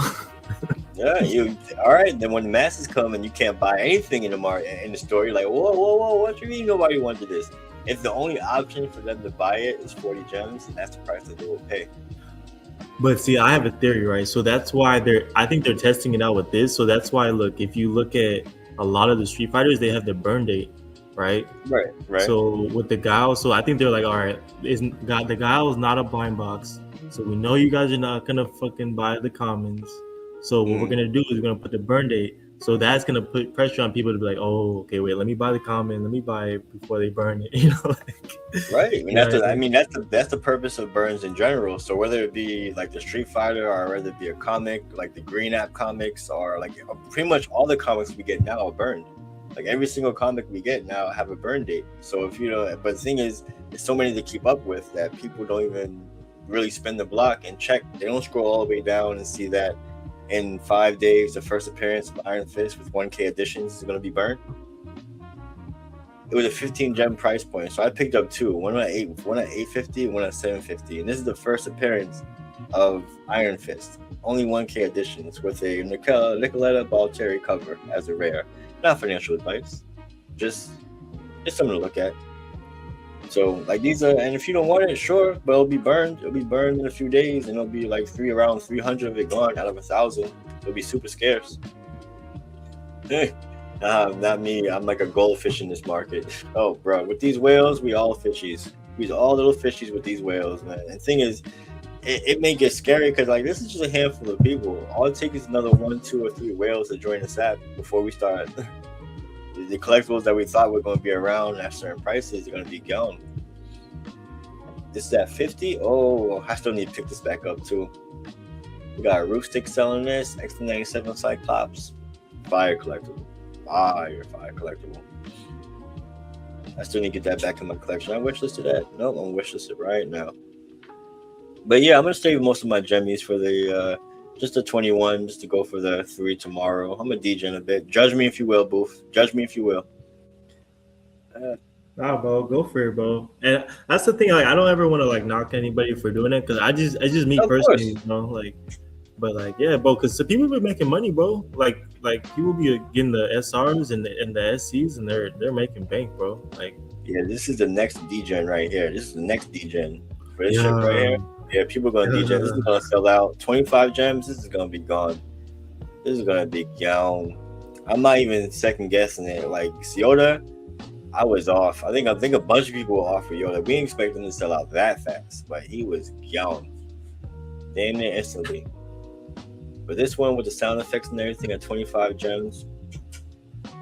Yeah, all right. Then when the masses come and you can't buy anything in the store, you're like, whoa, what you mean nobody wanted this? If the only option for them to buy it is 40 gems, and that's the price that they will pay. But see, I have a theory, right? So that's why I think they're testing it out with this. So that's why, look, if you look at a lot of the Street Fighters, they have the burn date, right? Right. So with the Guile, so I think they're like, all right, the Guile is not a blind box. So we know you guys are not going to fucking buy the commons. So what we're going to do is we're going to put the burn date. So that's going to put pressure on people to be like, oh, okay, wait, let me buy the common. Let me buy it before they burn it. Right. That's the purpose of burns in general. So whether it be like the Street Fighter or whether it be a comic, like the Green App comics or like pretty much all the comics we get now are burned. Like every single comic we get now have a burn date. So if but the thing is, there's so many to keep up with that people don't even really spin the block and check. They don't scroll all the way down and see that in 5 days, the first appearance of Iron Fist with 1K editions is going to be burned. It was a 15 gem price point, so I picked up two, one at 850, one at 750, and this is the first appearance of Iron Fist. Only 1K editions with a Nicoletta Balteri cover as a rare. Not financial advice, just something to look at. So like these are, and if you don't want it, sure, but it'll be burned. It'll be burned in a few days, and it'll be like around 300 of it gone out of 1,000. It'll be super scarce. Not me. I'm like a goldfish in this market. Oh, bro, with these whales, we all fishies. We's all little fishies with these whales, man. And the thing is, it may get scary because like this is just a handful of people. All it takes is another 1, 2, or 3 whales to join this app before we start. The collectibles that we thought were going to be around at certain prices are going to be gone. This is at 50. Oh, I still need to pick this back up too. We got a roof stick selling this. Extra 97 Cyclops. Fire collectible. Fire collectible. I still need to get that back in my collection. I wishlisted that. Nope, I'm wishlisted right now. But yeah, I'm going to save most of my gemmies for the just the 21, just to go for the 3 tomorrow. I'm a DJ in a bit. Judge me if you will, Booth. Judge me if you will. Nah, bro, go for it, bro. And that's the thing. Like, I don't ever want to like knock anybody for doing it because it's just me personally, you know. Like, but like, yeah, bro, because the people be making money, bro. Like people be getting the SRs and the SCs, and they're making bank, bro. Like, yeah, this is the next DGen right here. This is the next DGen for this shit right here. Yeah, people are gonna DGen. This is gonna sell out. 25 gems. This is gonna be gone. This is gonna be gone. I'm not even second guessing it. Like Ciota, I was off. I think a bunch of people were off for Yoda. We didn't expect him to sell out that fast, but he was young. Damn near instantly. But this one with the sound effects and everything at 25 gems,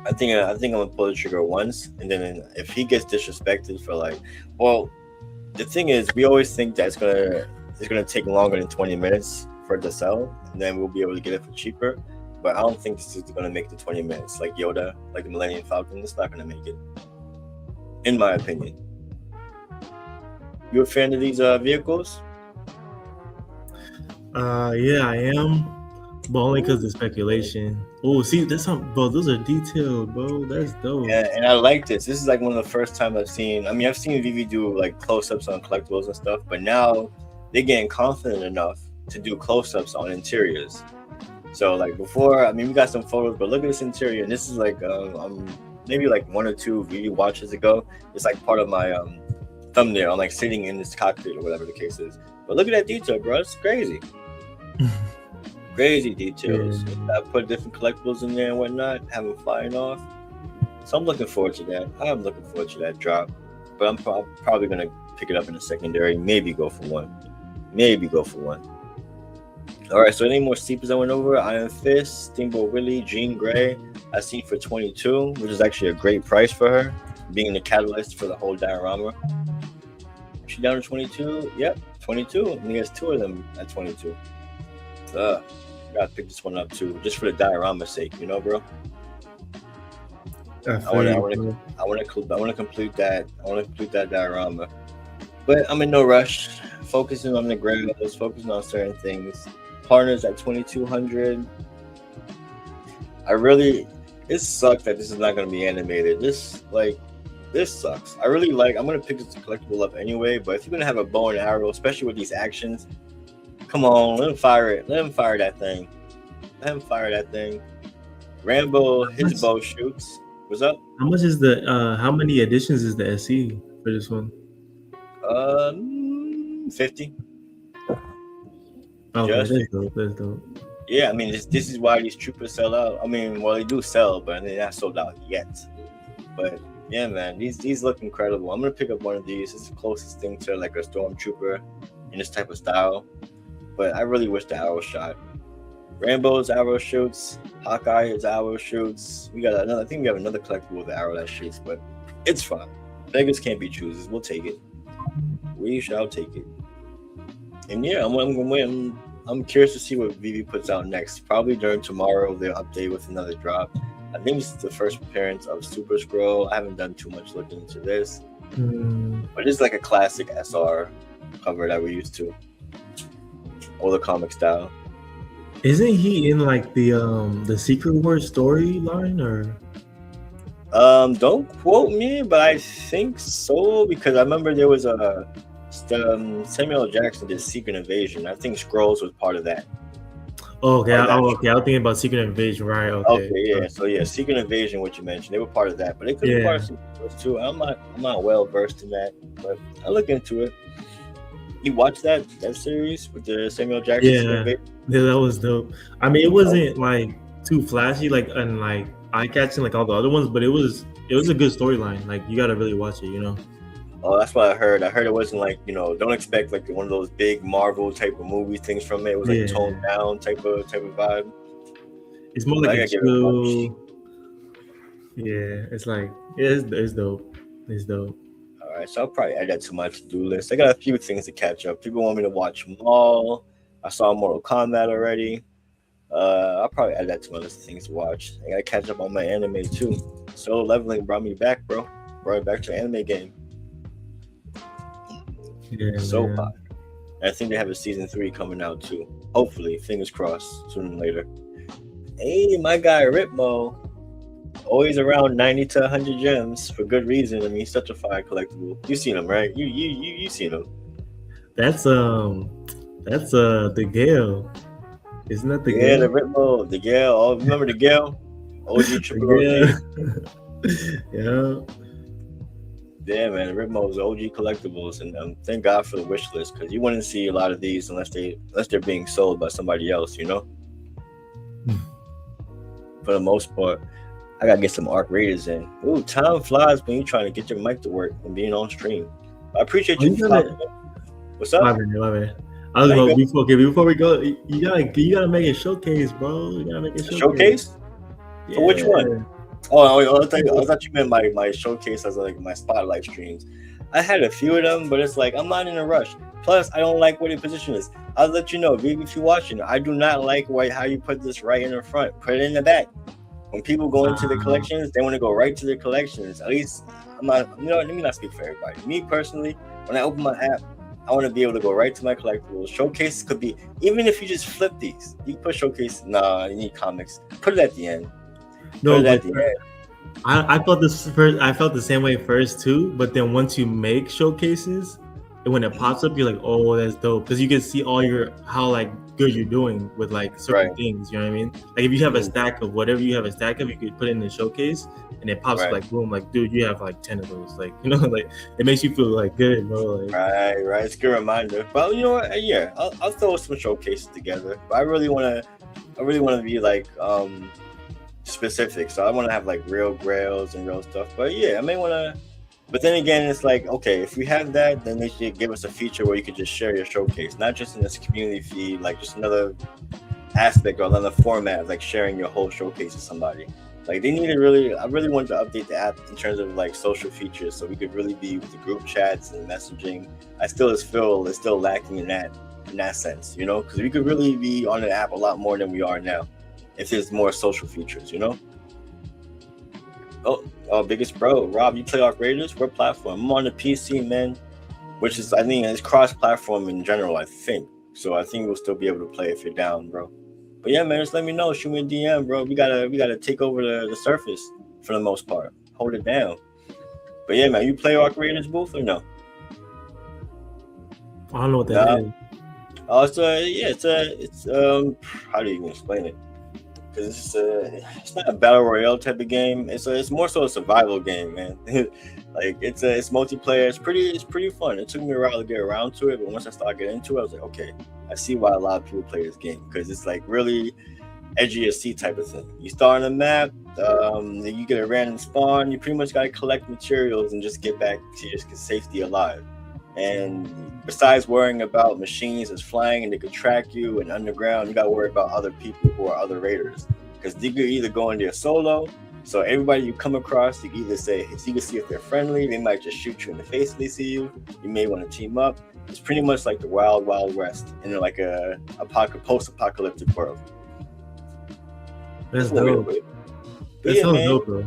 I think I'm gonna pull the trigger once, and then if he gets disrespected for like, well, the thing is, we always think that it's gonna take longer than 20 minutes for it to sell, and then we'll be able to get it for cheaper. But I don't think this is gonna make the 20 minutes like Yoda, like the Millennium Falcon. It's not gonna make it, in my opinion. You a fan of these vehicles? Yeah, I am. But only because of speculation. Oh, see, that's something, bro. Those are detailed, bro. That's dope. Yeah, and I like this. This is like one of the first times I've seen. I mean, I've seen VeVe do like close-ups on collectibles and stuff, but now they're getting confident enough to do close-ups on interiors. So like before, I mean, we got some photos, but look at this interior. And this is like maybe like 1 or 2 VeVe watches ago. It's like part of my thumbnail. I'm like sitting in this cockpit or whatever the case is. But look at that detail, bro. It's crazy. Crazy details. I put different collectibles in there and whatnot, have them flying off. So I'm looking forward to that. I am looking forward to that drop. But I'm probably going to pick it up in a secondary. Maybe go for one. All right, so any more sleepers I went over? Iron Fist, Steamboat Willie, Jean Grey. I seen for 22, which is actually a great price for her, being the catalyst for the whole diorama. She down to 22? Yep, 22. And he has 2 of them at 22. Gotta pick this one up too, just for the diorama's sake, you know, bro. I want to complete that diorama, but I'm in no rush. Focusing on the grails, focusing on certain things. Partners at 2,200. It sucks that this is not going to be animated. This sucks. I'm going to pick this collectible up anyway, but if you're going to have a bow and arrow, especially with these actions, come on, let him fire it. Let him fire that thing. Rambo, his bow shoots. What's up? How much is how many editions is the SE for this one? 50. Oh, that's dope. Yeah, I mean, this is why these troopers sell out. I mean, well, they do sell, but they're not sold out yet. But yeah, man, these look incredible. I'm gonna pick up one of these. It's the closest thing to like a stormtrooper in this type of style. But I really wish the arrow shot. Rambo's arrow shoots. Hawkeye his arrow shoots. We got another. I think we have another collectible with the arrow that shoots, but it's fine. Beggars can't be choosers. We'll take it. We shall take it. And yeah, I'm curious to see what VeVe puts out next. Probably during tomorrow they'll update with another drop. I think this is the first appearance of Super Scroll. I haven't done too much looking into this, but it's like a classic SR cover that we're used to, or the comic style. Isn't he in like the Secret Wars storyline or? Don't quote me, but I think so because I remember there was Samuel L. Jackson did Secret Invasion. I think Skrulls was part of that. Oh, okay. I was thinking about Secret Invasion, right? Okay. Yeah. So yeah, Secret Invasion, what you mentioned, they were part of that, but they could be part of Secret Wars too. I'm not well versed in that, but I look into it. You watched that series with the Samuel Jackson? Yeah, that was dope. I mean, it wasn't like too flashy, like and like eye catching like all the other ones, but it was a good storyline. Like you got to really watch it, you know. Oh, that's what I heard. I heard it wasn't like, don't expect like one of those big Marvel type of movie things from it. It was like toned down type of vibe. It's more like a chill. Yeah, it's like it's dope. It's dope. All right, so I'll probably add that to my to-do list. I got a few things to catch up. People want me to watch Maul. I saw Mortal Kombat already. I'll probably add that to my list of things to watch. I gotta catch up on my anime too. Solo Leveling brought me back, bro. Brought me back to an anime game. Yeah, so hot. I think they have a season 3 coming out too. Hopefully, fingers crossed, sooner than later. Hey, my guy Ripmo, always around 90 to 100 gems for good reason. I mean, he's such a fire collectible. You seen him, right? You seen him? That's the Gale. Isn't that the Gale? Yeah, the Ripmo, the Gale. Oh, remember the Gale? OG triple OG. Yeah. Yeah, man, Ripmo's OG collectibles, and thank God for the wish list because you wouldn't see a lot of these unless they're being sold by somebody else, you know. For the most part, I gotta get some Arc Raiders in. Ooh, time flies when you're trying to get your mic to work and being on stream. I appreciate you. What's up? My bad. I was going before we go. You gotta make a showcase, bro. You gotta make a showcase. Yeah. For which one? Oh, I thought you meant my showcase as like my spotlight streams. I had a few of them, but it's like I'm not in a rush. Plus, I don't like where the position is. I'll let you know, VeVe, if you're watching. I do not like how you put this right in the front. Put it in the back. When people go into the collections, they want to go right to the collections. At least I'm not. Let me not speak for everybody. Me personally, when I open my app, I want to be able to go right to my collectibles. Showcases could be, even if you just flip these, you can put showcase. Nah, you need comics. Put it at the end. No, I felt this first. I felt the same way first too. But then once you make showcases, and when it pops up, you're like, "Oh, that's dope," because you can see how like good you're doing with like certain things. You know what I mean? Like if you have a stack of whatever you have a stack of, you could put it in the showcase, and it pops up like boom, like dude, you have like 10 of those. Like like it makes you feel like good, bro. Like, right. It's a good reminder. But you know what? Yeah, I'll throw some showcases together. But I really want to be like specific. So I want to have like real grails and real stuff. But yeah, I may want to. But then again, it's like, okay, if we have that, then they should give us a feature where you could just share your showcase, not just in this community feed, like just another aspect or another format, like sharing your whole showcase with somebody. Like they need to I really wanted to update the app in terms of like social features, so we could really be with the group chats and messaging. I still feel it's still lacking in that sense, because we could really be on the app a lot more than we are now if there's more social features, Oh, biggest bro, Rob, you play Arc Raiders? What platform? I'm on the PC, man, which is, I think, it's cross-platform in general, I think. So I think we'll still be able to play if you're down, bro. But yeah, man, just let me know. Shoot me a DM, bro. We gotta take over the surface for the most part. Hold it down. But yeah, man, you play Arc Raiders, Booth, or no? I don't know what that is. Oh, it's how do you even explain it? Because it's not a battle royale type of game. It's more so a survival game, man. Like it's multiplayer. It's pretty fun. It took me a while to get around to it, but once I started getting into it, I was like, okay, I see why a lot of people play this game, because it's like really edgy as sea type of thing. You start on a map, you get a random spawn. You pretty much gotta collect materials and just get back to your safety alive. And besides worrying about machines that's flying and they could track you, and underground, you got to worry about other people who are other raiders. Because you could either go in there solo, so everybody you come across, you can either say, so you can see if they're friendly, they might just shoot you in the face if they see you. You may want to team up. It's pretty much like the Wild Wild West in like a post-apocalyptic world. That's dope. That sounds dope, bro.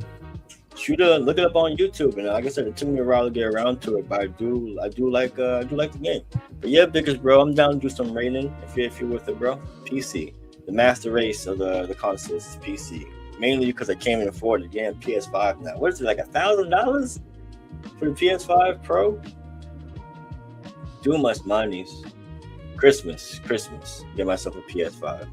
Look it up on YouTube, and like I said, it took me a while to get around to it, but I do like the game. But yeah, biggest bro, I'm down to do some raiding if you're with it, bro. PC, the master race of the consoles is PC, mainly because I can't even afford it. Yeah, PS5 now. What is it, like $1,000 for the PS5 Pro? Doing my monies. Christmas, get myself a PS5.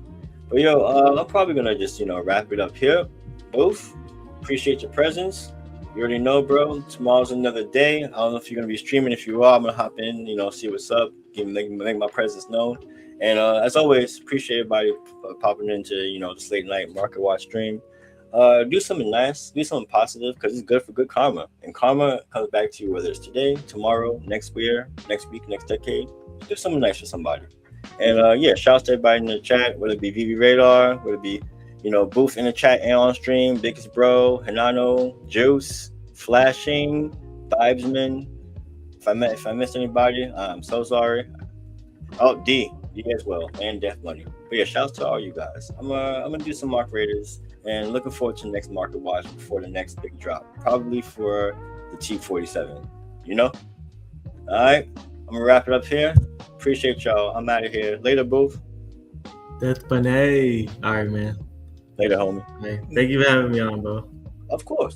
But yo, I'm probably gonna just wrap it up here. Both. Appreciate your presence. You already know, bro. Tomorrow's another day. I don't know if you're gonna be streaming. If you are, I'm gonna hop in, see what's up, make my presence known. And as always, appreciate everybody popping into this late night market watch stream. Do something nice, do something positive, because it's good for good karma. And karma comes back to you whether it's today, tomorrow, next year, next week, next decade. Do something nice for somebody. And yeah, shout out to everybody in the chat, whether it be VeVe Radar, whether it be Booth in the chat and on stream, Biggest Bro, Hanano, Juice, Flashing, Vibesman. If I missed anybody, I'm so sorry. Oh, D as well, and Death Money. But yeah, shouts to all you guys. I'm gonna do some Mark Raiders, and looking forward to the next market watch before the next big drop, probably for the T47. All right, I'm gonna wrap it up here. Appreciate y'all. I'm out of here. Later, Booth. Death Money. All right, man. Later, homie. Hey, thank you for having me on, bro. Of course.